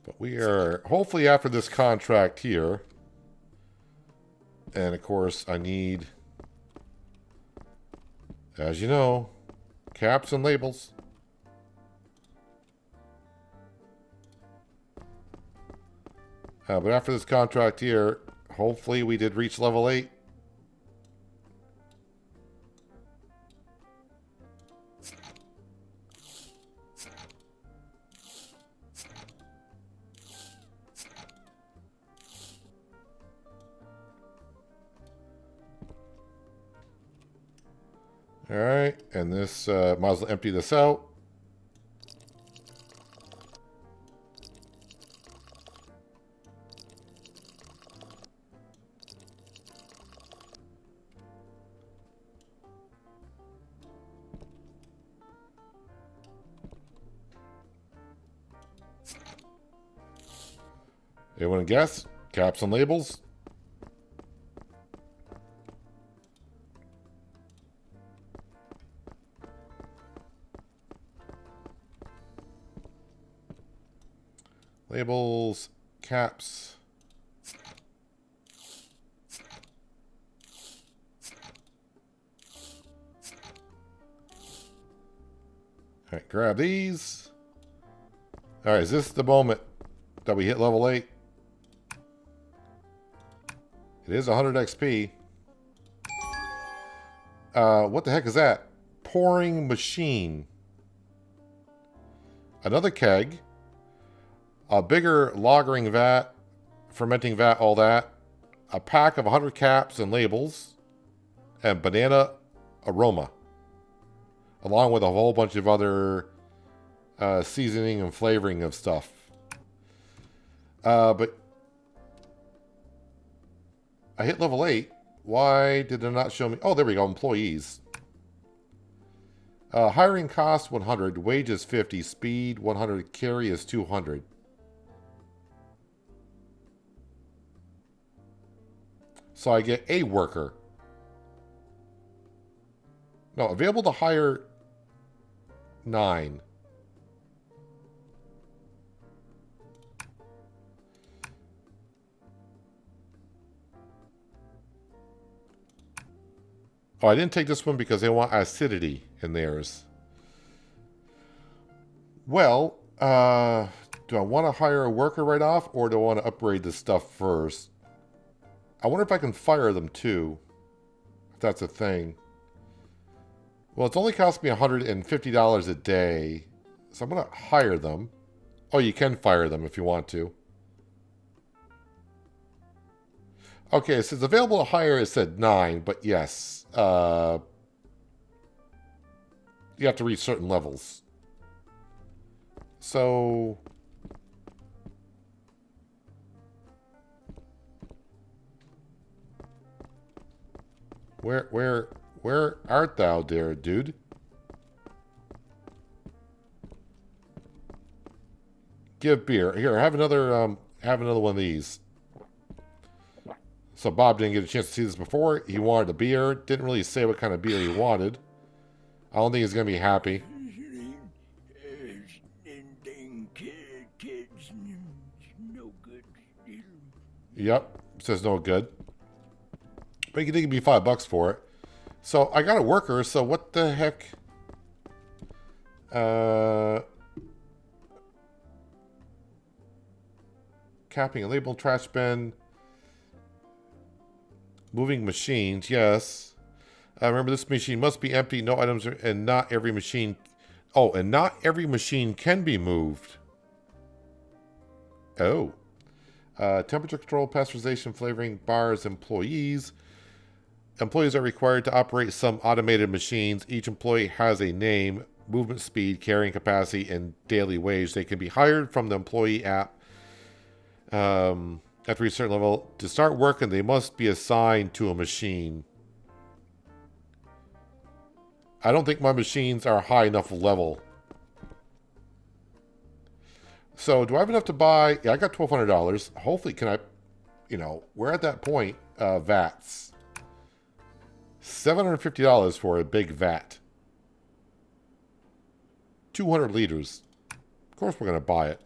But we are hopefully after this contract here. And of course, I need, as you know, caps and labels. But after this contract here, hopefully we did reach level 8. All right, and this, might as well empty this out. Anyone guess? Caps and labels? Labels, caps. All right, grab these. All right, is this the moment that we hit level 8? It is 100 XP. What the heck is that? Pouring machine. Another keg. A bigger lagering vat. Fermenting vat, all that. A pack of 100 caps and labels. And banana aroma. Along with a whole bunch of other seasoning and flavoring of stuff. But I hit level 8. Why did it not show me? Oh, there we go. Employees. Hiring cost 100. Wages 50. Speed 100. Carry is 200. So I get a worker. No, available to hire 9. Oh, I didn't take this one because they want acidity in theirs. Well, do I want to hire a worker right off, or do I want to upgrade this stuff first? I wonder if I can fire them too, if that's a thing. Well, it's only cost me $150 a day, so I'm going to hire them. Oh, you can fire them if you want to. Okay, so it's available to hire. It said 9, but yes. You have to reach certain levels. So... Where art thou, dear dude? Give beer. Here, have another one of these. So Bob didn't get a chance to see this before. He wanted a beer. Didn't really say what kind of beer he wanted. I don't think he's going to be happy. Yep. Says no good. But you can give me $5 for it. So I got a worker, so what the heck? Capping a label, trash bin. Moving machines, yes. Remember, this machine must be empty. No items, and not every machine... Oh, and not every machine can be moved. Oh. Temperature control, pasteurization, flavoring, bars, employees. Employees are required to operate some automated machines. Each employee has a name, movement speed, carrying capacity, and daily wage. They can be hired from the employee app. After a certain level, to start working, they must be assigned to a machine. I don't think my machines are high enough level. So, do I have enough to buy? Yeah, I got $1,200. Hopefully, can I... You know, we're at that point. Vats. $750 for a big vat. 200 liters. Of course, we're going to buy it.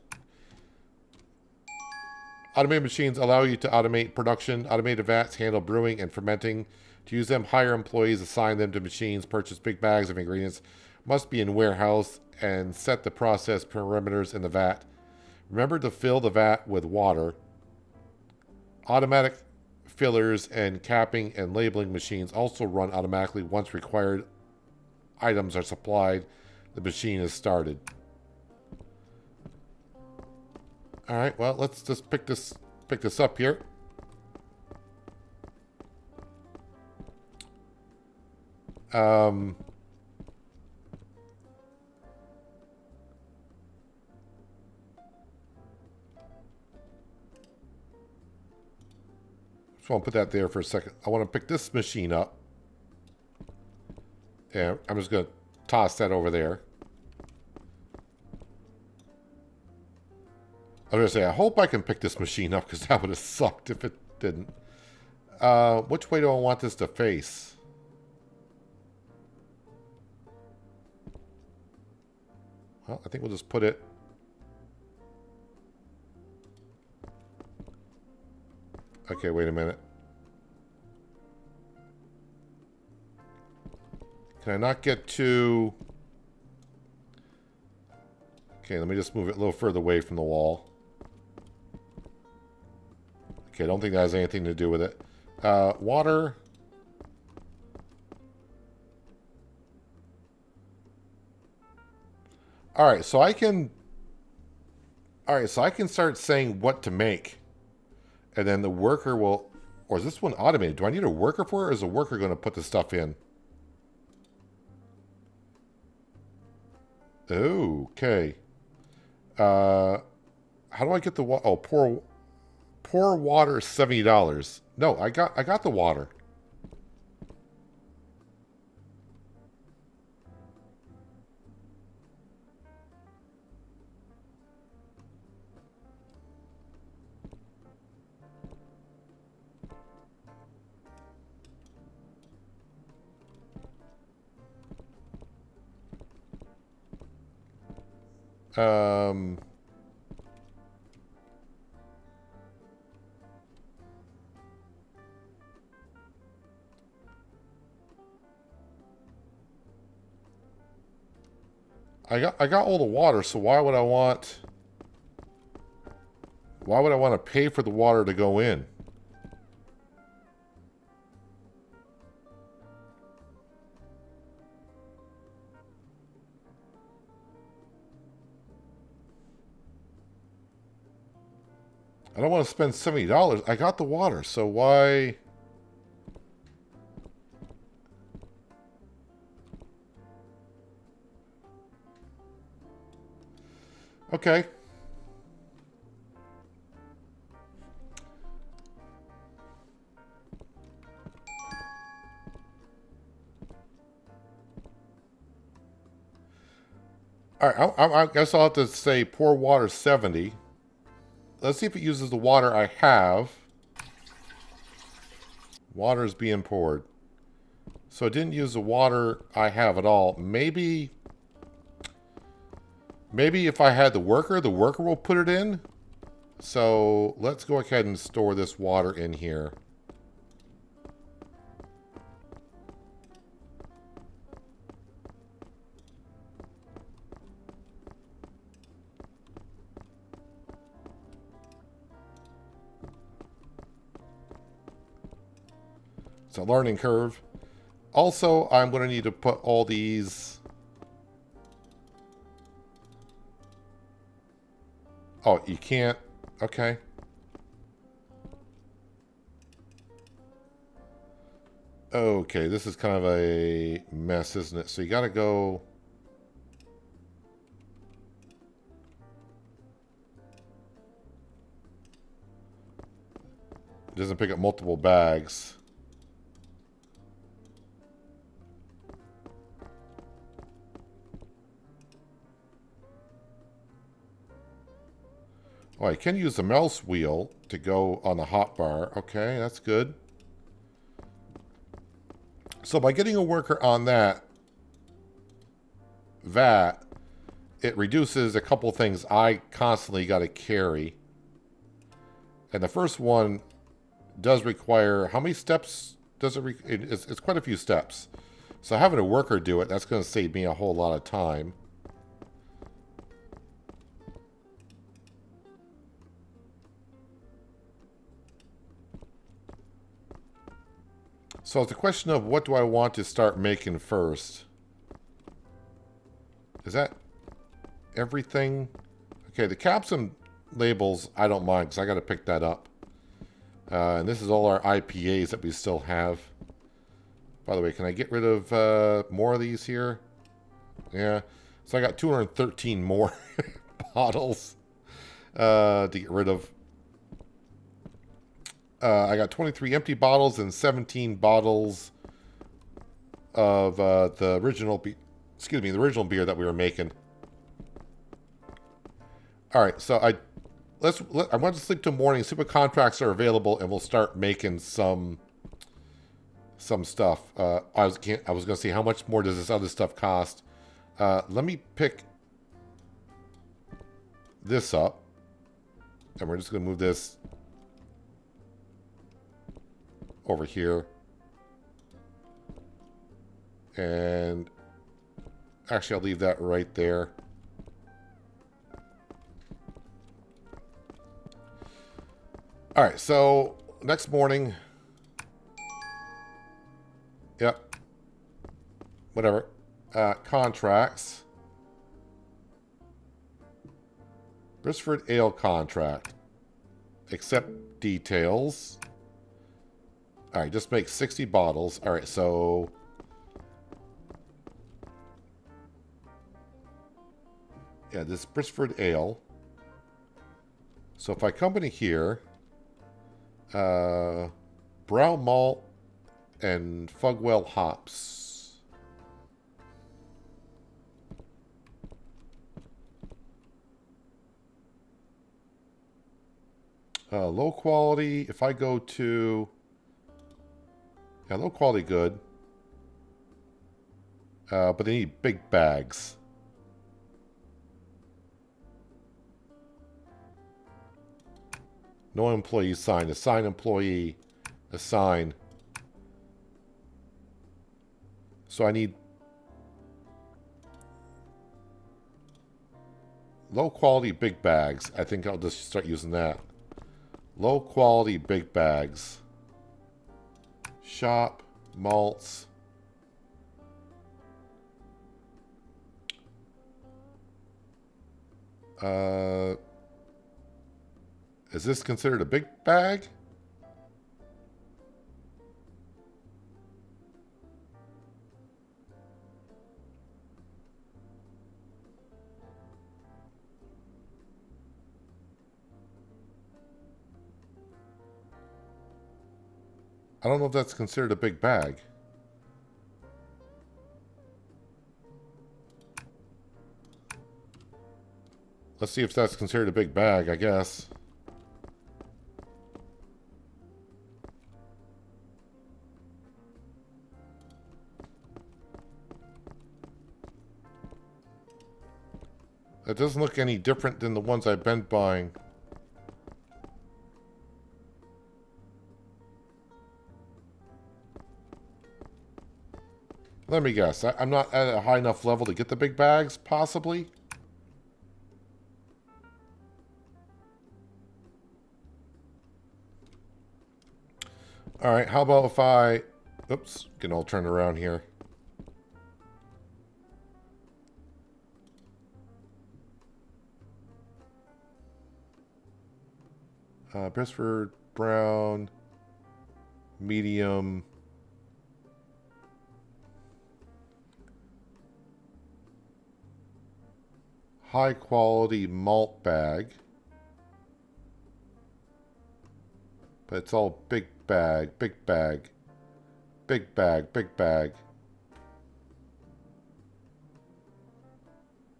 Automated machines allow you to automate production. Automated vats handle brewing and fermenting. To use them, hire employees, assign them to machines, purchase big bags of ingredients, must be in warehouse, and set the process parameters in the vat. Remember to fill the vat with water. Automatic fillers and capping and labeling machines also run automatically once required items are supplied. The machine is started. All right, well, let's just pick this up here. So I'll put that there for a second. I want to pick this machine up. And I'm just going to toss that over there. I was going to say, I hope I can pick this machine up because that would have sucked if it didn't. Which way do I want this to face? Well, I think we'll just put it... Okay, wait a minute. Can I not get to... Okay, let me just move it a little further away from the wall. Okay, I don't think that has anything to do with it. Water. Alright, so I can... Alright, so I can start saying what to make. And then the worker will... Or is this one automated? Do I need a worker for it, or is the worker going to put the stuff in? Okay. How do I get the water? Oh, pour water, $70. No, I got the water. I got all the water, so why would I want to pay for the water to go in? I don't want to spend $70. I got the water, so why? Okay. All right, I guess I'll have to say pour water 70. Let's see if it uses the water I have. Water is being poured. So it didn't use the water I have at all. Maybe if I had the worker will put it in. So let's go ahead and store this water in here. It's a learning curve. Also, I'm going to need to put all these... Oh, you can't... Okay. Okay, this is kind of a mess, isn't it? So you got to go... It doesn't pick up multiple bags. Oh, I can use the mouse wheel to go on the hotbar. Okay, that's good. So by getting a worker on that vat, it reduces a couple things I constantly got to carry. And the first one does require... How many steps does it... It's quite a few steps. So having a worker do it, that's going to save me a whole lot of time. So it's a question of what do I want to start making first? Is that everything? Okay, the caps and labels I don't mind because I got to pick that up. And this is all our IPAs that we still have. By the way, can I get rid of more of these here? Yeah. So I got 213 more bottles to get rid of. I got 23 empty bottles and 17 bottles of the original the original beer that we were making. All right, so I want to sleep till morning, see what contracts are available, and we'll start making some stuff. I was going to see how much more does this other stuff cost. Let me pick this up, and we're just going to move this over here. And actually, I'll leave that right there. All right, so next morning. Yep. Whatever. Contracts. Brisford Ale contract. Accept details. All right, just make 60 bottles. All right, so yeah, this Brisford Ale. So if I come in here, brown malt and Fugwell hops. Low quality. If I go to low quality, good. But they need big bags. No employee sign. Assign employee. Assign. So I need low quality big bags. I think I'll just start using that. Low quality big bags. Shop. Malts. Is this considered a big bag? I don't know if that's considered a big bag. Let's see if that's considered a big bag, I guess. It doesn't look any different than the ones I've been buying. Let me guess. I'm not at a high enough level to get the big bags, possibly? Alright, how about if I... Oops, getting all turned around here. Brisford, brown, medium... high quality malt bag. But it's all big bag, big bag, big bag, big bag.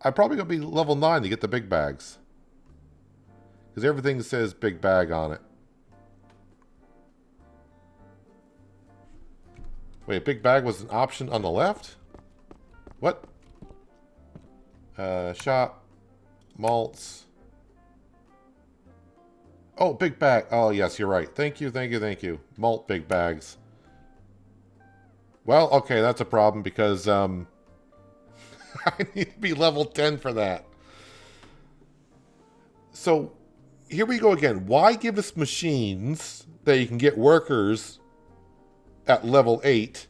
I'm probably going to be level 9 to get the big bags. Because everything says big bag on it. Wait, big bag was an option on the left? What? Shop. Malts. Oh, big bag. Oh, yes, you're right. Thank you, thank you, thank you. Malt big bags. Well, okay, that's a problem because I need to be level 10 for that. So, here we go again. Why give us machines that you can get workers at level 8?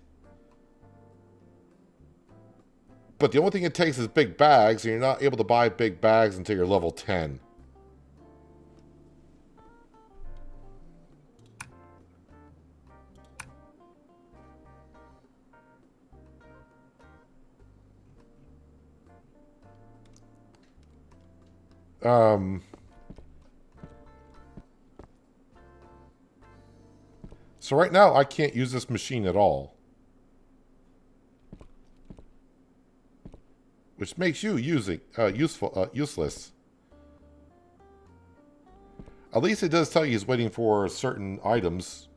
But the only thing it takes is big bags, and you're not able to buy big bags until you're level 10. So right now, I can't use this machine at all. Which makes you useless. At least it does tell you he's waiting for certain items.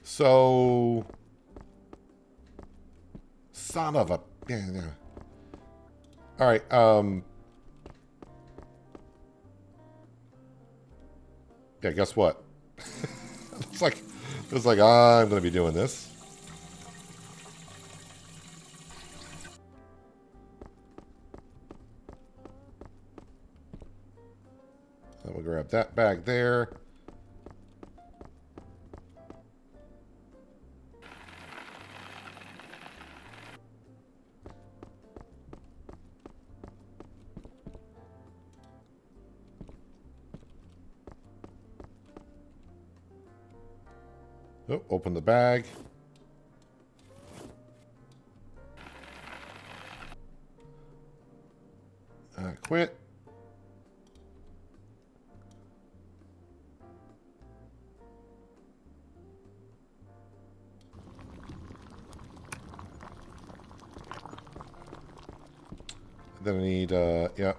So... Son of a... Yeah. Alright, yeah, guess what? It's like I'm going to be doing this. I'm going to grab that bag there. Oh, open the bag. Quit. Then I need, yeah.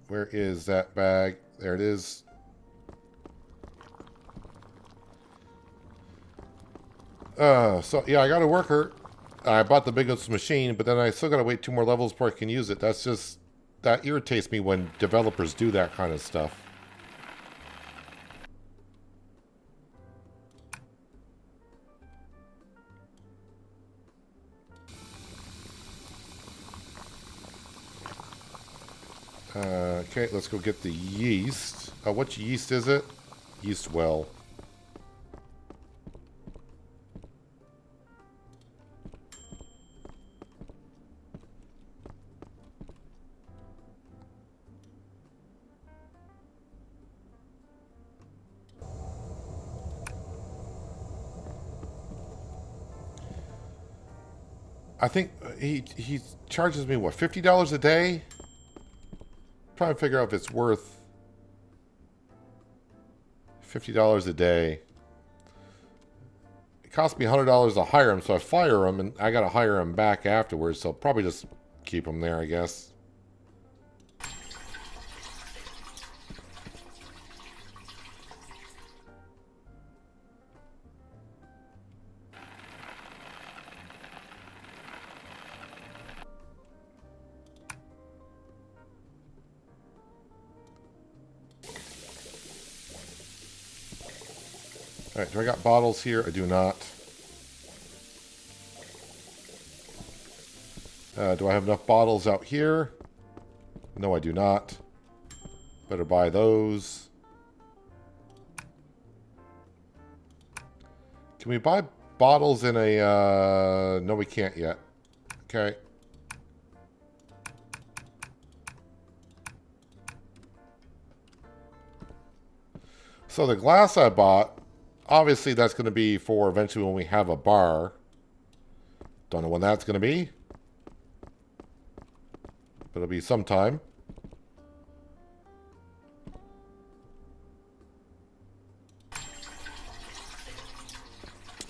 Where is that bag? There it is. So, yeah, I got a worker. I bought the biggest machine, but then I still got to wait 2 more levels before I can use it. That's just... That irritates me when developers do that kind of stuff. Okay, let's go get the yeast. What yeast is it? Yeast well. I think he charges me, what, $50 a day? Trying to figure out if it's worth $50 a day. It cost me $100 to hire him, so I fire him, and I got to hire him back afterwards, so I'll probably just keep him there, I guess. Alright, do I got bottles here? I do not. Do I have enough bottles out here? No, I do not. Better buy those. Can we buy bottles in a... No, we can't yet. Okay. So the glass I bought, obviously that's going to be for eventually when we have a bar. Don't know when that's going to be. But it'll be sometime.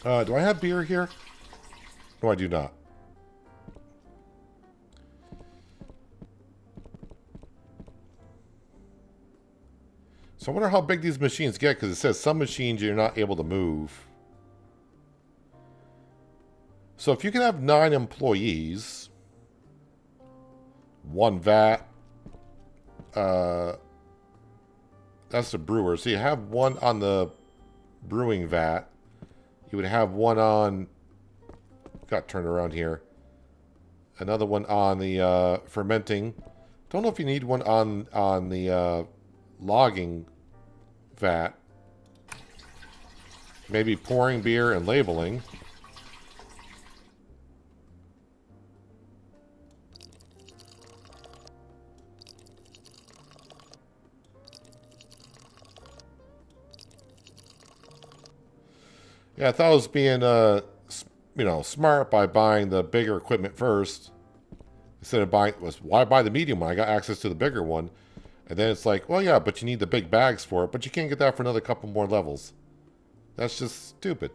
Do I have beer here? No, I do not. So I wonder how big these machines get, because it says some machines you're not able to move. So if you can have 9 employees, 1 vat, that's the brewer. So you have 1 on the brewing vat. You would have 1 on, got turned around here. Another one on the fermenting. Don't know if you need one on the logging vat. Maybe pouring beer and labeling. Yeah, I thought I was being, you know, smart by buying the bigger equipment first. Instead of buying, why buy the medium one? I got access to the bigger one. And then it's like, well, yeah, but you need the big bags for it, but you can't get that for another couple more levels. That's just stupid.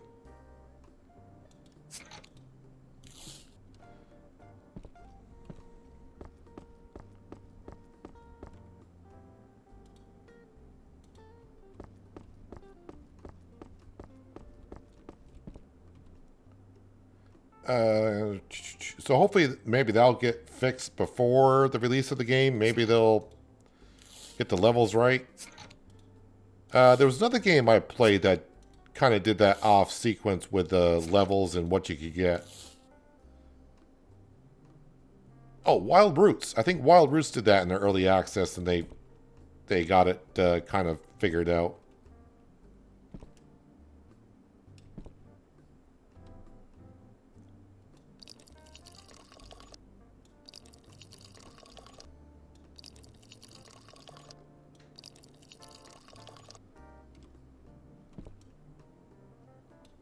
So hopefully, maybe that'll get fixed before the release of the game. Maybe they'll get the levels right. There was another game I played that kind of did that off sequence with the levels and what you could get. Oh, Wild Roots. I think Wild Roots did that in their early access, and they got it kind of figured out.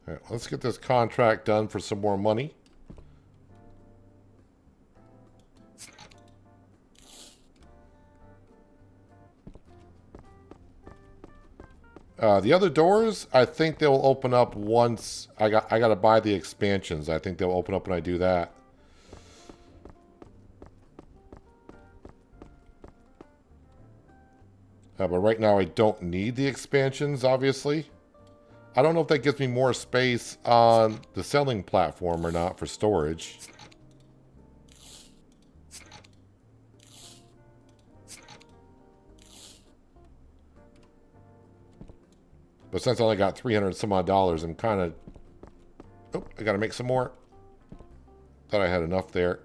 All right, let's get this contract done for some more money. The other doors, I think they'll open up once I got to buy the expansions. I think they'll open up when I do that. But right now I don't need the expansions, obviously. I don't know if that gives me more space on the selling platform or not for storage. But since I only got 300 some odd dollars, I'm kind of... Oh, I got to make some more. Thought I had enough there.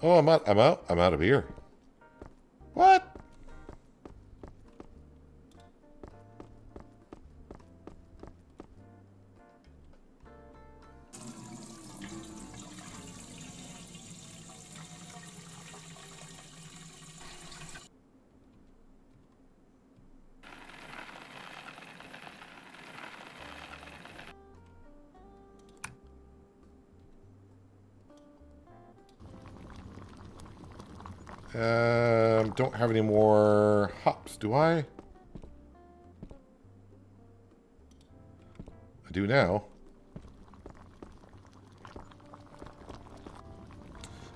Oh, I'm out of here. What? Don't have any more hops, do I? I do now.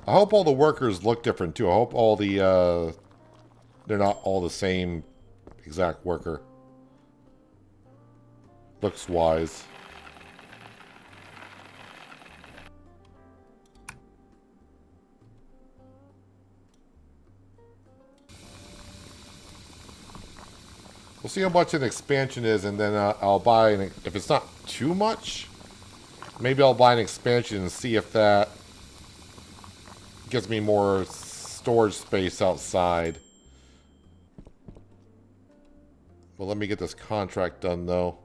I hope all the workers look different too. I hope all the they're not all the same exact worker. Looks wise. We'll see how much an expansion is, and then I'll buy an... If it's not too much, maybe I'll buy an expansion and see if that gives me more storage space outside. Well, let me get this contract done, though.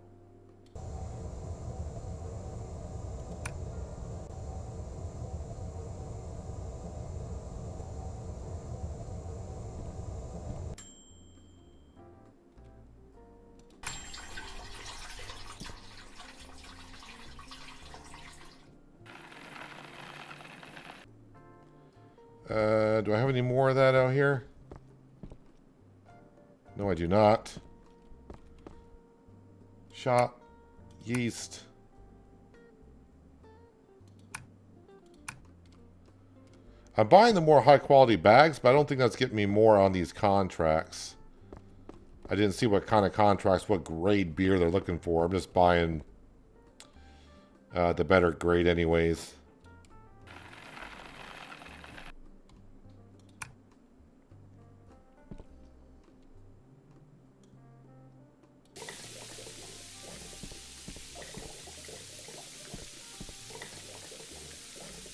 Do I have any more of that out here? No, I do not. Shop. Yeast. I'm buying the more high quality bags, but I don't think that's getting me more on these contracts. I didn't see what kind of contracts, what grade beer they're looking for. I'm just buying the better grade anyways.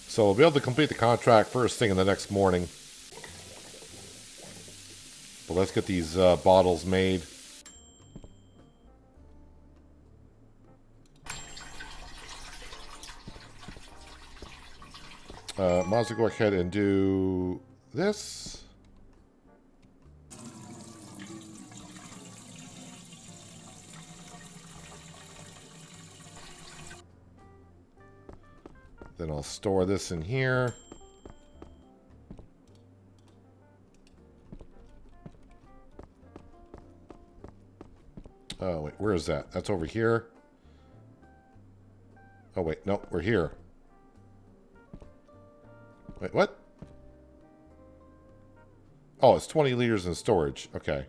So we'll be able to complete the contract first thing in the next morning. But let's get these bottles made. Might as well go ahead and do this. Then I'll store this in here. Oh, wait, where is that? That's over here. Oh, wait, no, we're here. Wait, what? Oh, it's 20 liters in storage. Okay.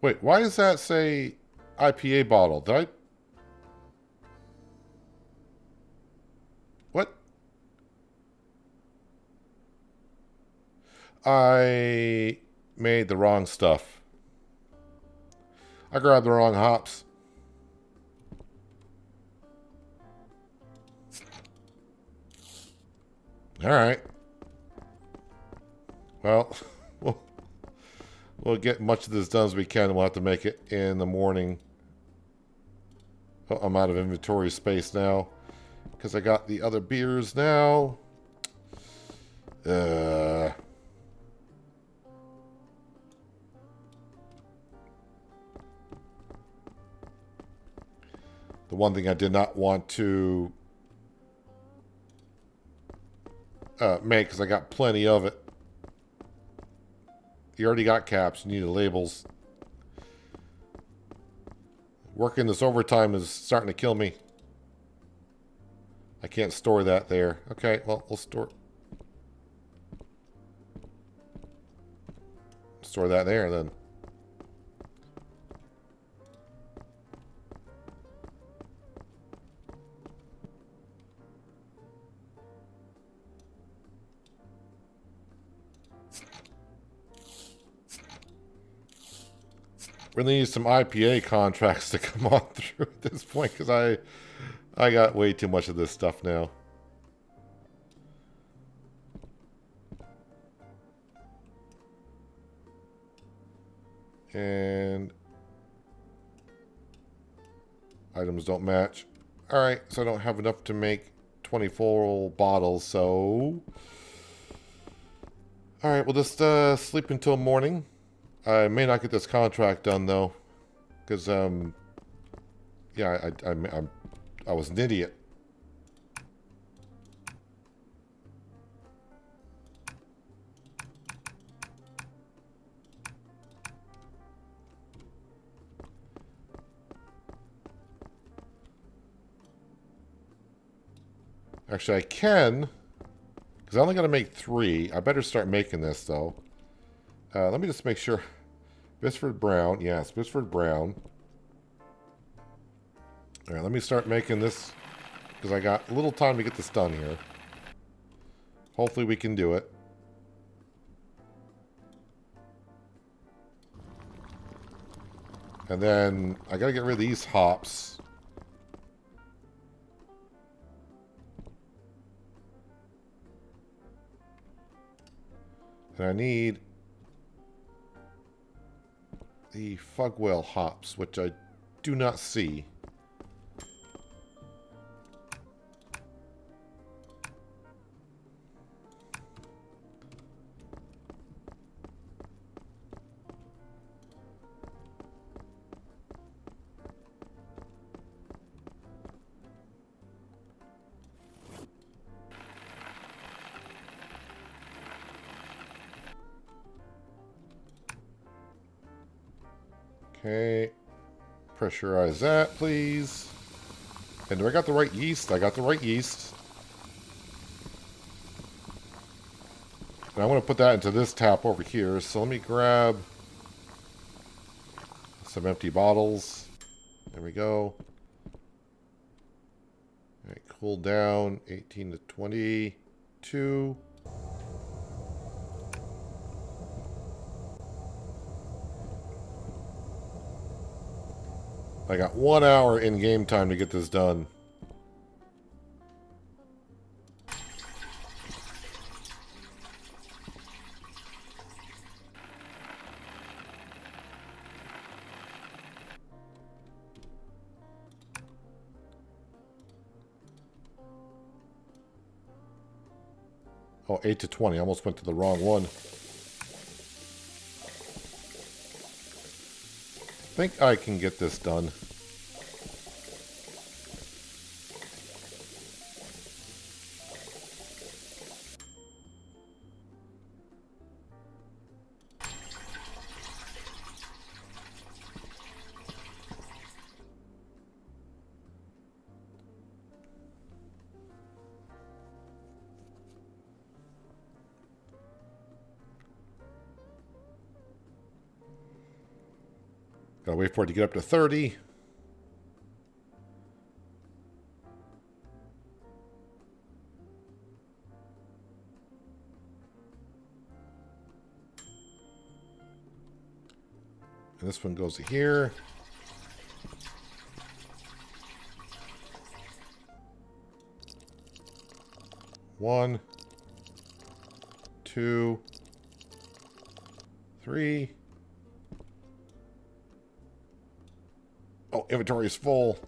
Wait, why does that say IPA bottle? Did I... What? I made the wrong stuff. I grabbed the wrong hops. Alright. Well, we'll get much of this done as we can. We'll have to make it in the morning. Oh, I'm out of inventory space now. Because I got the other beers now. The one thing I did not want to make, because I got plenty of it. You already got caps. You need the labels. Working this overtime is starting to kill me. I can't store that there. Okay, well, we'll store that there then. Really need some IPA contracts to come on through at this point, because I got way too much of this stuff now. And items don't match. Alright, so I don't have enough to make 24 bottles, so... Alright, we'll just sleep until morning. I may not get this contract done, though. Because, yeah, I was an idiot. Actually, I can, because I only got to make 3. I better start making this, though. Let me just make sure. Bisford Brown. Yes, Bisford Brown. All right, let me start making this, because I got a little time to get this done here. Hopefully we can do it. And then I got to get rid of these hops. And I need the Fugwell hops, which I do not see. Okay, pressurize that, please. And do I got the right yeast? I got the right yeast. And I want to put that into this tap over here, so let me grab some empty bottles. There we go. All right, cool down, 18 to 22. I got 1 hour in game time to get this done. Oh, 8 to 20. I almost went to the wrong one. I think I can get this done. Gotta wait for it to get up to 30. And this one goes to here. One, two, three. Oh, inventory is full.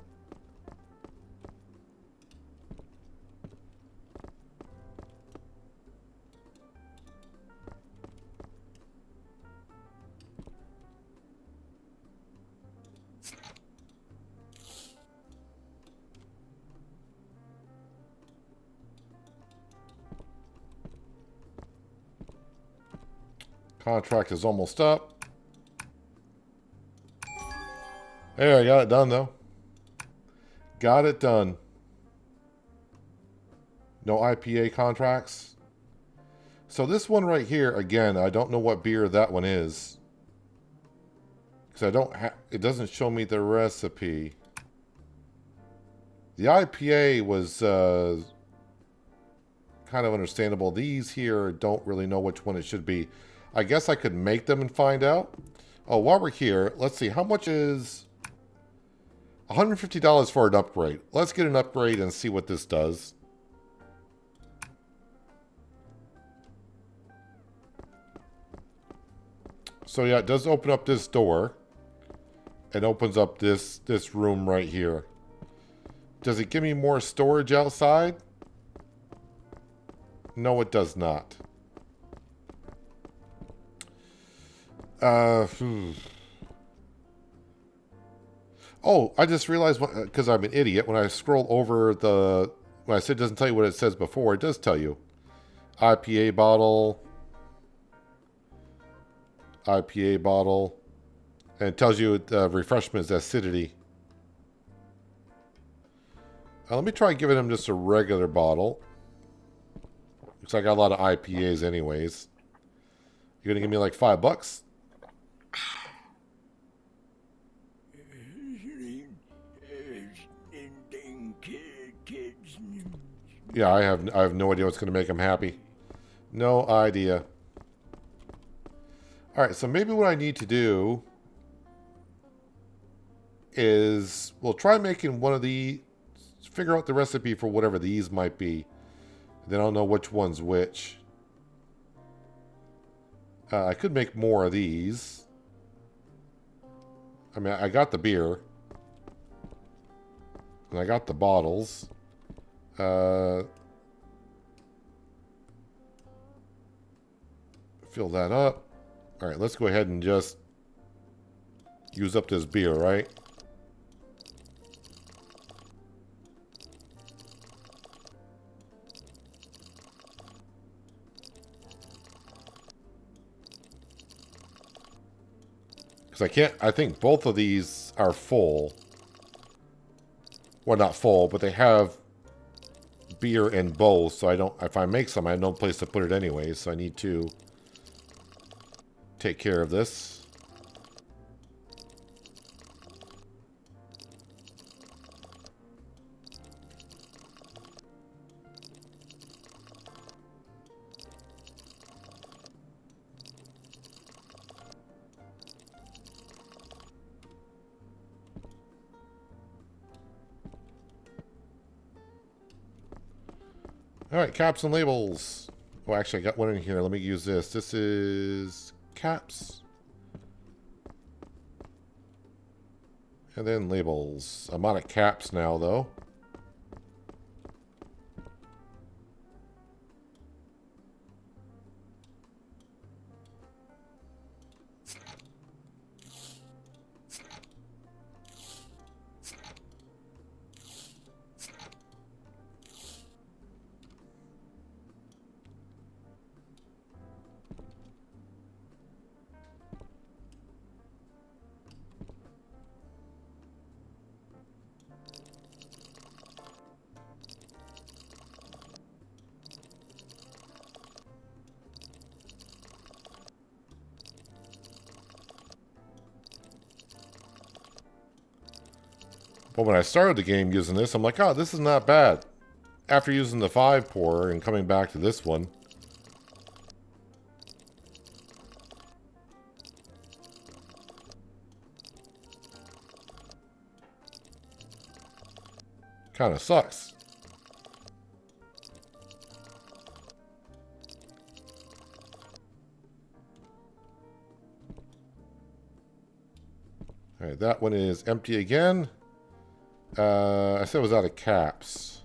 Contract is almost up. There, I got it done, though. Got it done. No IPA contracts. So this one right here, again, I don't know what beer that one is. Because I don't have... It doesn't show me the recipe. The IPA was kind of understandable. These here, don't really know which one it should be. I guess I could make them and find out. Oh, while we're here, let's see. How much is $150 for an upgrade? Let's get an upgrade and see what this does. So yeah, it does open up this door. It opens up this room right here. Does it give me more storage outside? No, it does not. Oh, I just realized, because I'm an idiot, when I scroll over when I said it doesn't tell you what it says before, it does tell you. IPA bottle. IPA bottle. And it tells you refreshment is acidity. Let me try giving them just a regular bottle. Looks like I got a lot of IPAs anyways. You're going to give me like $5? Yeah, I have no idea what's going to make them happy. No idea. Alright, so maybe what I need to do is we'll try making one of the... Figure out the recipe for whatever these might be. Then I'll know which one's which. I could make more of these. I mean, I got the beer. And I got the bottles. Fill that up. Alright, let's go ahead and just use up this beer, right? Because I think both of these are full. Well, not full, but they have beer in both, so if I make some, I have no place to put it anyway, so I need to take care of this. Alright, caps and labels. Oh, actually, I got one in here. Let me use this. This is caps. And then labels. I'm out of caps now, though. But when I started the game using this, I'm like, oh, this is not bad. After using the 5 pourer and coming back to this one, kind of sucks. All right, that one is empty again. I said it was out of caps.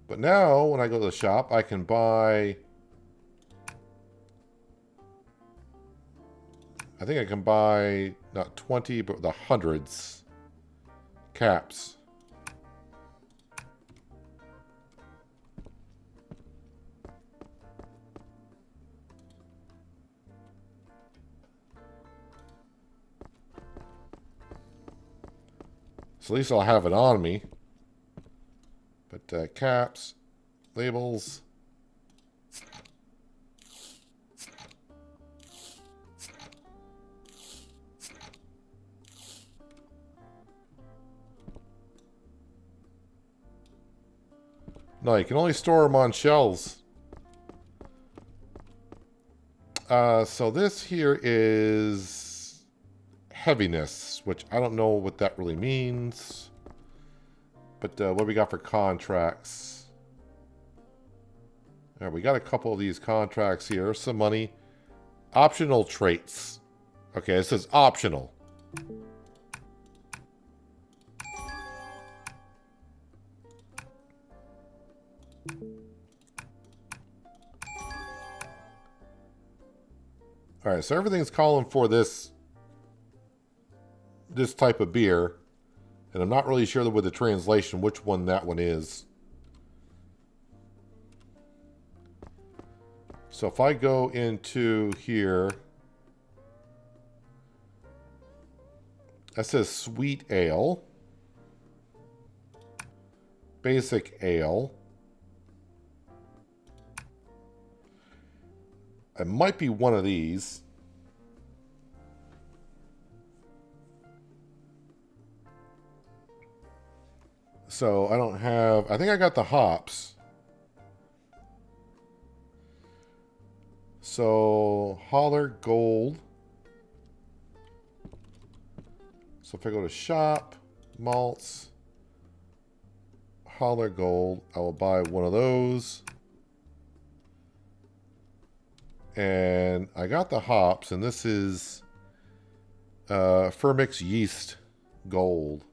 But now, when I go to the shop, I can buy... I think I can buy, not 20, but the hundreds caps. So at least I'll have it on me. But caps, labels. No, you can only store them on shelves. So this here is heaviness, which I don't know what that really means. But what do we got for contracts? All right, we got a couple of these contracts here. Some money. Optional traits. Okay, it says optional. All right, so everything's calling for this type of beer. And I'm not really sure with the translation which one that one is. So if I go into here, that says sweet ale, basic ale. It might be one of these. So I don't have... I think I got the hops. So Holler Gold. So if I go to shop, malts, Holler Gold, I will buy one of those. And I got the hops, and this is Fermix Yeast Gold.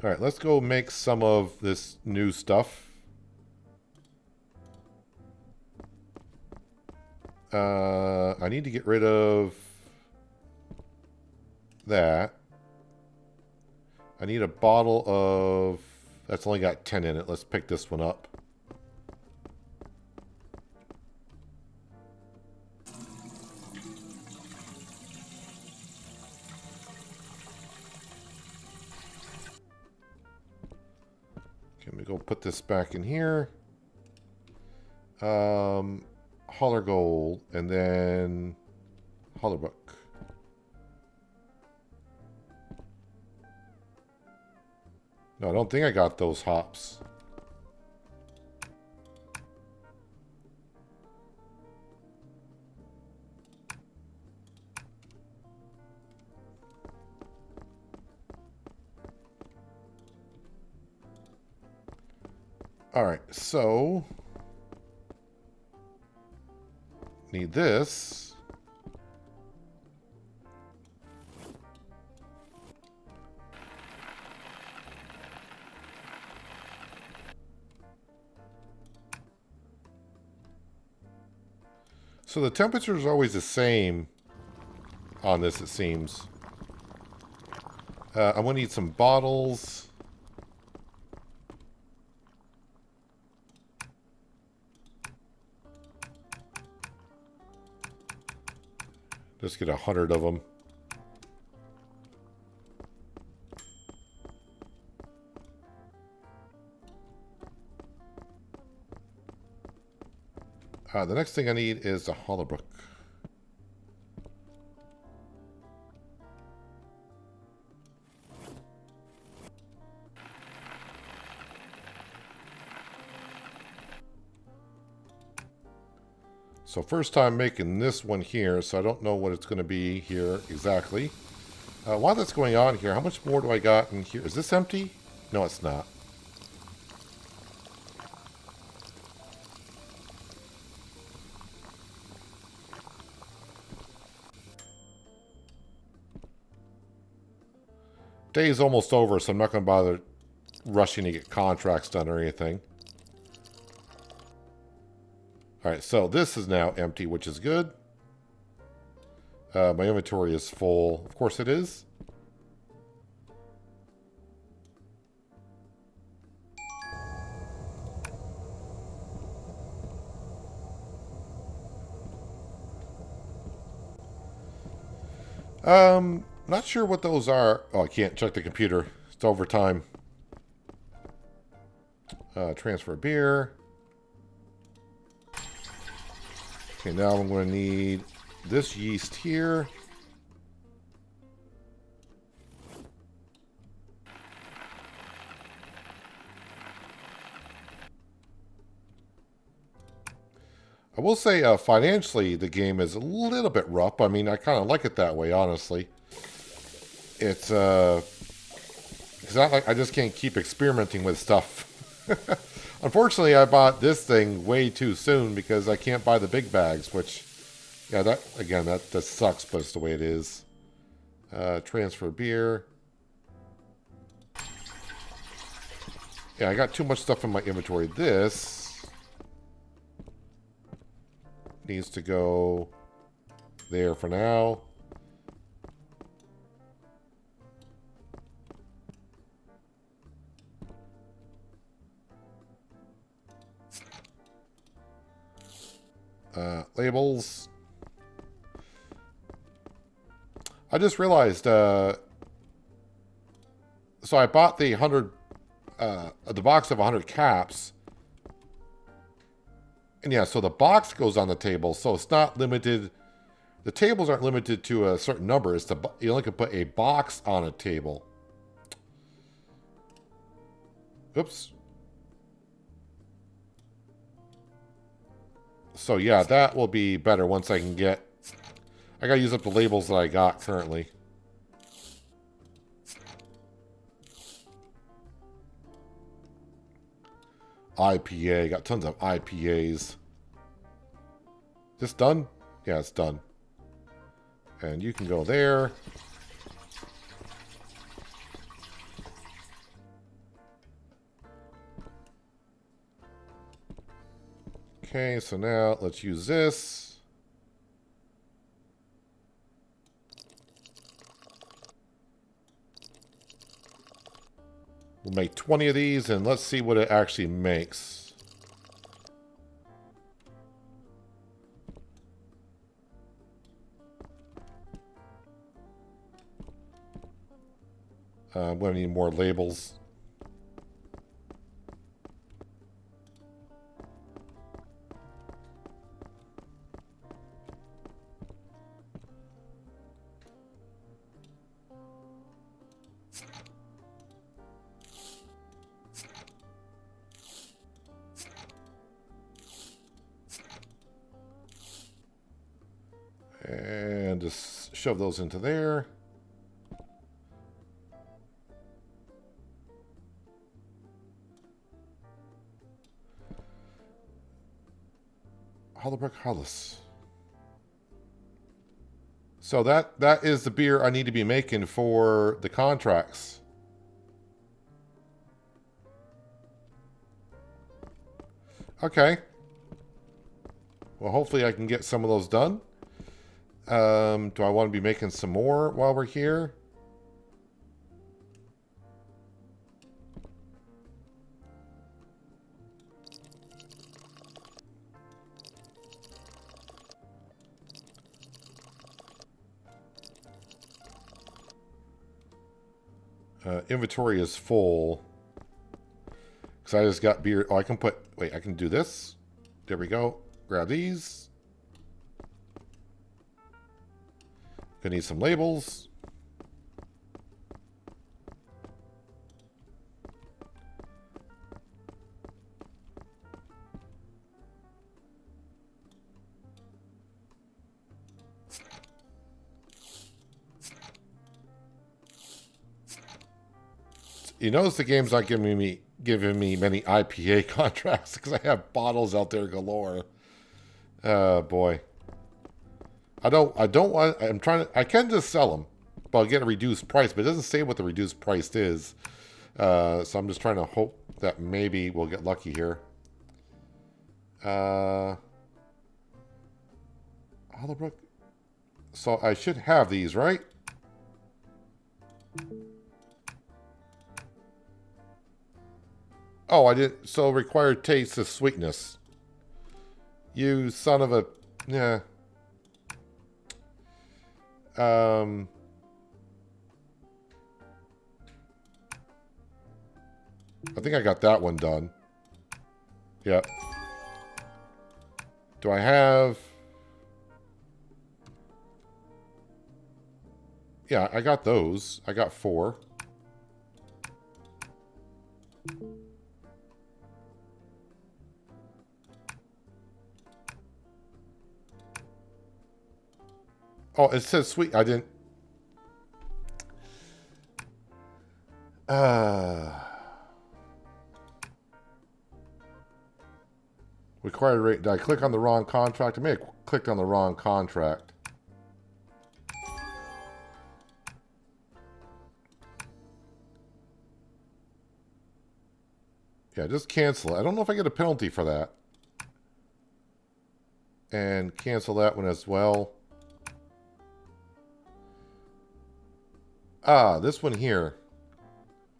All right, let's go make some of this new stuff. I need to get rid of that. I need a bottle of... That's only got 10 in it. Let's pick this one up. Can we go put this back in here? Holler Gold, and then Hollerbook. No, I don't think I got those hops. All right, so need this. So the temperature is always the same on this, it seems. I'm going to need some bottles. Just get 100 of them. The next thing I need is a Hollowbrook. So first time making this one here, so I don't know what it's going to be here exactly. While that's going on here, how much more do I got in here? Is this empty? No, it's not. Day's almost over, so I'm not going to bother rushing to get contracts done or anything. Alright, so this is now empty, which is good. My inventory is full. Of course it is. Not sure what those are. Oh, I can't check the computer. It's overtime. Transfer beer. Okay, now I'm going to need this yeast here. I will say financially the game is a little bit rough. I mean, I kind of like it that way, honestly. It's not like I just can't keep experimenting with stuff. Unfortunately, I bought this thing way too soon because I can't buy the big bags, which, yeah, that sucks, but it's the way it is. Transfer beer. Yeah, I got too much stuff in my inventory. This needs to go there for now. Labels. I just realized, so I bought the the box of 100 caps. And yeah, so the box goes on the table, so it's not limited. The tables aren't limited to a certain number. It's you only can put a box on a table. Oops. So yeah, that will be better once I can get... I gotta use up the labels that I got currently. IPA. Got tons of IPAs. This done? Yeah, it's done. And you can go there. Okay, so now let's use this. We'll make 20 of these and let's see what it actually makes. I'm going to need more labels. And just shove those into there. Hollowbrook Hollis. So that is the beer I need to be making for the contracts. Okay. Well, hopefully I can get some of those done. Do I want to be making some more while we're here? Inventory is full. Because I just got beer. Oh, I can put... Wait, I can do this. There we go. Grab these. Gonna need some labels. You notice the game's not giving me many IPA contracts because I have bottles out there galore. Oh boy. I don't want, I can just sell them, but I'll get a reduced price, but it doesn't say what the reduced price is. So I'm just trying to hope that maybe we'll get lucky here. Hollerbrook. So I should have these, right? Oh, I did. So required taste of sweetness. You son of a... Yeah. I think I got that one done. Yep. Do I have... Yeah, I got those. I got 4. Oh, it says sweet. I didn't... Required rate. Did I click on the wrong contract? I may have clicked on the wrong contract. Yeah, just cancel it. I don't know if I get a penalty for that. And cancel that one as well. Ah, this one here.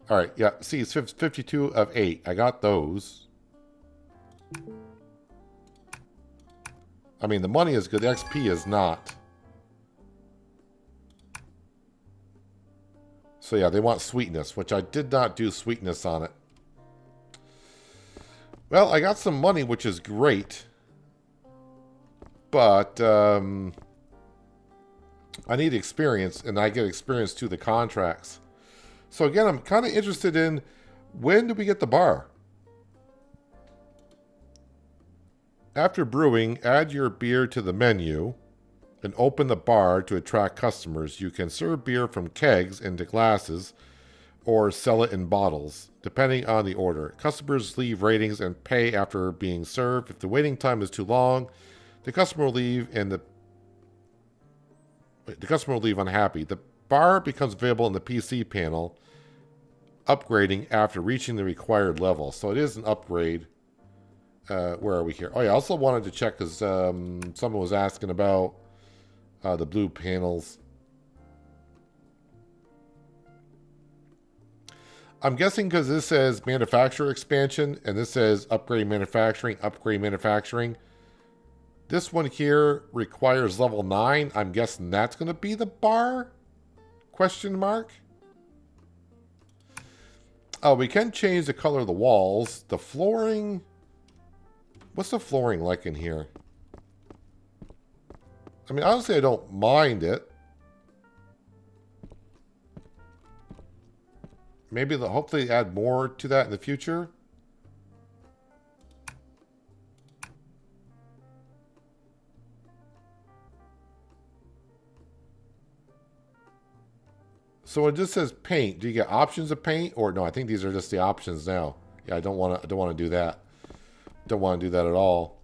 All right, yeah. See, it's 52 of 8. I got those. I mean, the money is good. The XP is not. So yeah, they want sweetness, which I did not do sweetness on it. Well, I got some money, which is great. But I need experience, and I get experience to the contracts. So again, I'm kind of interested in, when do we get the bar? After brewing, add your beer to the menu and open the bar to attract customers. You can serve beer from kegs into glasses or sell it in bottles, depending on the order. Customers leave ratings and pay after being served. If the waiting time is too long, the customer will leave unhappy. The bar becomes available in the PC panel, upgrading after reaching the required level. So it is an upgrade. Where are we here? Oh yeah, I also wanted to check because someone was asking about the blue panels. I'm guessing because this says manufacturer expansion and this says upgrade manufacturing. This one here requires level 9. I'm guessing that's going to be the bar? Question mark. Oh, we can change the color of the walls. The flooring... What's the flooring like in here? I mean, honestly, I don't mind it. Maybe they'll hopefully add more to that in the future. So it just says paint. Do you get options of paint, or no? I think these are just the options now. Yeah, I don't want to do that. Don't want to do that at all.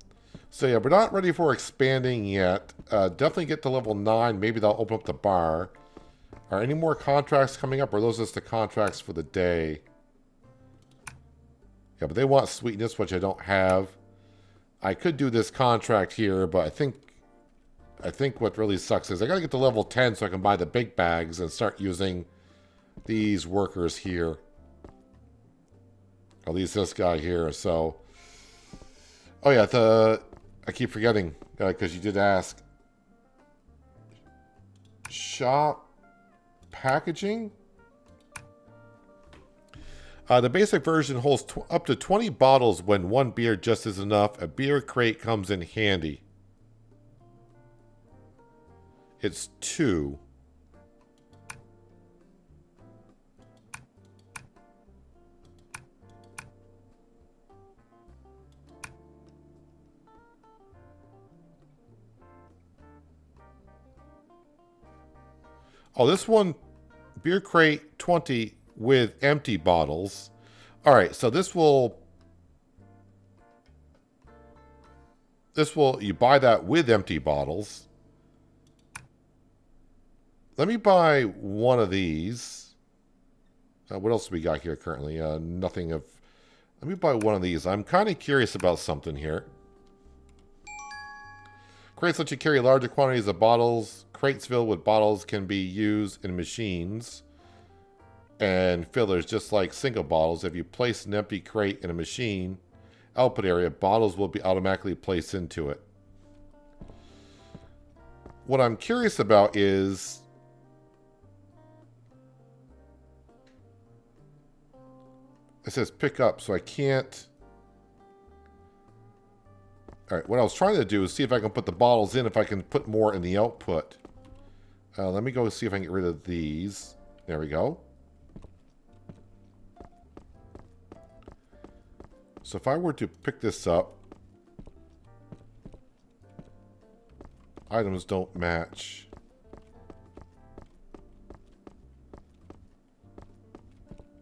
So yeah, we're not ready for expanding yet. Definitely get to level 9. Maybe they'll open up the bar. Are any more contracts coming up, or are those just the contracts for the day? Yeah, but they want sweetness, which I don't have. I could do this contract here, but I think what really sucks is I gotta get to level 10 so I can buy the big bags and start using these workers here. At least this guy here. So, oh yeah, I keep forgetting because you did ask. Shop packaging. The basic version holds up to 20 bottles when one beer just is enough. A beer crate comes in handy. It's 2. Oh, this one, beer crate 20 with empty bottles. All right, so this will, you buy that with empty bottles. Let me buy one of these. What else do we got here currently? Nothing of, let me buy one of these. I'm kind of curious about something here. Crates let you carry larger quantities of bottles. Crates filled with bottles can be used in machines and fillers just like single bottles. If you place an empty crate in a machine output area, bottles will be automatically placed into it. What I'm curious about is it says pick up, so I can't. All right, what I was trying to do is see if I can put the bottles in, if I can put more in the output. Let me go see if I can get rid of these. There we go. So if I were to pick this up, items don't match.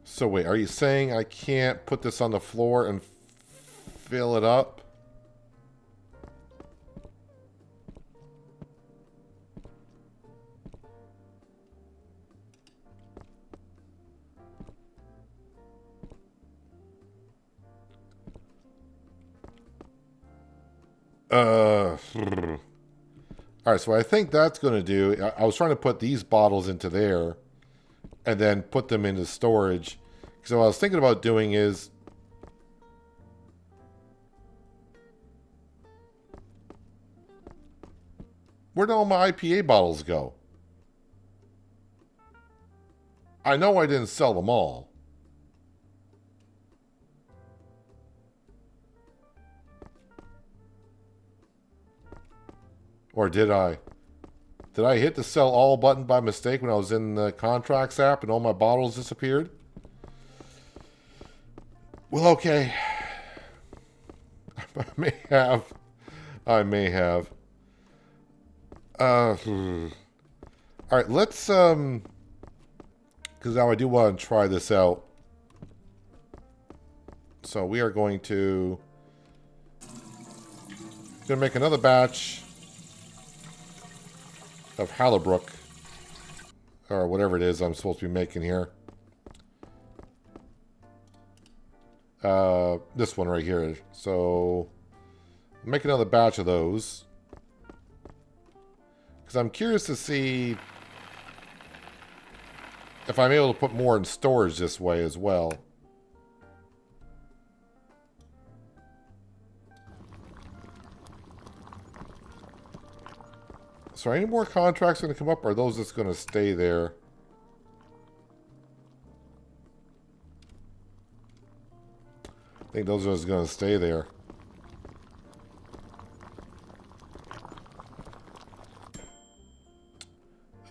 So wait, are you saying I can't put this on the floor and fill it up? All right, so what I think that's going to do, I was trying to put these bottles into there and then put them into storage. So what I was thinking about doing is where did all my IPA bottles go? I know I didn't sell them all. Or did I? Did I hit the sell all button by mistake when I was in the contracts app and all my bottles disappeared? Well, okay. I may have. All right, let's, because now I do want to try this out. So we are going to make another batch of Halibrook, or whatever it is I'm supposed to be making here. This one right here. So make another batch of those, because I'm curious to see if I'm able to put more in storage this way as well. So are any more contracts going to come up, or are those just going to stay there? I think those are just going to stay there.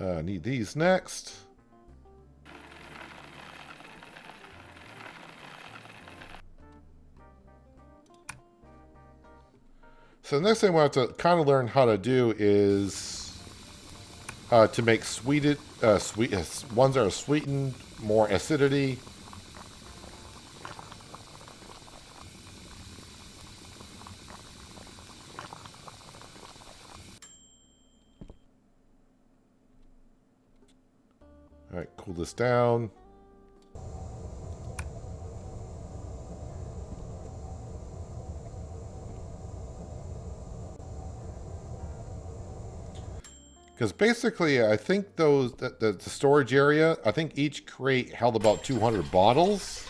I need these next. So the next thing we have to kind of learn how to do is to make ones that are sweetened, more acidity. All right, cool this down. Because basically, I think the storage area, I think each crate held about 200 bottles.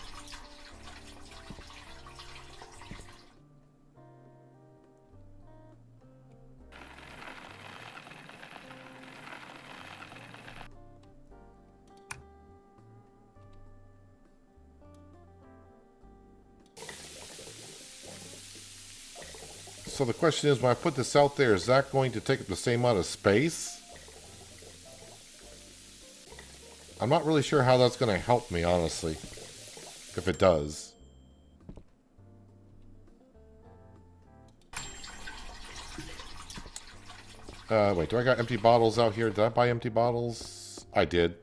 So the question is, when I put this out there, is that going to take up the same amount of space? I'm not really sure how that's going to help me, honestly. If it does. Wait, do I got empty bottles out here? Did I buy empty bottles? I did.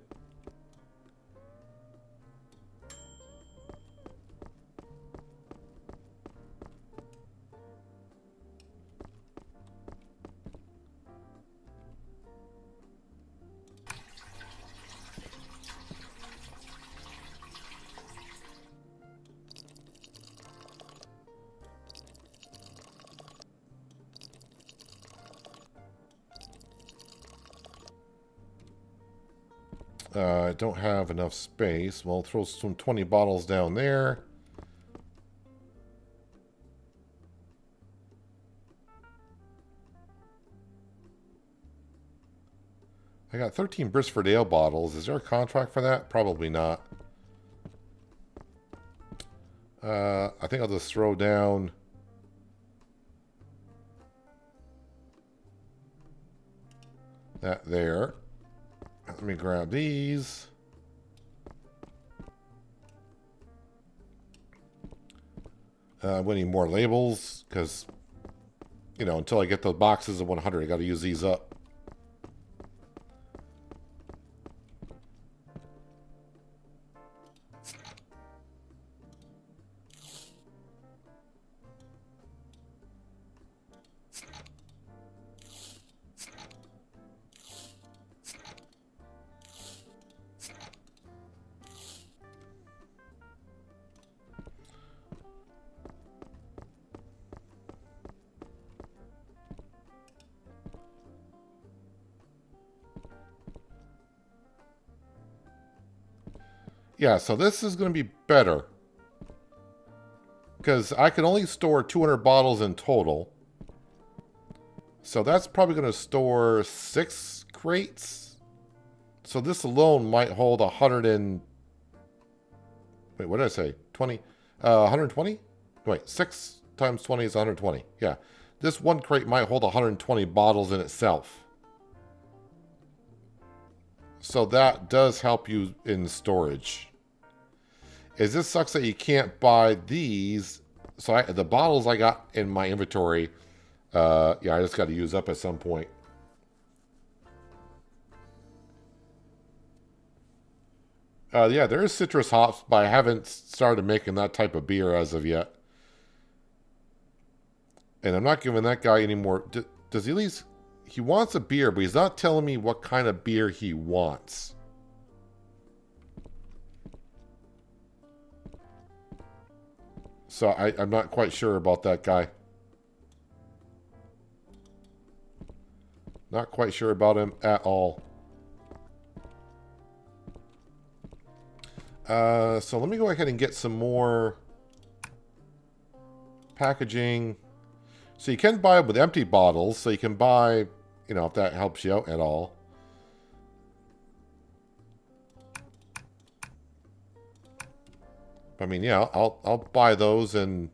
I don't have enough space. Well, I'll throw some 20 bottles down there. I got 13 Brisford Ale bottles. Is there a contract for that? Probably not. I think I'll just throw down... that there. Let me grab these. We need more labels, because, you know, until I get those boxes of 100, I got to use these up. Yeah, so this is going to be better. Because I can only store 200 bottles in total. So that's probably going to store 6 crates. So this alone might hold 100 and... Wait, what did I say? 20? 120? Wait, 6 times 20 is 120. Yeah. This one crate might hold 120 bottles in itself. So that does help you in storage. This sucks that you can't buy these. So the bottles I got in my inventory, yeah, I just got to use up at some point. Yeah, there is citrus hops, but I haven't started making that type of beer as of yet. And I'm not giving that guy any more. Does he at least... He wants a beer, but he's not telling me what kind of beer he wants. So I'm not quite sure about that guy. Not quite sure about him at all. So let me go ahead and get some more packaging. So you can buy it with empty bottles. So you can buy, you know, if that helps you out at all. I mean, yeah, I'll buy those and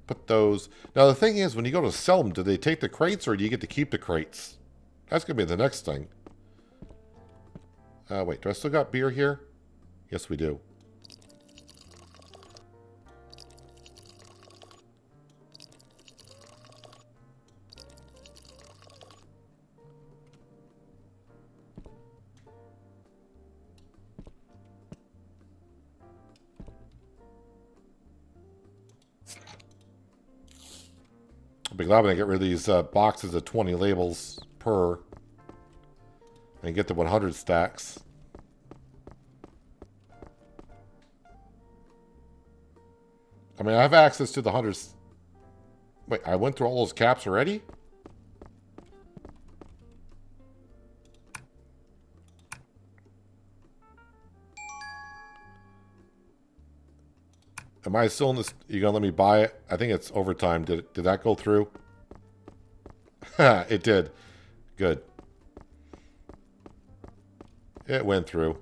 put those. Now the thing is, when you go to sell them, do they take the crates or do you get to keep the crates? That's gonna be the next thing. Wait, do I still got beer here? Yes, we do. I'll be glad when I get rid of these boxes of 20 labels per and get the 100 stacks. I mean, I have access to the 100s. Wait, I went through all those caps already? Am I still in this? You gonna let me buy it? I think it's overtime. Did that go through? It did. Good. It went through.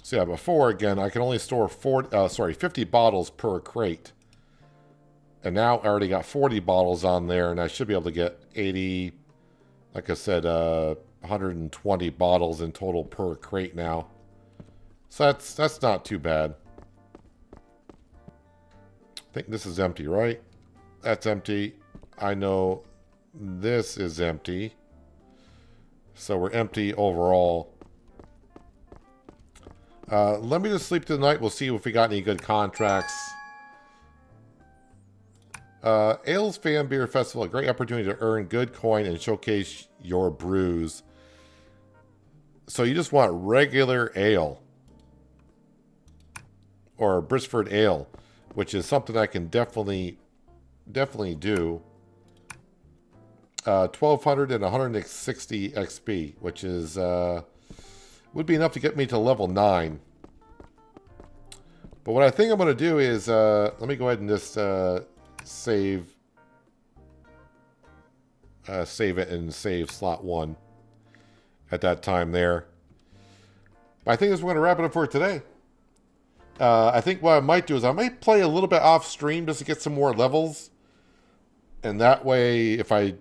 So yeah, before, again, I can only store 50 bottles per crate. And now I already got 40 bottles on there, and I should be able to get 80, like I said, 120 bottles in total per crate now. So that's not too bad. I think this is empty, right? That's empty. I know this is empty. So we're empty overall. Let me just sleep tonight. We'll see if we got any good contracts. Ales Fan Beer Festival, a great opportunity to earn good coin and showcase your brews. So you just want regular ale. Or Brisford Ale, which is something I can definitely do. 1200 and 160 XP, which is would be enough to get me to level 9. But what I think I'm going to do is let me go ahead and just save it and save slot 1 at that time there. But I think that's what we're going to wrap it up for today. I think what I might do is I might play a little bit off stream just to get some more levels. And that way, if I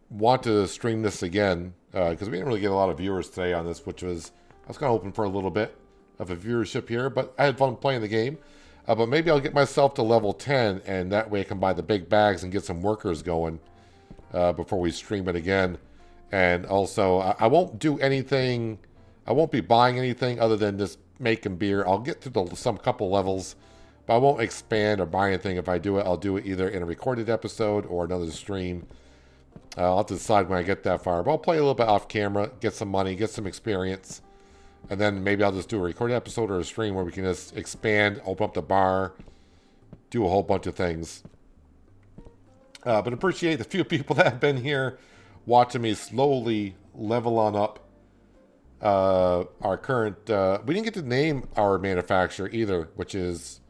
want to stream this again, because we didn't really get a lot of viewers today on this, which was, I was kind of hoping for a little bit of a viewership here, but I had fun playing the game. But maybe I'll get myself to level 10, and that way I can buy the big bags and get some workers going before we stream it again. And also, I won't do anything, I won't be buying anything other than just making beer. I'll get to some couple levels, but I won't expand or buy anything. If I do it, I'll do it either in a recorded episode or another stream. I'll have to decide when I get that far. But I'll play a little bit off camera, get some money, get some experience. And then maybe I'll just do a recorded episode or a stream where we can just expand, open up the bar, do a whole bunch of things. But appreciate the few people that have been here watching me slowly level on up our current... we didn't get to name our manufacturer either, which is...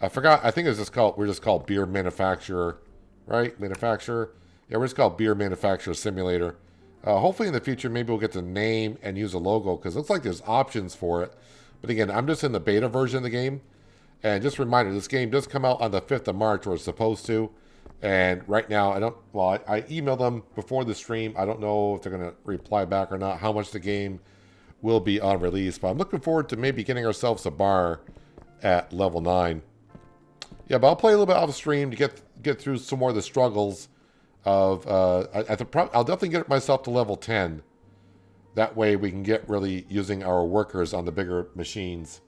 I forgot. I think it's just called... We're just called Beer Manufacturer, right? Manufacturer. Yeah, we're just called Beer Manufacturer Simulator. Hopefully in the future, maybe we'll get to name and use a logo, because it looks like there's options for it. But again, I'm just in the beta version of the game. And just a reminder, this game does come out on the 5th of March, or it's supposed to. And right now, I emailed them before the stream. I don't know if they're going to reply back or not, how much the game will be on release. But I'm looking forward to maybe getting ourselves a bar at level 9. Yeah, but I'll play a little bit off stream to get through some more of the struggles of... I'll definitely get myself to level 10. That way we can get really using our workers on the bigger machines.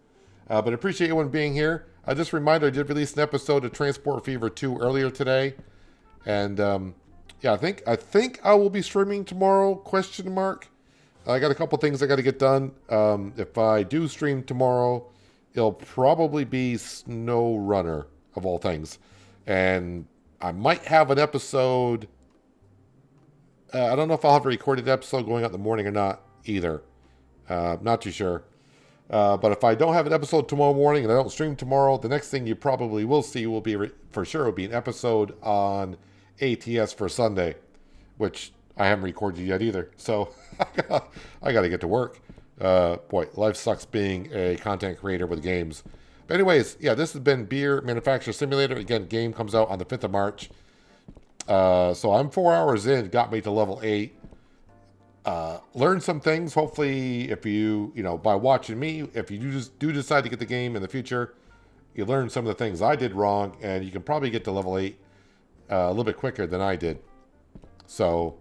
But appreciate everyone being here. Just a reminder, I did release an episode of Transport Fever 2 earlier today. And yeah, I think I will be streaming tomorrow, ? I got a couple things I got to get done. If I do stream tomorrow, it'll probably be Snow Runner, of all things. And I might have an episode... I don't know if I'll have a recorded episode going out in the morning or not either. Not too sure. But if I don't have an episode tomorrow morning and I don't stream tomorrow, the next thing you probably will see will be, for sure, will be an episode on ATS for Sunday, which I haven't recorded yet either. So I got to get to work. Boy, life sucks being a content creator with games. But anyways, yeah, this has been Beer Manufacturer Simulator. Again, game comes out on the 5th of March. So I'm 4 hours in, got me to level 8. Learn some things. Hopefully, if you by watching me, if you do decide to get the game in the future, you learn some of the things I did wrong, and you can probably get to level 8 a little bit quicker than I did. So,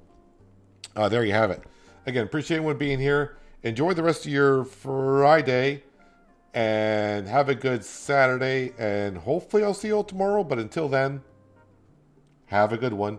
there you have it. Again, appreciate everyone being here. Enjoy the rest of your Friday, and have a good Saturday, and hopefully I'll see you all tomorrow, but until then, have a good one.